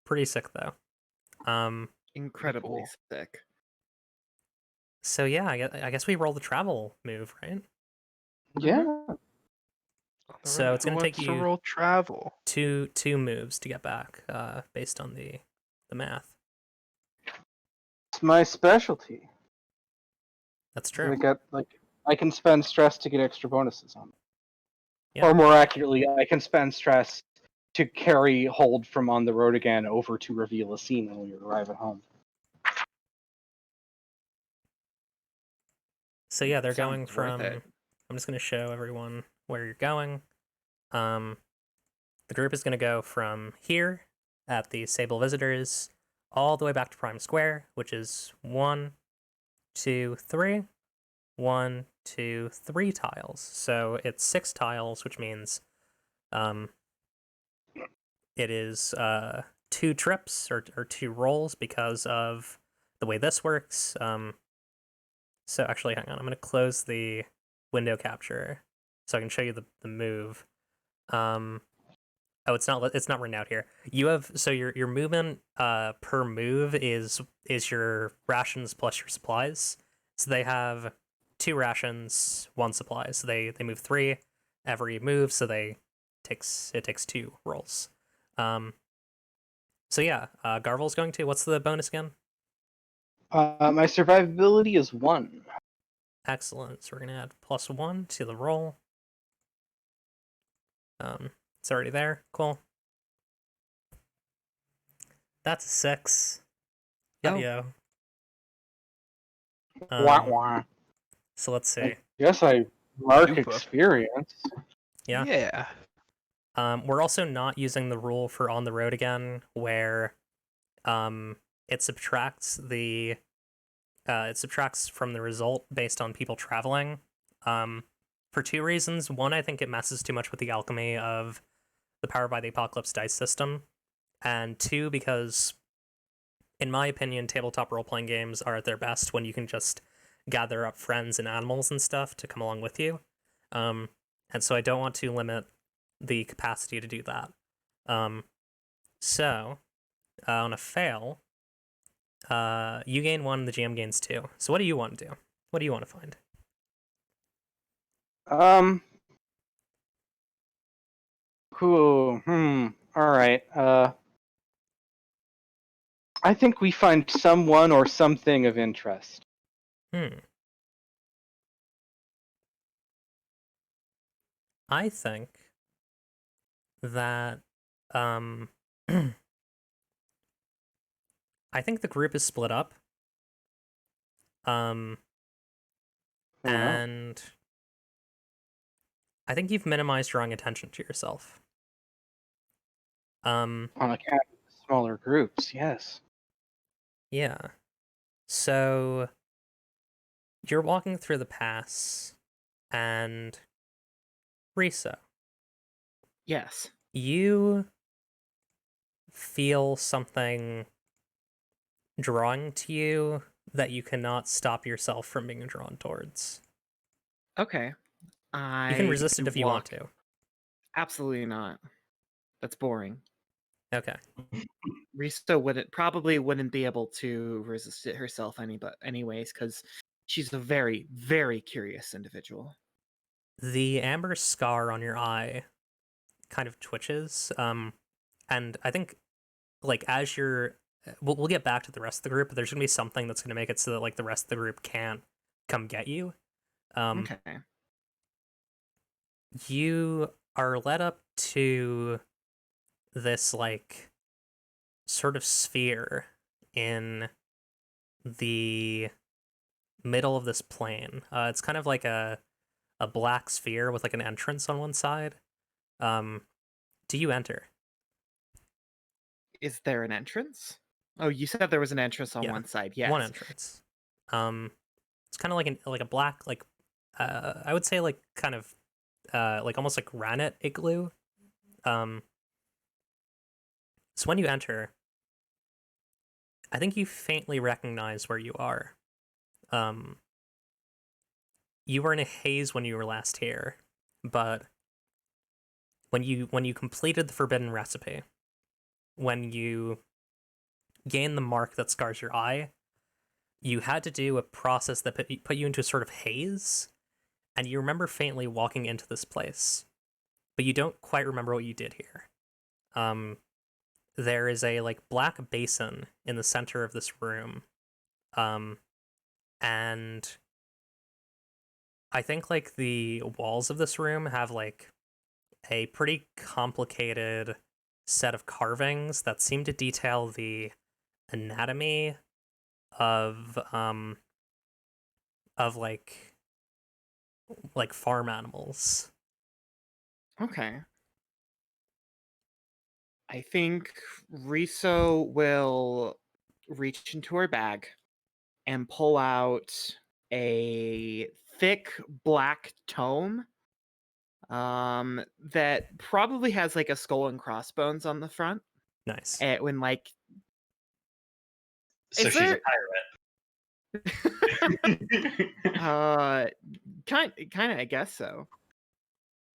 Pretty sick though.
Incredibly
Cool.
sick.
So yeah, I guess we roll the travel move, right?
Yeah.
So it's
Who
gonna take
wants to
you
roll travel.
two moves to get back, based on the math.
It's my specialty.
That's
I
true.
got I can spend stress to get extra bonuses on it.
Yeah.
Or more accurately, I can spend stress to carry hold from on the road again over to reveal a scene when we arrive at home.
So yeah, they're
Sounds
going
worth
from.
it.
I'm just gonna show everyone where you're going. The group is gonna go from here at the Sable Visitors all the way back to Prime Square, which is 1, 2, 3. 1, 2, 3 tiles. So it's 6 tiles, which means it is 2 trips or 2 rolls because of the way this works. So actually, hang on. I'm going to close the window capture so I can show you the move. Oh, it's not written out here. You have your movement per move is your rations plus your supplies. So they have 2 rations, 1 supply. So they move 3 every move. So it takes 2 rolls. So yeah, Garvel's going to. What's the bonus again?
My survivability is 1.
Excellent. So we're gonna add +1 to the roll. It's already there. Cool. That's a 6. Yeah,
Oh.
yo.
Wah, wah.
So let's see.
Yes, I mark
Oofa.
experience.
Yeah.
Yeah.
We're also not using the rule for on the road again, where it subtracts from the result based on people traveling. For 2 reasons. One, I think it messes too much with the alchemy of the Power by the Apocalypse dice system, and 2, because in my opinion, tabletop role-playing games are at their best when you can just gather up friends and animals and stuff to come along with you. And so I don't want to limit the capacity to do that. So on a fail, you gain 1, the GM gains 2. So what do you want to do? What do you want to find?
Cool. All right. I think we find someone or something of interest.
I think that I think the group is split up.
Fair enough.
And I think you've minimized drawing attention to yourself.
On account of smaller groups, yes.
Yeah. So you're walking through the pass, and Risa,
Yes.
you feel something drawing to you that you cannot stop yourself from being drawn towards.
Okay.
You can resist it if you want to.
Absolutely not. That's boring.
Okay.
Rista probably wouldn't be able to resist it herself anyways, because she's a very, very curious individual.
The amber scar on your eye kind of twitches. And I think, like, as you're... We'll get back to the rest of the group, but there's going to be something that's going to make it so that, like, the rest of the group can't come get you.
Okay.
You are led up to this, like, sort of sphere in the middle of this plane. It's kind of like a black sphere with, like, an entrance on one side. Do you enter?
Is there an entrance? Oh, you said there was an entrance on
Yeah,
one side. Yes.
one entrance. It's kind of like a black, like, I would say, like, kind of like almost like granite igloo. So when you enter, I think you faintly recognize where you are. You were in a haze when you were last here, but when you completed the forbidden recipe, when you gained the mark that scars your eye, you had to do a process that put you into a sort of haze, and you remember faintly walking into this place, but you don't quite remember what you did here. There is a, like, black basin in the center of this room, and I think, like, the walls of this room have, like, a pretty complicated set of carvings that seem to detail the anatomy of like farm animals.
Okay. I think Riso will reach into her bag and pull out a thick black tome that probably has like a skull and crossbones on the front.
Nice.
When like
So
Is
she's
there-
a pirate.
kind of I guess so.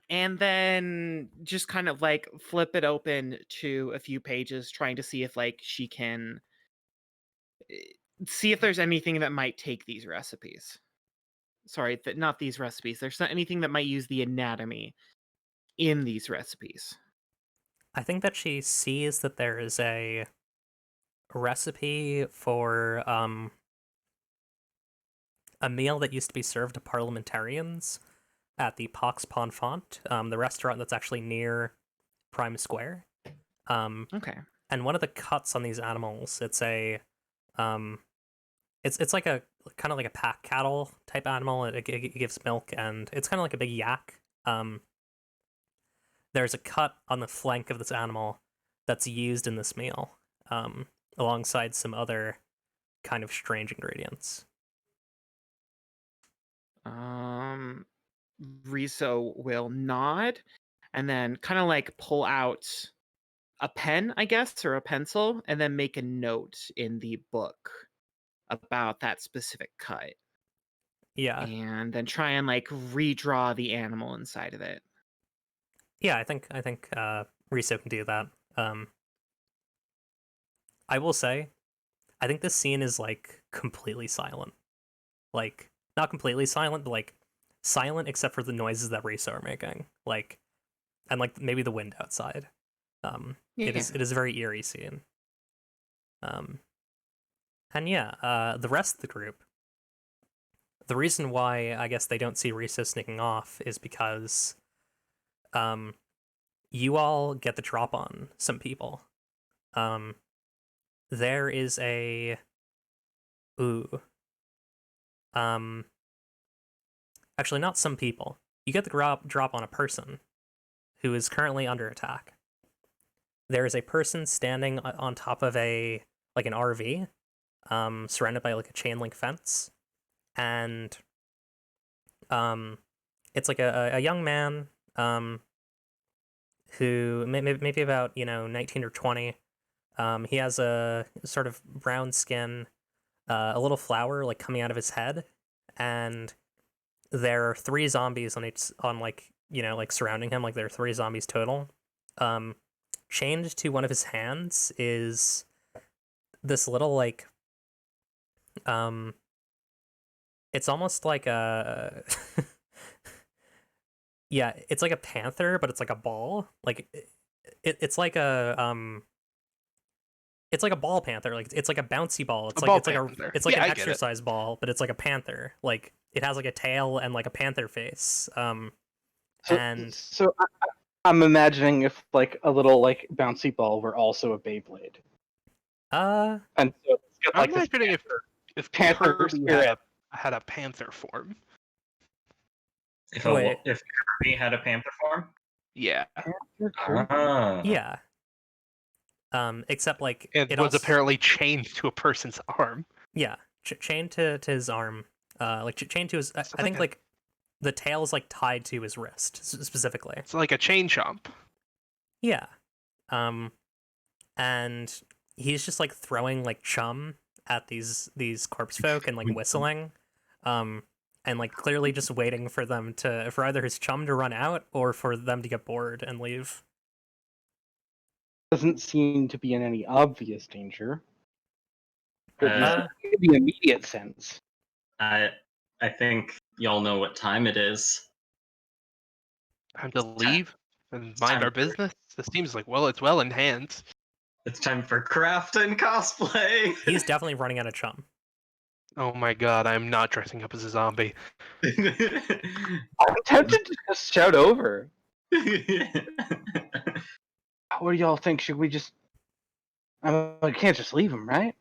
And then just kind of like flip it open to a few pages, trying to see if like she can see if there's anything that might take these recipes. Sorry, not these recipes. There's not anything that might use the anatomy in these recipes.
I think that she sees that there is a recipe for a meal that used to be served to parliamentarians at the Pox Ponfant, the restaurant that's actually near Prime Square.
Okay.
And one of the cuts on these animals, it's a it's like a kind of like a pack cattle type animal. It gives milk, and it's kind of like a big yak. There's a cut on the flank of this animal that's used in this meal, alongside some other kind of strange ingredients.
Riso will nod and then kind of like pull out a pen, I guess, or a pencil, and then make a note in the book about that specific cut.
Yeah,
And then try and like redraw the animal inside of it.
yeah. I think Riso can do that. I will say, I think this scene is like completely silent. Like not completely silent, but like silent except for the noises that Riso are making. Like and like maybe the wind outside. It is a very eerie scene. And yeah, the rest of the group. The reason why I guess they don't see Riso sneaking off is because you all get the drop on some people. There is a actually not some people. You get the drop on a person who is currently under attack. There is a person standing on top of an RV, surrounded by like a chain link fence, and it's like a young man, who maybe about 19 or 20. He has a sort of brown skin, a little flower like coming out of his head, and there are 3 zombies like surrounding him. Like there are 3 zombies total. Chained to one of his hands is this little like it's almost like a yeah, it's like a panther, but it's like a ball. Like it's like a it's like a ball panther. Like it's like a bouncy ball. It's like it's like
Yeah,
an
I get it.
exercise ball, but it's like a panther. Like it has like a tail and like a panther face. And
So I'm imagining if like a little like bouncy ball were also a Beyblade, and so it's got
I'm
like this
imagining if
panther
Kirby
spirit.
had a panther form.
Wait.
If Kirby had a panther form?
Yeah.
Ah.
yeah. Except like
It
it
was
also,
apparently chained to a person's arm.
yeah, chained to his arm, like chained to his. I
Sounds
think
like
like the tail is like tied to his wrist specifically.
It's like a chain chomp.
Yeah. And he's just like throwing like chum at these corpse folk and like whistling, and like clearly just waiting for them for either his chum to run out or for them to get bored and leave.
Doesn't seem to be in any obvious danger. At
Uh,
least in the immediate sense.
I think y'all know what time it is.
Time to leave and mind
time
our
for-
business. This seems like it's well in hand.
It's time for craft and cosplay.
He's definitely running out of chum.
Oh my god, I'm not dressing up as a zombie.
I'm tempted to just shout over. What do y'all think? Should we just? I can't just leave him, right?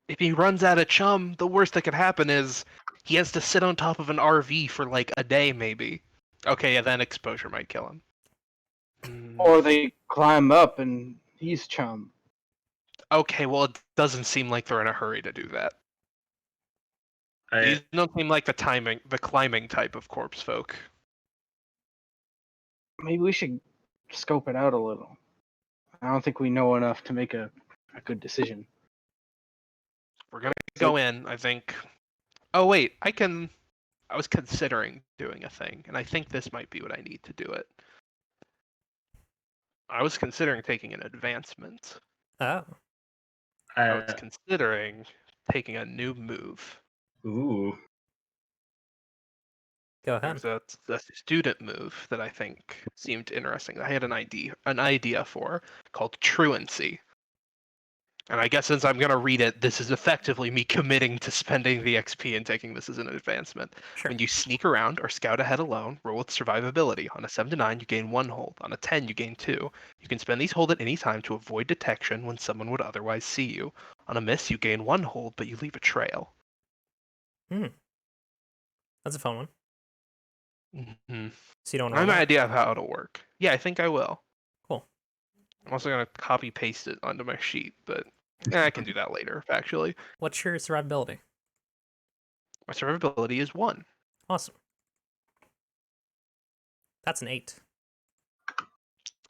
If he runs out of chum, the worst that could happen is he has to sit on top of an RV for like a day, maybe. Okay, yeah, then exposure might kill him.
Or they climb up and he's chum.
Okay, well, it doesn't seem like they're in a hurry to do that. These don't seem like the climbing type of corpse folk.
Maybe we should scope it out a little. I don't think we know enough to make a good decision.
We're gonna go in, I think. Oh wait, I was considering doing a thing, and I think this might be what I need to do it. I was considering taking an advancement.
Oh.
I was considering taking a new move.
Ooh.
Go ahead.
There's a student move that I think seemed interesting. I had an idea for called truancy. And I guess since I'm going to read it, this is effectively me committing to spending the XP and taking this as an advancement.
Sure.
When you sneak around or scout ahead alone, roll with survivability. On a 7 to 9, you gain 1 hold. On a 10, you gain 2. You can spend these hold at any time to avoid detection when someone would otherwise see you. On a miss, you gain 1 hold, but you leave a trail.
That's a fun one.
Mm-hmm.
So you don't
I have
know
an idea of how it'll work. Yeah, I think I will.
Cool.
I'm also going to copy paste it onto my sheet, but I can do that later, actually.
What's your survivability?
My survivability is 1.
Awesome. That's an 8.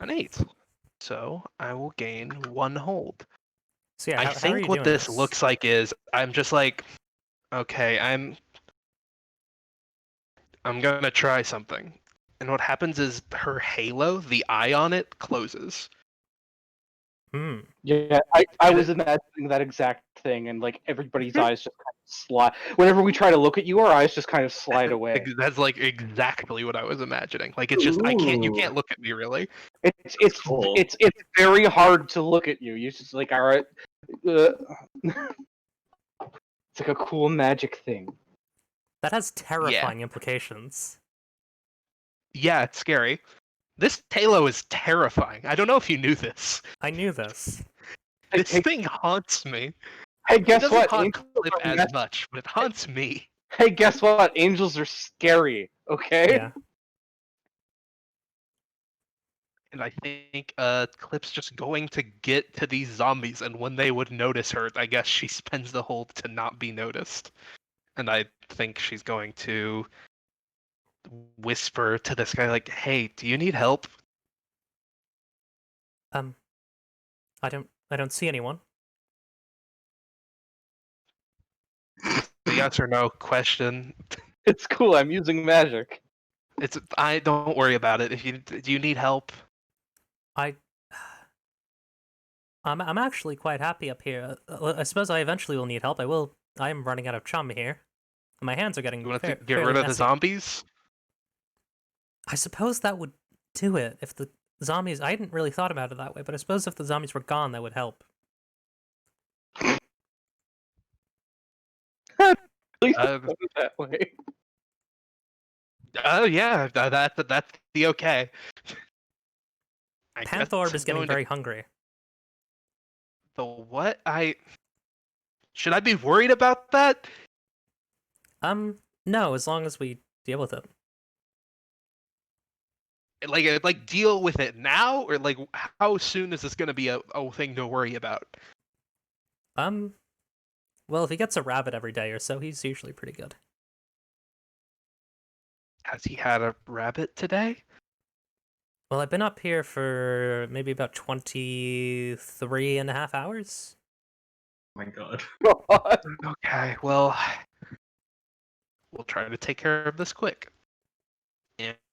An 8. So I will gain 1 hold.
So yeah,
I
how are
think
you
what
doing
this looks like is I'm just like, okay, I'm gonna try something. And what happens is her halo, the eye on it, closes.
Yeah, I was imagining that exact thing, and like everybody's eyes just kind of slide. Whenever we try to look at you, our eyes just kind of slide away.
That's like exactly what I was imagining. Like it's just you
Ooh.
can't look at me really.
It's
cool.
it's very hard to look at you. You just like, all right. It's like a cool magic thing.
That has terrifying implications.
Yeah, it's scary. This halo is terrifying. I don't know if you knew this.
I knew this.
This
Hey,
thing haunts me.
hey,
It
guess
doesn't
what?
haunt
Angels
Clip
are
as much, but it haunts me.
Hey, guess what? Angels are scary. Okay.
Yeah.
And I think Clip's just going to get to these zombies, and when they would notice her, I guess she spends the hold to not be noticed. And I think she's going to whisper to this guy, like, "Hey, do you need help?"
I don't see anyone.
The yes or no question.
It's cool. I'm using magic.
I don't worry about it. If you do you need help?
I'm actually quite happy up here. I suppose I eventually will need help. I am running out of chum here. My hands are getting
You want to get
fairly
rid of the
messy.
zombies?
I suppose that would do it. If the zombies... I hadn't really thought about it that way, but I suppose if the zombies were gone, that would help.
At least
Uh,
it's not that way.
Oh yeah, that's the okay. I guess
Panther
I'm
is getting
going to-
very hungry.
The what? Should I be worried about that?
No, as long as we deal with it.
Like deal with it now, or like how soon is this going to be a thing to worry about?
Well, if he gets a rabbit every day or so, he's usually pretty good.
Has he had a rabbit today?
Well, I've been up here for maybe about 23 and a half hours.
Oh my god.
God.
Okay, well, we'll try to take care of this quick.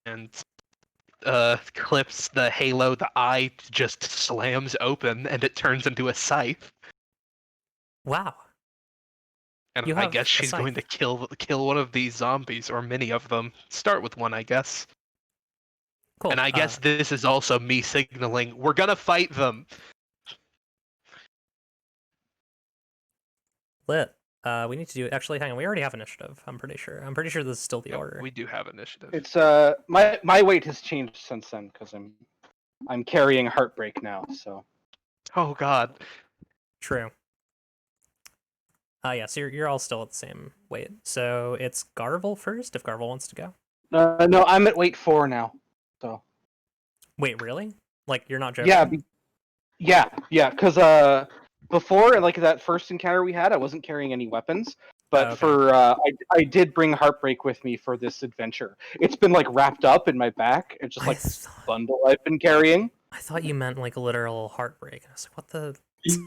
And clips the halo, the eye just slams open, and it turns into a scythe.
Wow.
And
You
I
have
guess
a
she's going to kill one of these zombies, or many of them. Start with one, I guess.
Cool.
And I guess this is also me signaling we're gonna fight them.
Lit. We need to do... Actually, hang on. We already have initiative, I'm pretty sure. I'm pretty sure this is still the order.
We do have initiative.
It's my weight has changed since then because I'm carrying heartbreak now. So
Oh god.
True. Yeah, so you're all still at the same weight. So it's Garvel first, if Garvel wants to go.
no, I'm at weight 4 now. So
Wait, really? Like, you're not joking?
yeah, because before, like that first encounter we had, I wasn't carrying any weapons. But
Okay.
for I did bring heartbreak with me for this adventure. It's been like wrapped up in my back. It's just
I
like this bundle I've been carrying.
I thought you meant like a literal heartbreak. I was like, what the...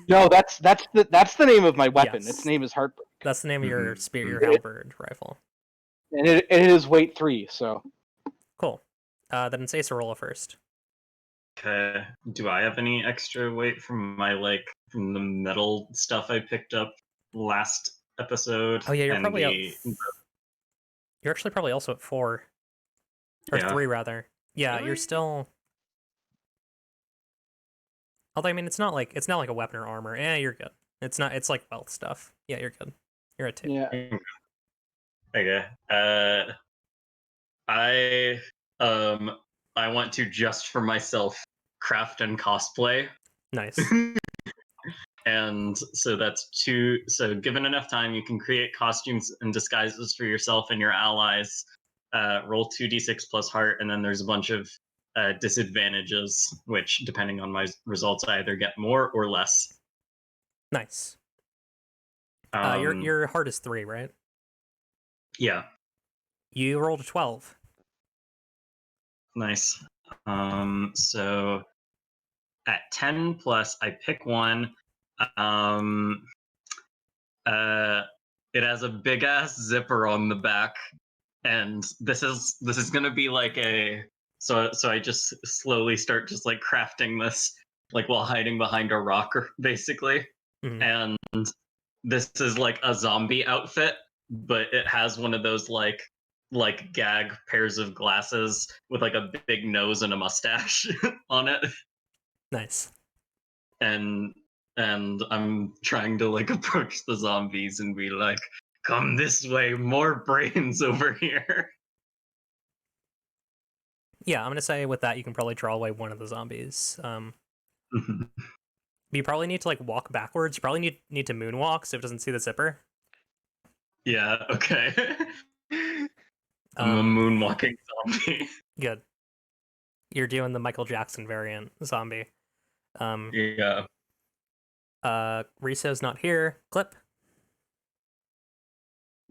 No, that's the name of my weapon.
Yes.
Its name is heartbreak,
That's the name of your
Mhm.
spear, your halberd rifle.
and it is weight 3. So
Cool. Then it's Ace Rolla first.
Okay. Do I have any extra weight from from the metal stuff I picked up last episode?
Oh yeah, you're
and
probably
the...
You're actually probably also at 4. Or
Yeah.
3 rather. Yeah, you're
Really?
still. Although I mean, it's not like a weapon or armor. You're good. It's not. It's like wealth stuff. Yeah, you're good. You're at 2.
Yeah.
Okay. I I want to just for myself craft and cosplay.
Nice.
And so that's 2. So given enough time, you can create costumes and disguises for yourself and your allies. Roll 2d6 plus heart, and then there's a bunch of disadvantages, which depending on my results, I either get more or less.
Nice.
Um,
Your heart is 3, right?
Yeah,
You rolled a 12.
nice. So at 10 plus, I pick one. It has a big ass zipper on the back, and this is gonna be like a so I just slowly start just like crafting this like while hiding behind a rock basically.
Mhm.
And this is like a zombie outfit, but it has one of those like gag pairs of glasses with like a big nose and a mustache on it.
Nice.
and I'm trying to like approach the zombies and be like, come this way, more brains over here.
Yeah, I'm gonna say with that you can probably draw away one of the zombies. You probably need to like walk backwards. You probably need to moonwalk so it doesn't see the zipper.
Yeah, okay. I'm a moonwalking zombie.
Good. You're doing the Michael Jackson variant zombie.
Yeah.
Riso's not here. Clip.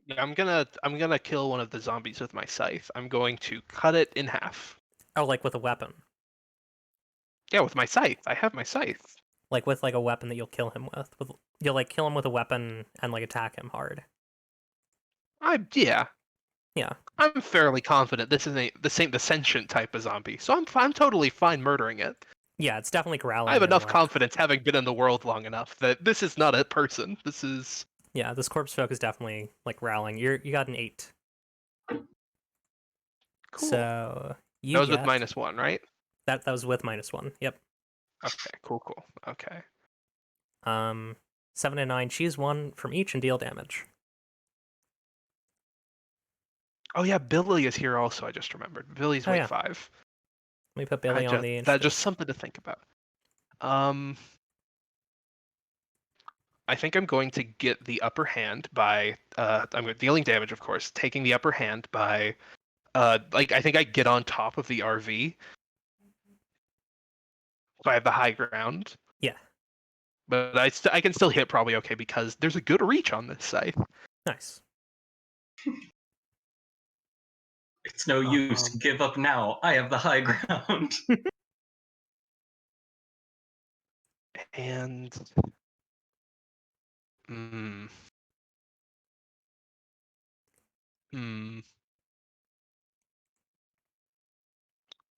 Yeah, I'm gonna kill one of the zombies with my scythe. I'm going to cut it in half.
Oh, like with a weapon.
Yeah, with my scythe. I have my scythe.
Like with like a weapon that you'll kill him with. You'll like kill him with a weapon and like attack him hard.
Yeah.
Yeah.
I'm fairly confident this is the sentient type of zombie, so I'm totally fine murdering it.
Yeah, it's definitely growling.
I have
and,
enough
like-
confidence, having been in the world long enough, that this is not a person. This is
Yeah, this corpse folk is definitely like growling. You got an 8.
cool.
So you
That was with
get-
-1, right?
That was with -1. Yep.
Okay, cool. Okay.
7 and 9. Choose one from each and deal damage.
Oh yeah, Billy is here also. I just remembered. Billy's
Oh,
weight
yeah.
5.
Let me put Billy on the.
That's just something to think about. I think I'm going to get the upper hand by I'm dealing damage, of course, taking the upper hand by I think I get on top of the RV. So I have the high ground.
Yeah.
But I can still hit probably okay because there's a good reach on this scythe.
Nice.
It's no use. Give up now. I have the high ground.
And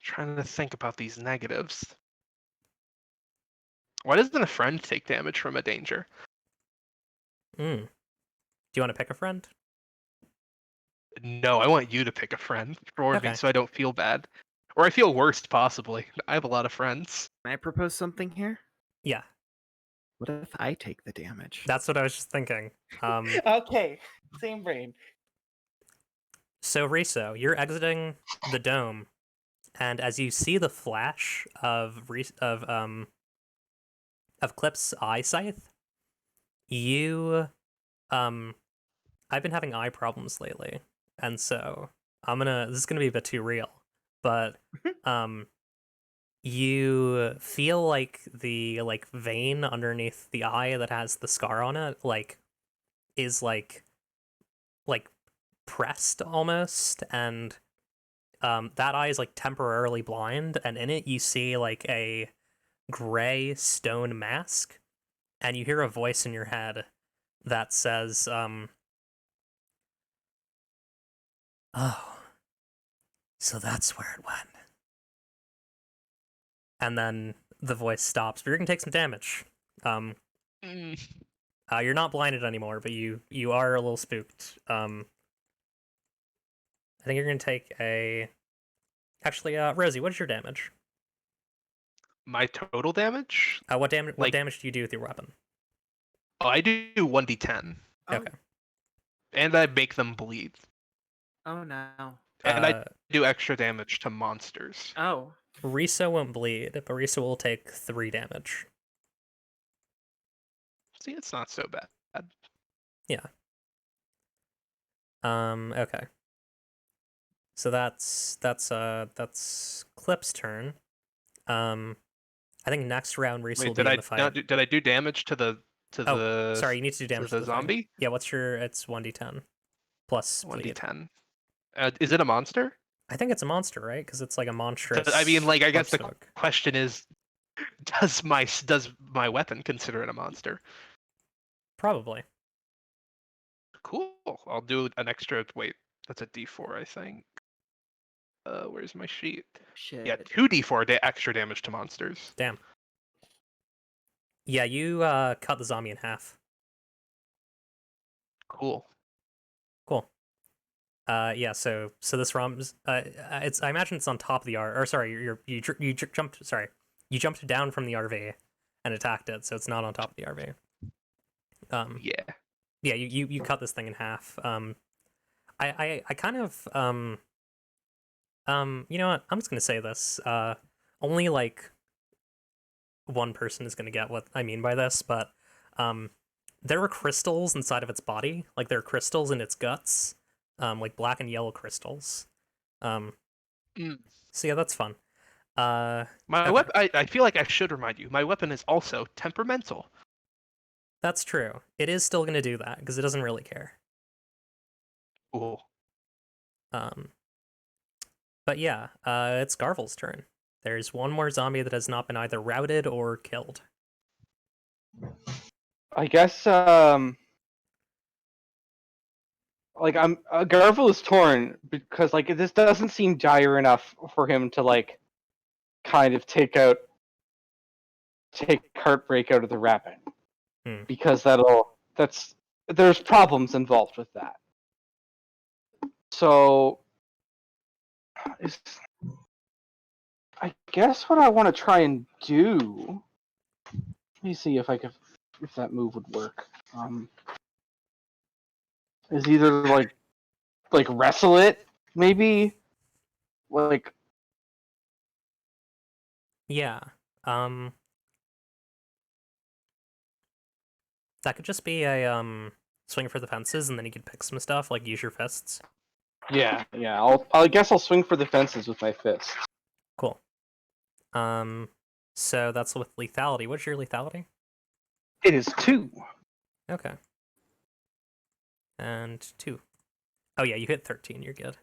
trying to think about these negatives. Why doesn't a friend take damage from a danger?
Do you want to pick a friend?
No, I want you to pick a friend for
Okay.
me so I don't feel bad. Or I feel worst, possibly. I have a lot of friends.
Can I propose something here?
Yeah,
What if I take the damage?
that's what I was just thinking.
Okay, same brain.
So Riso, you're exiting the dome, and as you see the flash of Clip's eye scythe, you I've been having eye problems lately, and so this is gonna be a bit too real, but you feel like the like vein underneath the eye that has the scar on it is like pressed almost, and that eye is like temporarily blind, and in it you see like a gray stone mask, and you hear a voice in your head that says oh, so that's where it went. And then the voice stops, but you're gonna take some damage. You're not blinded anymore, but you are a little spooked. I think you're gonna take a. Actually, Rosie, what is your damage?
My total damage?
What damage? What
Like-
damage do you do with your weapon?
Oh, I do 1d10,
Oh,
Okay.
and I make them bleed,
oh no.
and I do extra damage to monsters.
Oh.
Riso won't bleed, but Riso will take 3 damage.
See, it's not so bad.
Okay. So that's Clip's turn. I think next round Riso will
Wait,
be
did
in
I
the fight.
did I do damage to the
Sorry, you need to do damage
to
to
the
thing.
zombie?
Yeah, what's your? It's 1d10 plus bleed.
1d10. Is it a monster?
I think it's a monster, right? Because it's like a monstrous.
I mean, like, I guess the
smoke.
question is, does my weapon consider it a monster?
Probably.
Cool. I'll do an extra. Wait, that's a d4, I think. Where's my sheet?
Shit.
Yeah, 2d4 extra damage to monsters.
Damn. Yeah, you cut the zombie in half.
Cool.
Cool. Yeah. So this ROM's it's I imagine it's on top of the R. Or sorry, you jumped. Sorry, you jumped down from the RV and attacked it, so it's not on top of the RV.
Yeah.
Yeah, you cut this thing in half. I kind of you know what? I'm just gonna say this. Only like one person is gonna get what I mean by this, but there are crystals inside of its body. Like there are crystals in its guts, like black and yellow crystals.
Mm.
So yeah, that's fun.
My
Okay.
I feel like I should remind you. My weapon is also temperamental.
That's true. It is still gonna do that because it doesn't really care.
Cool.
But yeah, it's Garvel's turn. There's one more zombie that has not been either routed or killed.
I guess like Garvel is torn because like this doesn't seem dire enough for him to like kind of take Heartbreak out of the rapid. Because there's problems involved with that. So I guess what I want to try and do. Let me see if that move would work. Is either like wrestle it, maybe, like
Yeah. That could just be a swing for the fences, and then you could pick some stuff, like use your fists.
yeah. I guess I'll swing for the fences with my fists.
Cool. So that's with lethality. What's your lethality?
It is 2.
Okay. And 2. Oh yeah, you hit 13. You're good.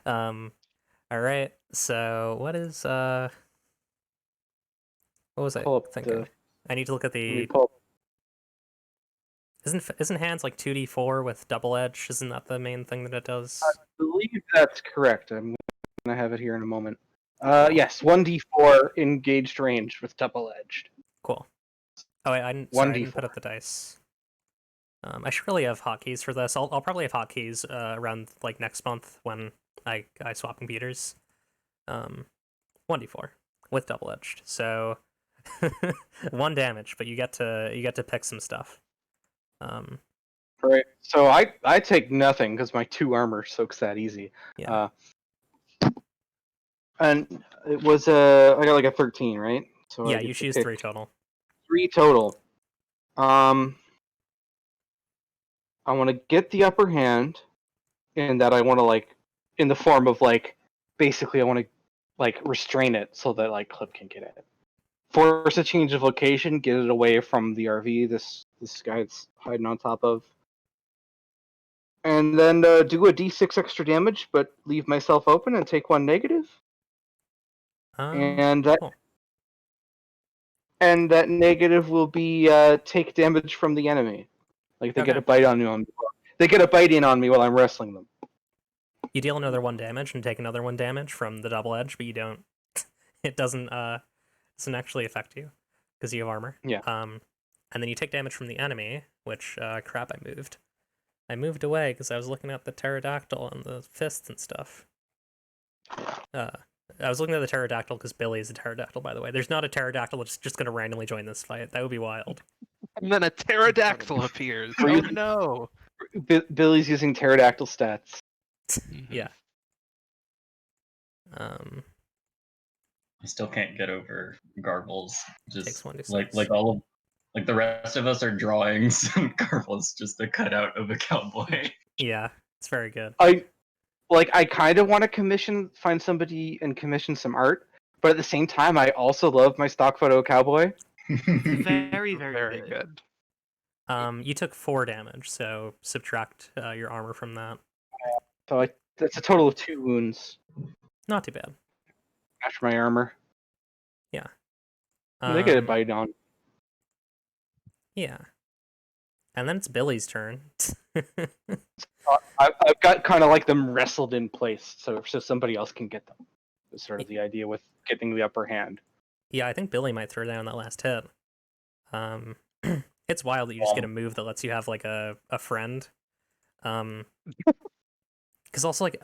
All right. So what is what was I
Pull up
thinking? I need to look at
Let me
the.
pull up.
Isn't hands like 2d4 with double edge? Isn't that the main thing that it does?
I believe that's correct. I'm gonna have it here in a moment. Yes, 1d4 engaged range with double edged.
Cool. Oh, I didn't. Sorry, I didn't put up the dice. I should really have hotkeys for this. I'll probably have hotkeys around like next month when I swap computers. 1d4 with double edged. So 1 damage, but you get to pick some stuff.
Right. So I take nothing because my 2 armor soaks that easy.
Yeah.
And it was I got like a 13, right? So
Yeah,
I get
you
to
choose
pick
3 total.
3 total. I want to get the upper hand, and that I want to like, in the form of like, basically I want to like restrain it so that like Clip can get it. Force a change of location, get it away from the RV. This guy it's hiding on top of. And then do a d6 extra damage, but leave myself open and take 1 negative. And
Cool.
and that negative will be take damage from the enemy. Like they get
Okay.
a bite on me. They get a bite in on me while I'm wrestling them.
You deal another 1 damage and take another 1 damage from the double edge, but you don't. It doesn't actually affect you because you have armor.
Yeah.
And then you take damage from the enemy, which crap, I moved. I moved away because I was looking at the pterodactyl and the fists and stuff. I was looking at the pterodactyl because Billy is a pterodactyl, by the way. There's not a pterodactyl that's just going to randomly join this fight. That would be wild.
And then a pterodactyl appears.
Or
Oh
you-
no!
Billy's using pterodactyl stats.
Yeah.
I still can't get over Garbles.
Takes
Just
1d6.
like all of like the rest of us are drawings, and Garbles just a cutout of a cowboy.
Yeah, it's very good.
I kind of want to find somebody and commission some art, but at the same time, I also love my stock photo cowboy.
Very, very,
Very
good.
good.
You took 4 damage, so subtract your armor from that.
So that's a total of 2 wounds
Not too bad.
after my armor.
Yeah.
They get a bite on.
Yeah. And then it's Billy's turn.
I've got kind of like them wrestled in place, so somebody else can get them. Is sort of the idea with getting the upper hand.
Yeah, I think Billy might throw down that last hit. It's wild that you just get a move that lets you have like a friend. Because also like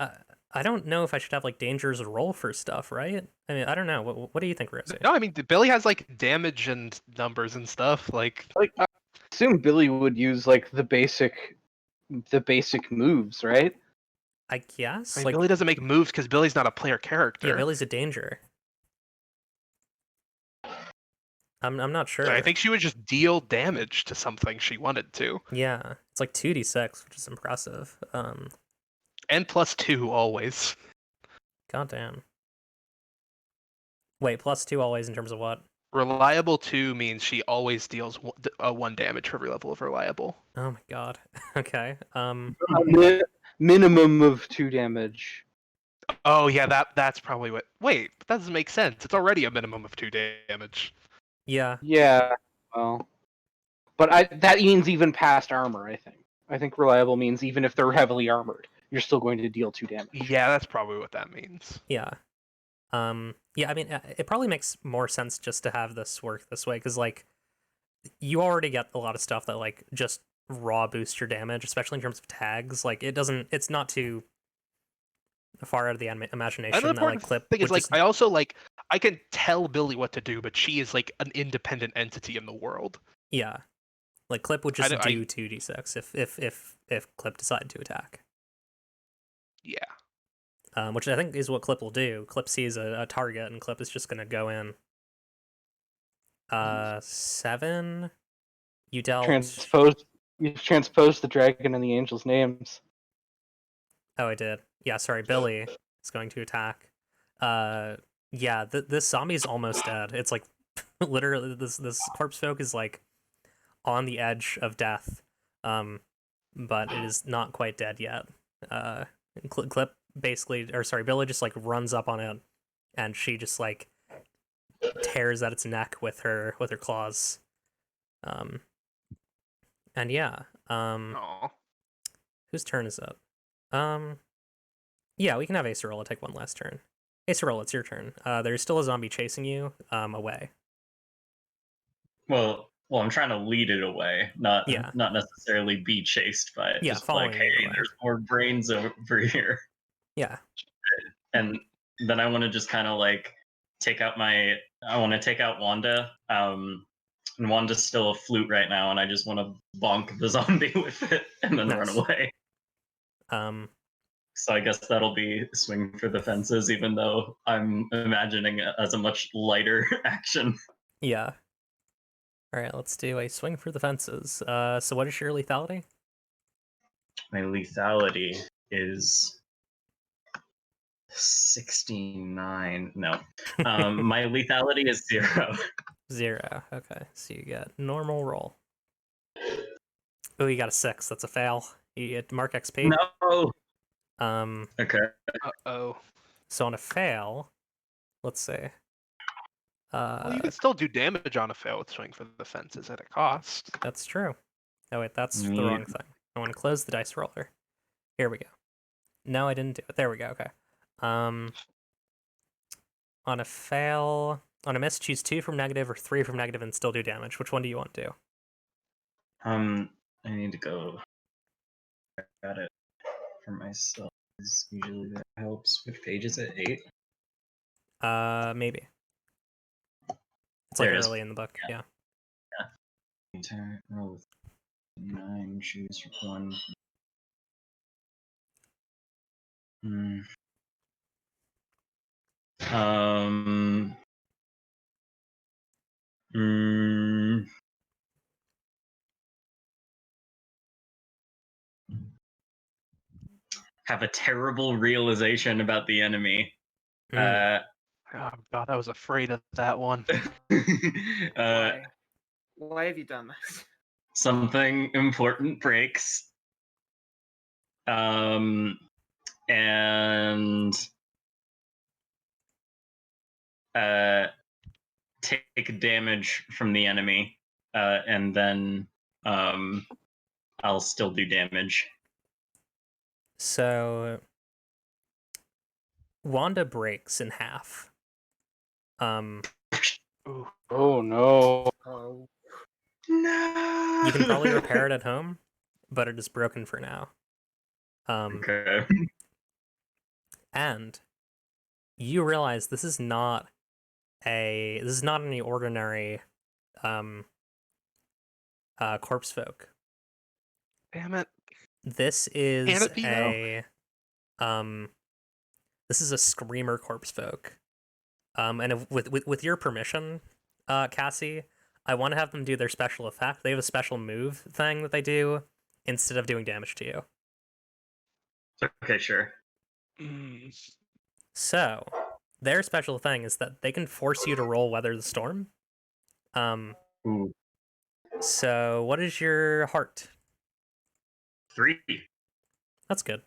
I don't know if I should have like dangers roll for stuff, right? I mean, I don't know. What do you think, Rosie?
No, I mean Billy has like damage and numbers and stuff. Like
I assume Billy would use like the basic moves, right?
I guess.
I mean,
Like
Billy doesn't make moves because Billy's not a player character.
yeah, Billy's a danger. I'm not sure.
I think she would just deal damage to something she wanted to.
Yeah, it's like 2d6, which is impressive.
And +2 always.
Goddamn. Wait, +2 always in terms of what?
Reliable 2 means she always deals 1 damage for every level of reliable.
Oh my god. Okay.
Minimum of 2 damage.
Oh yeah, that's probably what. Wait, that doesn't make sense. It's already a minimum of 2 damage.
Yeah.
Yeah, well, but that means even past armor. I think reliable means even if they're heavily armored, you're still going to deal 2 damage.
Yeah, that's probably what that means.
Yeah. Yeah, I mean, it probably makes more sense just to have this work this way, because, like, you already get a lot of stuff that, like, just raw boost your damage, especially in terms of tags. Like, it's not too far out of the imagination
Another
that, like,
important
Clip
thing is,
would
like,
just...
I also, like, I can tell Billy what to do, but she is, like, an independent entity in the world.
Yeah. Like, Clip would just
I-
do 2d6 if Clip decided to attack.
Yeah.
Which I think is what Clip will do. Clip sees a target, and Clip is just going to go in. 7. You dealt...
You transposed the dragon and the angel's names.
Oh, I did. Yeah, sorry. Billy is going to attack. Yeah, this zombie is almost dead. It's like literally this corpse folk is like on the edge of death, but it is not quite dead yet. Clip basically, or sorry, Billy just like runs up on it, and she just like tears at its neck with her claws. And yeah,
Aw.
whose turn is it? Yeah, we can have Acerola take one last turn. Acerola, it's your turn. There's still a zombie chasing you away.
Well, I'm trying to lead it away, not necessarily be chased by it.
Yeah,
just
following
like,
it
hey,
away.
there's more brains over here.
Yeah.
And then I want to just kind of like I want to take out Wanda. And Wanda's still a flute right now, and I just want to bonk the zombie with it and then run
Nice.
away. So I guess that'll be swing for the fences, even though I'm imagining it as a much lighter action.
Yeah. All right, let's do a swing for the fences. So what is your lethality?
My lethality is 69. No. My lethality is 0.
0. Okay, so you get normal roll. Oh, you got a 6. That's a fail. You get mark XP.
No. Okay.
Uh-oh.
So on a fail, let's see.
Well, you can still do damage on a fail with swing for the fences at a cost.
That's true. Oh wait, that's the
Yeah.
wrong thing. I want to close the dice roller. Here we go. No, I didn't do it. There we go. Okay. On a fail, on a miss, choose 2 from negative or 3 from negative and still do damage. Which one do you want to do?
I need to go. got it for myself. Usually that helps. Which page is it? 8?
Maybe. It's
There
like
it is.
early in the book. Yeah.
Entire roll with 9. Choose 1. Um. Have a terrible realization about the enemy.
Mm.
Oh god, I was afraid of that one.
Why have you done this?
Something important breaks. And take damage from the enemy, and then I'll still do damage.
So Wanda breaks in half.
Ooh.
Oh no.
Oh.
No.
You can probably repair it at home, but it is broken for now.
Okay.
And you realize this is not any ordinary corpse folk.
Damn it.
This
Can
is
it be, though?
this is a screamer corpse folk. And with your permission, Cassie, I want to have them do their special effect. They have a special move thing that they do instead of doing damage to you.
Okay, sure.
So, their special thing is that they can force you to roll Weather the Storm.
Ooh.
So what is your heart?
3.
That's good.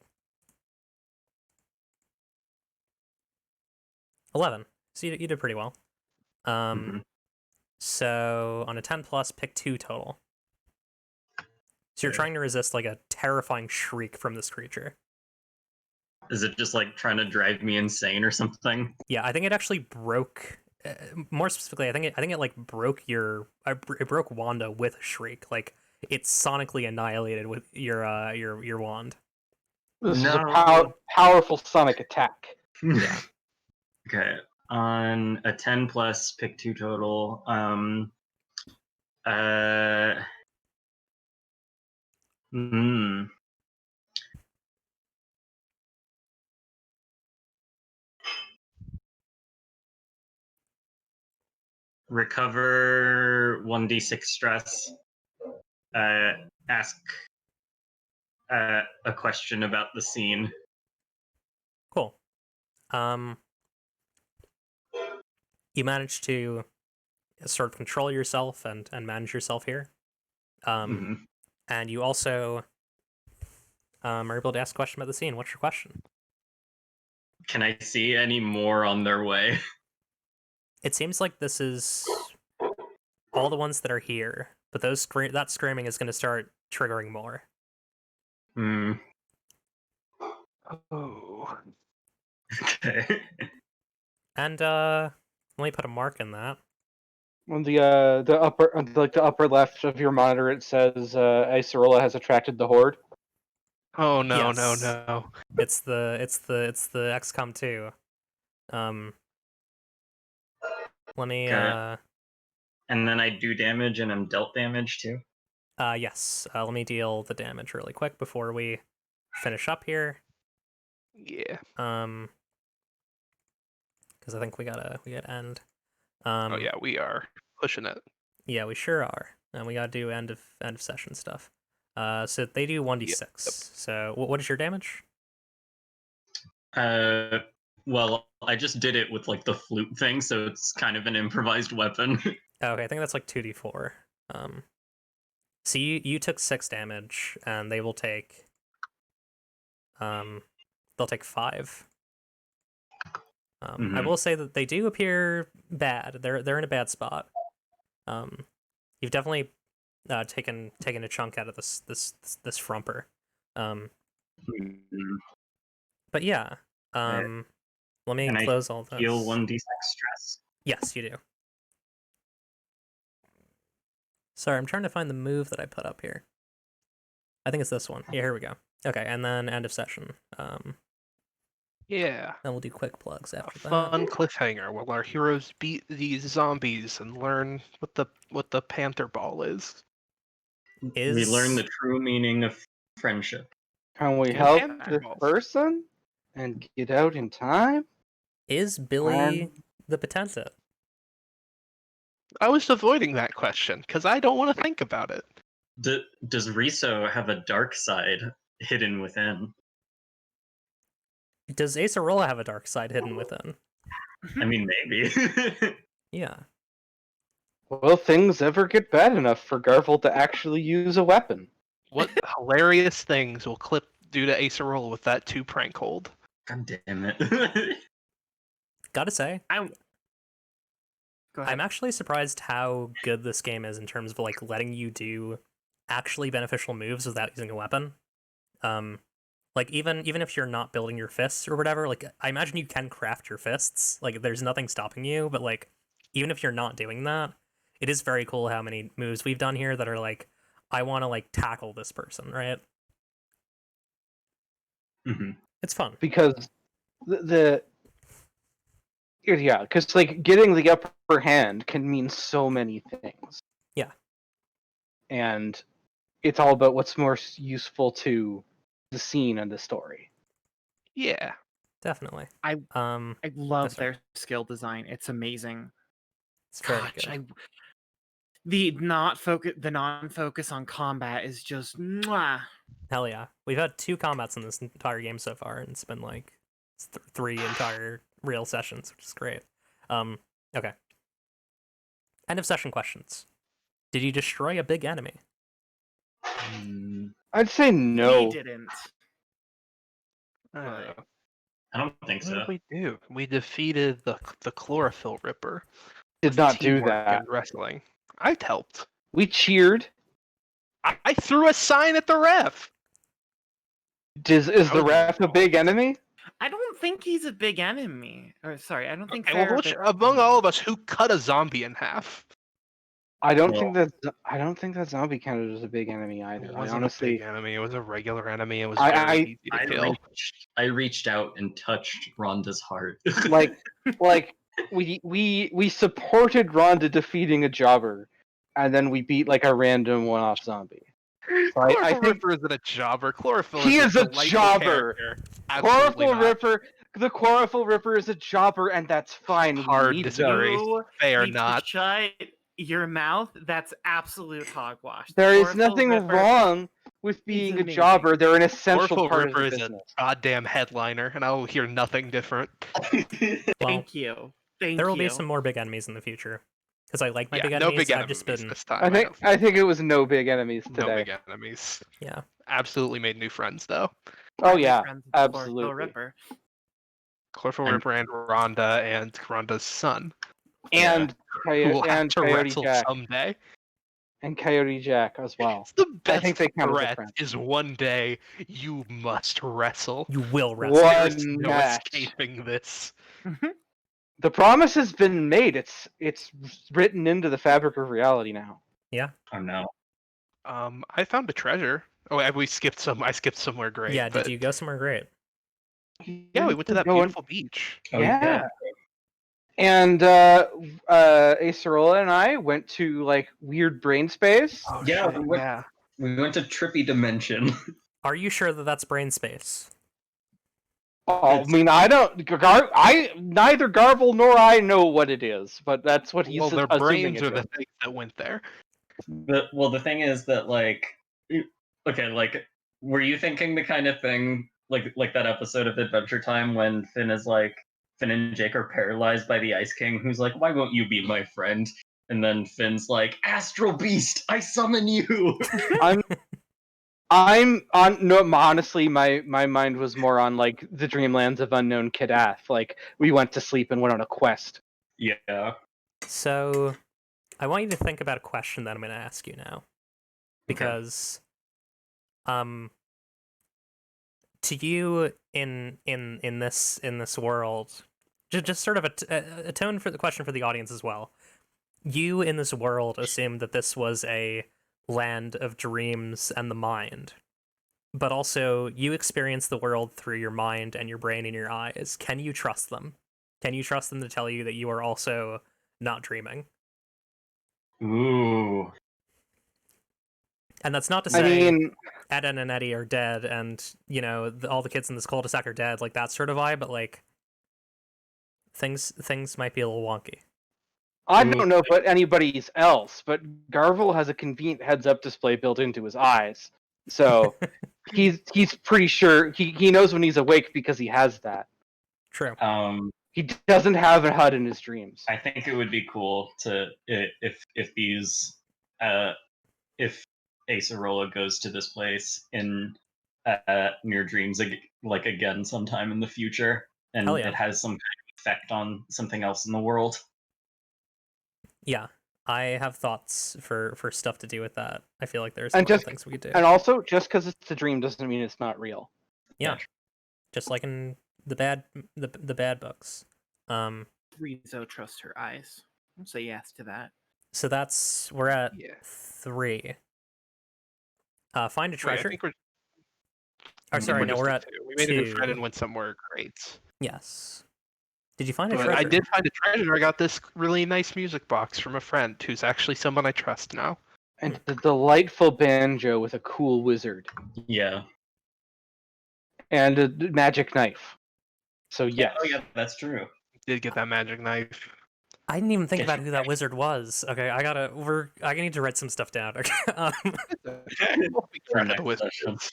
11. So you did pretty well. So on a 10 plus, pick 2 total. So you're
Okay.
trying to resist like a terrifying shriek from this creature.
Is it just like trying to drive me insane or something?
Yeah, I think it actually broke. More specifically, I think it like broke it broke Wanda with a shriek. Like it sonically annihilated with your wand.
This is a
No.
powerful sonic attack.
Yeah.
Okay. On a 10 plus, pick 2 total. Recover 1d6 stress. Ask a question about the scene.
Cool. You manage to sort of control yourself and manage yourself here. And you also are able to ask a question about the scene. What's your question?
Can I see any more on their way?
It seems like this is all the ones that are here, but that screaming is going to start triggering more.
Oh.
Okay.
And let me put a mark in that.
On the upper left of your monitor, it says Icerola has attracted the horde.
Oh no,
Yes.
no.
It's the XCOM 2. Let me
Okay. And then I do damage and I'm dealt damage too.
yes. Let me deal the damage really quick before we finish up here.
Yeah.
Because I think we gotta end.
Oh yeah, we are pushing it.
Yeah, we sure are, and we gotta do end of session stuff. So they do 1d6.
Yep.
So what is your damage?
Well, I just did it with like the flute thing, so it's kind of an improvised weapon.
Okay, I think that's like 2d4. So you took 6 damage, and they will take they'll take 5. I will say that they do appear bad. They're in a bad spot. You've definitely taken a chunk out of this frumper. But yeah, let me
Can
close all this.
Heal 1d6 stress.
Yes, you do. Sorry, I'm trying to find the move that I put up here. I think it's this one. Yeah, here we go. Okay, and then end of session.
Yeah.
Then we'll do quick plugs
A
after
fun
that.
cliffhanger while our heroes beat these zombies and learn what the panther ball is.
We learn the
Is
true meaning of friendship.
Can we
Good
help
panther
this
balls.
person and get out in time?
Billy the Potentate?
I was avoiding that question because I don't want to think about it.
Does Riso have a dark side hidden within?
Does Acerola have a dark side hidden within?
I mean, maybe.
Yeah.
Will things ever get bad enough for Garvel to actually use a weapon?
What hilarious things will Clip do to Acerola with that 2 prank hold?
God damn it.
Gotta say,
Go ahead.
I'm actually surprised how good this game is in terms of like letting you do actually beneficial moves without using a weapon. Like even if you're not building your fists or whatever, like I imagine you can craft your fists. Like there's nothing stopping you, but like even if you're not doing that, it is very cool how many moves we've done here that are like, I want to like tackle this person, right?
Mhm.
It's fun.
Because yeah, because like getting the upper hand can mean so many things.
Yeah.
And it's all about what's more useful to the scene and the story.
Yeah.
Definitely.
I love
sorry.
their skill design. It's amazing.
It's very
Gosh,
good.
the non-focus on combat is just mwah.
Hell yeah. We've had 2 combats in this entire game so far, and it's been like 3 entire real sessions, which is great. Okay. End of session questions. Did you destroy a big enemy?
I'd say no.
We didn't.
Uh,
I don't think
what
so.
did we do? We defeated the chlorophyll ripper.
Did
with
not do
teamwork
that.
and wrestling. I helped.
We cheered.
I threw a sign at the ref.
Is
I
the
was
ref a big enemy?
I don't think he's a big enemy. Or sorry, I don't think.
Okay, well, among all of us, who cut a zombie in half?
I don't
Well-
think that zombie counted as a big enemy either.
It
I
wasn't a
honestly,
big enemy. It was a regular enemy. It was
I-
very
I-
easy to kill.
I reached out and touched Rhonda's heart.
like we supported Rhonda defeating a jobber, and then we beat like a random one-off zombie. So I
Chlorophyll
think
Ripper isn't a jobber. Chlorophyll
He is a
delightful
jobber.
character. Absolutely
Chlorophyll
not.
Ripper. The Chlorophyll Ripper is a jobber, and that's fine.
Hard
we need
disagree.
those.
You
They are
need to
not.
shut your mouth. That's absolute hogwash.
There is
Chlorophyll
nothing
Ripper-
wrong with being a
amazing.
jobber. They're an essential
Chlorophyll
part
Ripper
of the
is a
business.
goddamn headliner, and I will hear nothing different.
Well,
Thank you. Thank
there will
you.
be some more big enemies in the future. Because I like my
Yeah,
big
no
enemies,
big
and I've
enemies
just been...
this time.
I think it was no big enemies
no
today.
big enemies.
Yeah.
Absolutely made new friends though.
Oh
My
yeah,
friends with the Chlorophyll
absolutely.
Ripper.
Chlorophyll
And-
Ripper and Rhonda's son,
And
who will have to
Coyote
wrestle
Jack
someday.
and Coyote Jack as well.
It's the
I
best
think they count as a
threat
friend.
is one day you must wrestle.
You will wrestle.
What?
There's no
match.
escaping this.
The promise has been made. It's written into the fabric of reality now.
I'm now.
I found a treasure. Oh, we skipped some. I skipped somewhere great.
Yeah,
but
did you go somewhere great?
Yeah, we went to that
Going-
beautiful beach.
Oh,
Yeah. And Acerola and I went to like weird brain space.
Oh,
Yeah,
shit,
we went-
yeah.
We went to Trippy Dimension.
Are you sure that that's brain space?
I mean, neither Garble nor I know what it is, but that's what he's
Well, their
assuming
brains
it
are the
is.
things that went there.
The thing is that were you thinking the kind of thing like that episode of Adventure Time when Finn and Jake are paralyzed by the Ice King, who's like, "Why won't you be my friend?" And then Finn's like, "Astral Beast, I summon you."
I'm on no. Honestly, my mind was more on like the Dreamlands of Unknown Kadath. Like we went to sleep and went on a quest.
Yeah.
So, I want you to think about a question that I'm going to ask you now, because, to you in this world, just sort of a tone for the question for the audience as well. You in this world assumed that this was a land of dreams and the mind, but also you experience the world through your mind and your brain and your eyes. Can you trust them? Can you trust them to tell you that you are also not dreaming?
Ooh.
And that's not to
I
say
mean,
Eden and Eddie are dead, and all the kids in this cul-de-sac are dead, like that sort of vibe. But like things might be a little wonky.
I don't know about anybody else, but Garvel has a convenient heads-up display built into his eyes, so he's pretty sure he knows when he's awake because he has that.
True.
He doesn't have a HUD in his dreams.
I think it would be cool to if these if Acerola goes to this place in near dreams like again sometime in the future, and
Hell yeah.
it has some kind of effect on something else in the world.
Yeah, I have thoughts for stuff to do with that. I feel like there's
And
some
just-
things we could do.
And also, just because it's a dream doesn't mean it's not real.
Yeah, just like in the bad books.
Rizzo trusts her eyes. I'll say yes to that.
So we're at
Yeah.
3. Find a
Wait, I
treasure.
think we're.
Oh, sorry, no,
just
we're
at
at
2. We made a new
2.
friend and went somewhere great.
Yes. Did you find a
But
treasure?
I did find a treasure. I got this really nice music box from a friend who's actually someone I trust now.
And the delightful banjo with a cool wizard.
Yeah.
And a magic knife. So yes.
Oh yeah, that's true.
Did get that magic knife.
I didn't even think
Guess
about
you-
who that wizard was. Okay, I need to write some stuff down. Okay.
For
The
next
wizard
session.
is.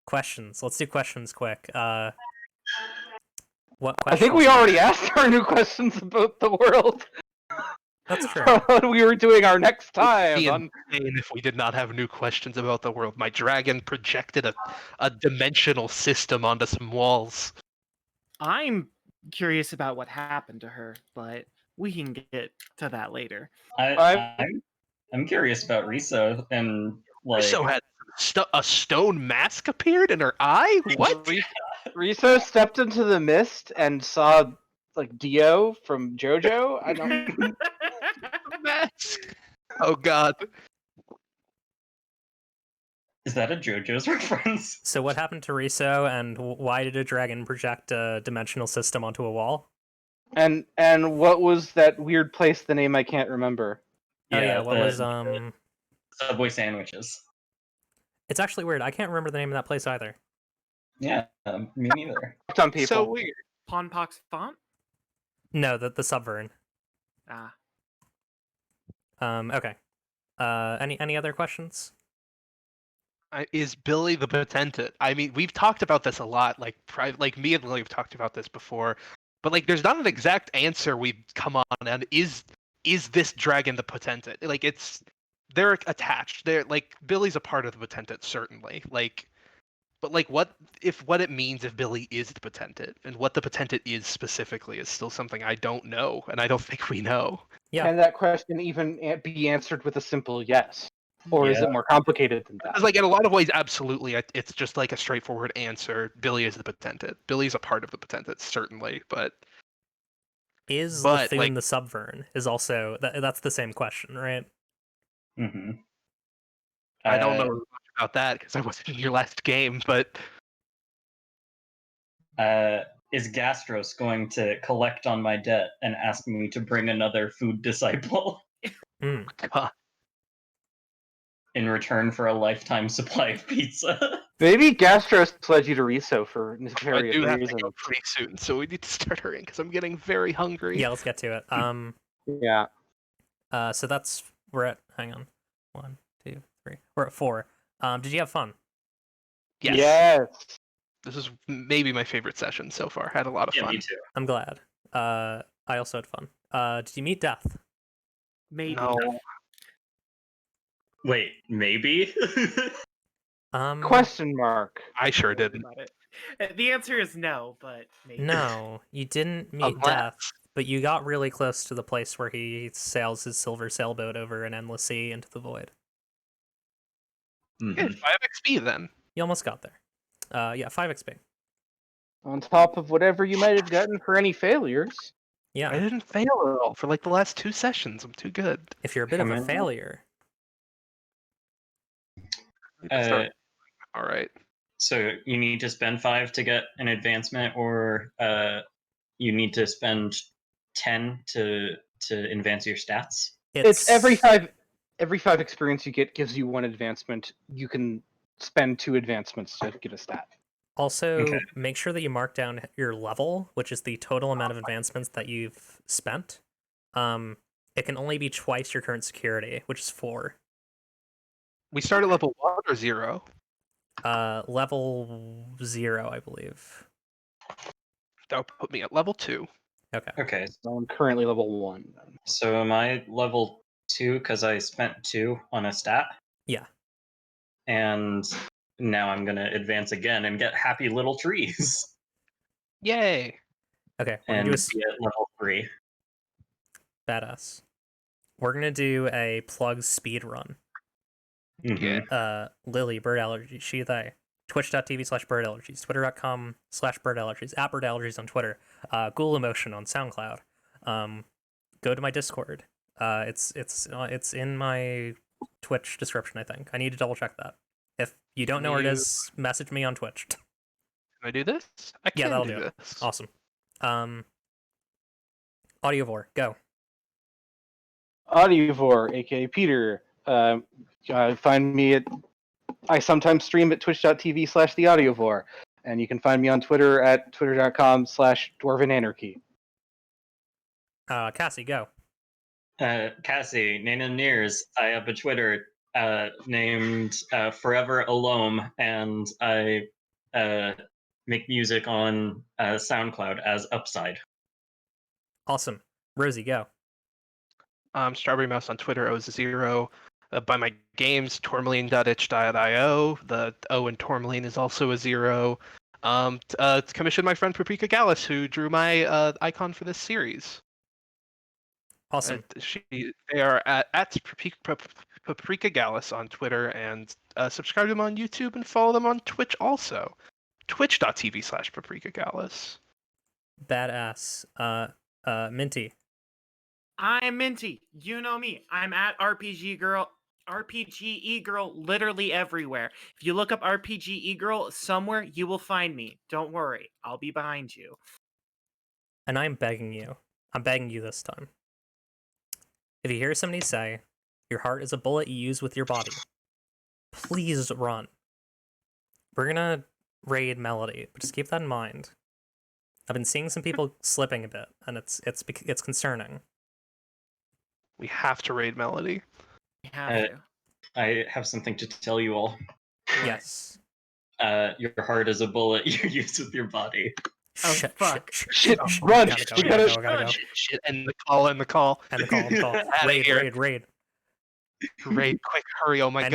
Questions. Let's do questions quick. What
I
questions?
think we already asked our new questions about the world.
That's true.
When we were doing our next time.
Be
On...
insane if we did not have new questions about the world. My dragon projected a dimensional system onto some walls.
I'm curious about what happened to her, but we can get to that later.
I'm curious about Riso and like
So had a stone mask appeared in her eye? What?
Riso stepped into the mist and saw like Dio from JoJo. I don't.
Mask. Oh god.
is that a JoJo's reference?
So what happened to Riso, and why did a dragon project a dimensional system onto a wall?
And what was that weird place? The name I can't remember.
Oh yeah, what was
the Subway sandwiches.
It's actually weird. I can't remember the name of that place either.
Yeah, me neither.
Some people.
So weird.
Ponpox font?
No, the Subvern.
Ah.
Okay. Any other questions?
Is Billy the potentate? I mean, we've talked about this a lot. Like me and Lily have talked about this before, but like, there's not an exact answer we've come on. And is this dragon the potentate? Like, they're attached. They're like Billy's a part of the potentate, certainly. Like, but like, what it means if Billy is the potentate, and what the potentate is specifically is still something I don't know, and I don't think we know.
Yeah.
Can that question even be answered with a simple yes? Or is it more complicated than that?
Because like in a lot of ways, absolutely, it's just like a straightforward answer. Billy is the potentate. Billy's a part of the potentate, certainly, but
Lithune
like,
the Subvern is also that's the same question, right?
Mm-hmm.
I don't know much about that because I wasn't in your last game. But
is Gastros going to collect on my debt and ask me to bring another food disciple
God,
in return for a lifetime supply of pizza?
Maybe Gastros led you to Riso for
I
nefarious
do have to
reasons.
go pretty soon, so we need to start hurrying because I'm getting very hungry.
Yeah, let's get to it.
Yeah.
So we're at. Hang on. 1, 2, 3. We're at 4. Did you have fun?
Yes.
Yes.
This is maybe my favorite session so far. Had a lot of
Yeah,
fun.
me too.
I'm glad. I also had fun. Did you meet Death?
Maybe.
No.
Wait, maybe?
Question mark.
I sure didn't.
About it. The answer is no, but maybe.
No, you didn't meet Death, but you got really close to the place where he sails his silver sailboat over an endless sea into the void.
Mhm.
Good. 5 XP then.
You almost got there. Yeah, 5 XP.
On top of whatever you might have gotten for any failures.
I
Yeah,
didn't fail at all for like the last 2 sessions. I'm too good.
if you're a bit of a
Come in.
failure.
All right.
So you need to spend 5 to get an advancement, or you need to spend 10 to advance your stats.
It's every 5 experience you get gives you 1 advancement. You can spend 2 advancements to get a stat.
Also,
Okay.
make sure that you mark down your level, which is the total amount of advancements that you've spent. It can only be twice your current security, which is 4.
We start at level 1 or 0?
Level 0, I believe.
That would put me at level 2.
Okay.
Okay,
So I'm currently level 1. Then.
so am I level 2 because I spent 2 on a stat?
Yeah.
And now I'm gonna advance again and get happy little trees
Yay!
Okay. We're
and
gonna
be at level 3.
badass. We're gonna do a plug speed run.
Mhm.
Lily, bird allergies, she, they. Twitch.tv/bird allergies, twitter.com/bird allergies, @bird allergies on Twitter, Ghoul Emotion on SoundCloud. Go to my Discord. It's in my Twitch description, I think. I need to double check that. If you don't know where it is, message me on Twitch.
Can I do this? I
Yeah,
can
that'll
do
do it.
this.
Awesome. Audiovore, go.
Audiovore, aka Peter. Find me at. I sometimes stream at twitch.tv/theaudiovore, and you can find me on Twitter at twitter.com/dwarvenanarchy.
Cassie, go.
Cassie, Nana Nears, I have a Twitter named Forever Alone, and I make music on SoundCloud as Upside.
Awesome. Rosie, go.
Strawberry Mouse on Twitter, O0. Buy my games, tourmaline.itch.io. The O in tourmaline is also a 0. Commissioned my friend Paprika Gallus, who drew my icon for this series.
Awesome.
They are at Paprika Gallus on Twitter, and subscribe to them on YouTube and follow them on Twitch also. Twitch.tv/Paprika Gallus.
Badass. Minty.
I'm Minty. You know me. I'm at RPG Girl literally everywhere. If you look up RPG Girl somewhere, you will find me. Don't worry. I'll be behind you.
And I'm begging you this time. If you hear somebody say, your heart is a bullet you use with your body, please run. We're gonna raid Melody, but just keep that in mind. I've been seeing some people slipping a bit, and it's concerning.
We have to raid Melody.
We have to.
I have something to tell you all.
Yes.
Your heart is a bullet you use with your body.
Oh,
Shit,
fuck.
Shit,
Oh,
run!
gotta go,
We
gotta
gotta-
go, gotta go.
Shit, end the call.
And the call.
Outta
Raid,
here.
raid, raid.
Raid, quick, hurry, oh my
And
god.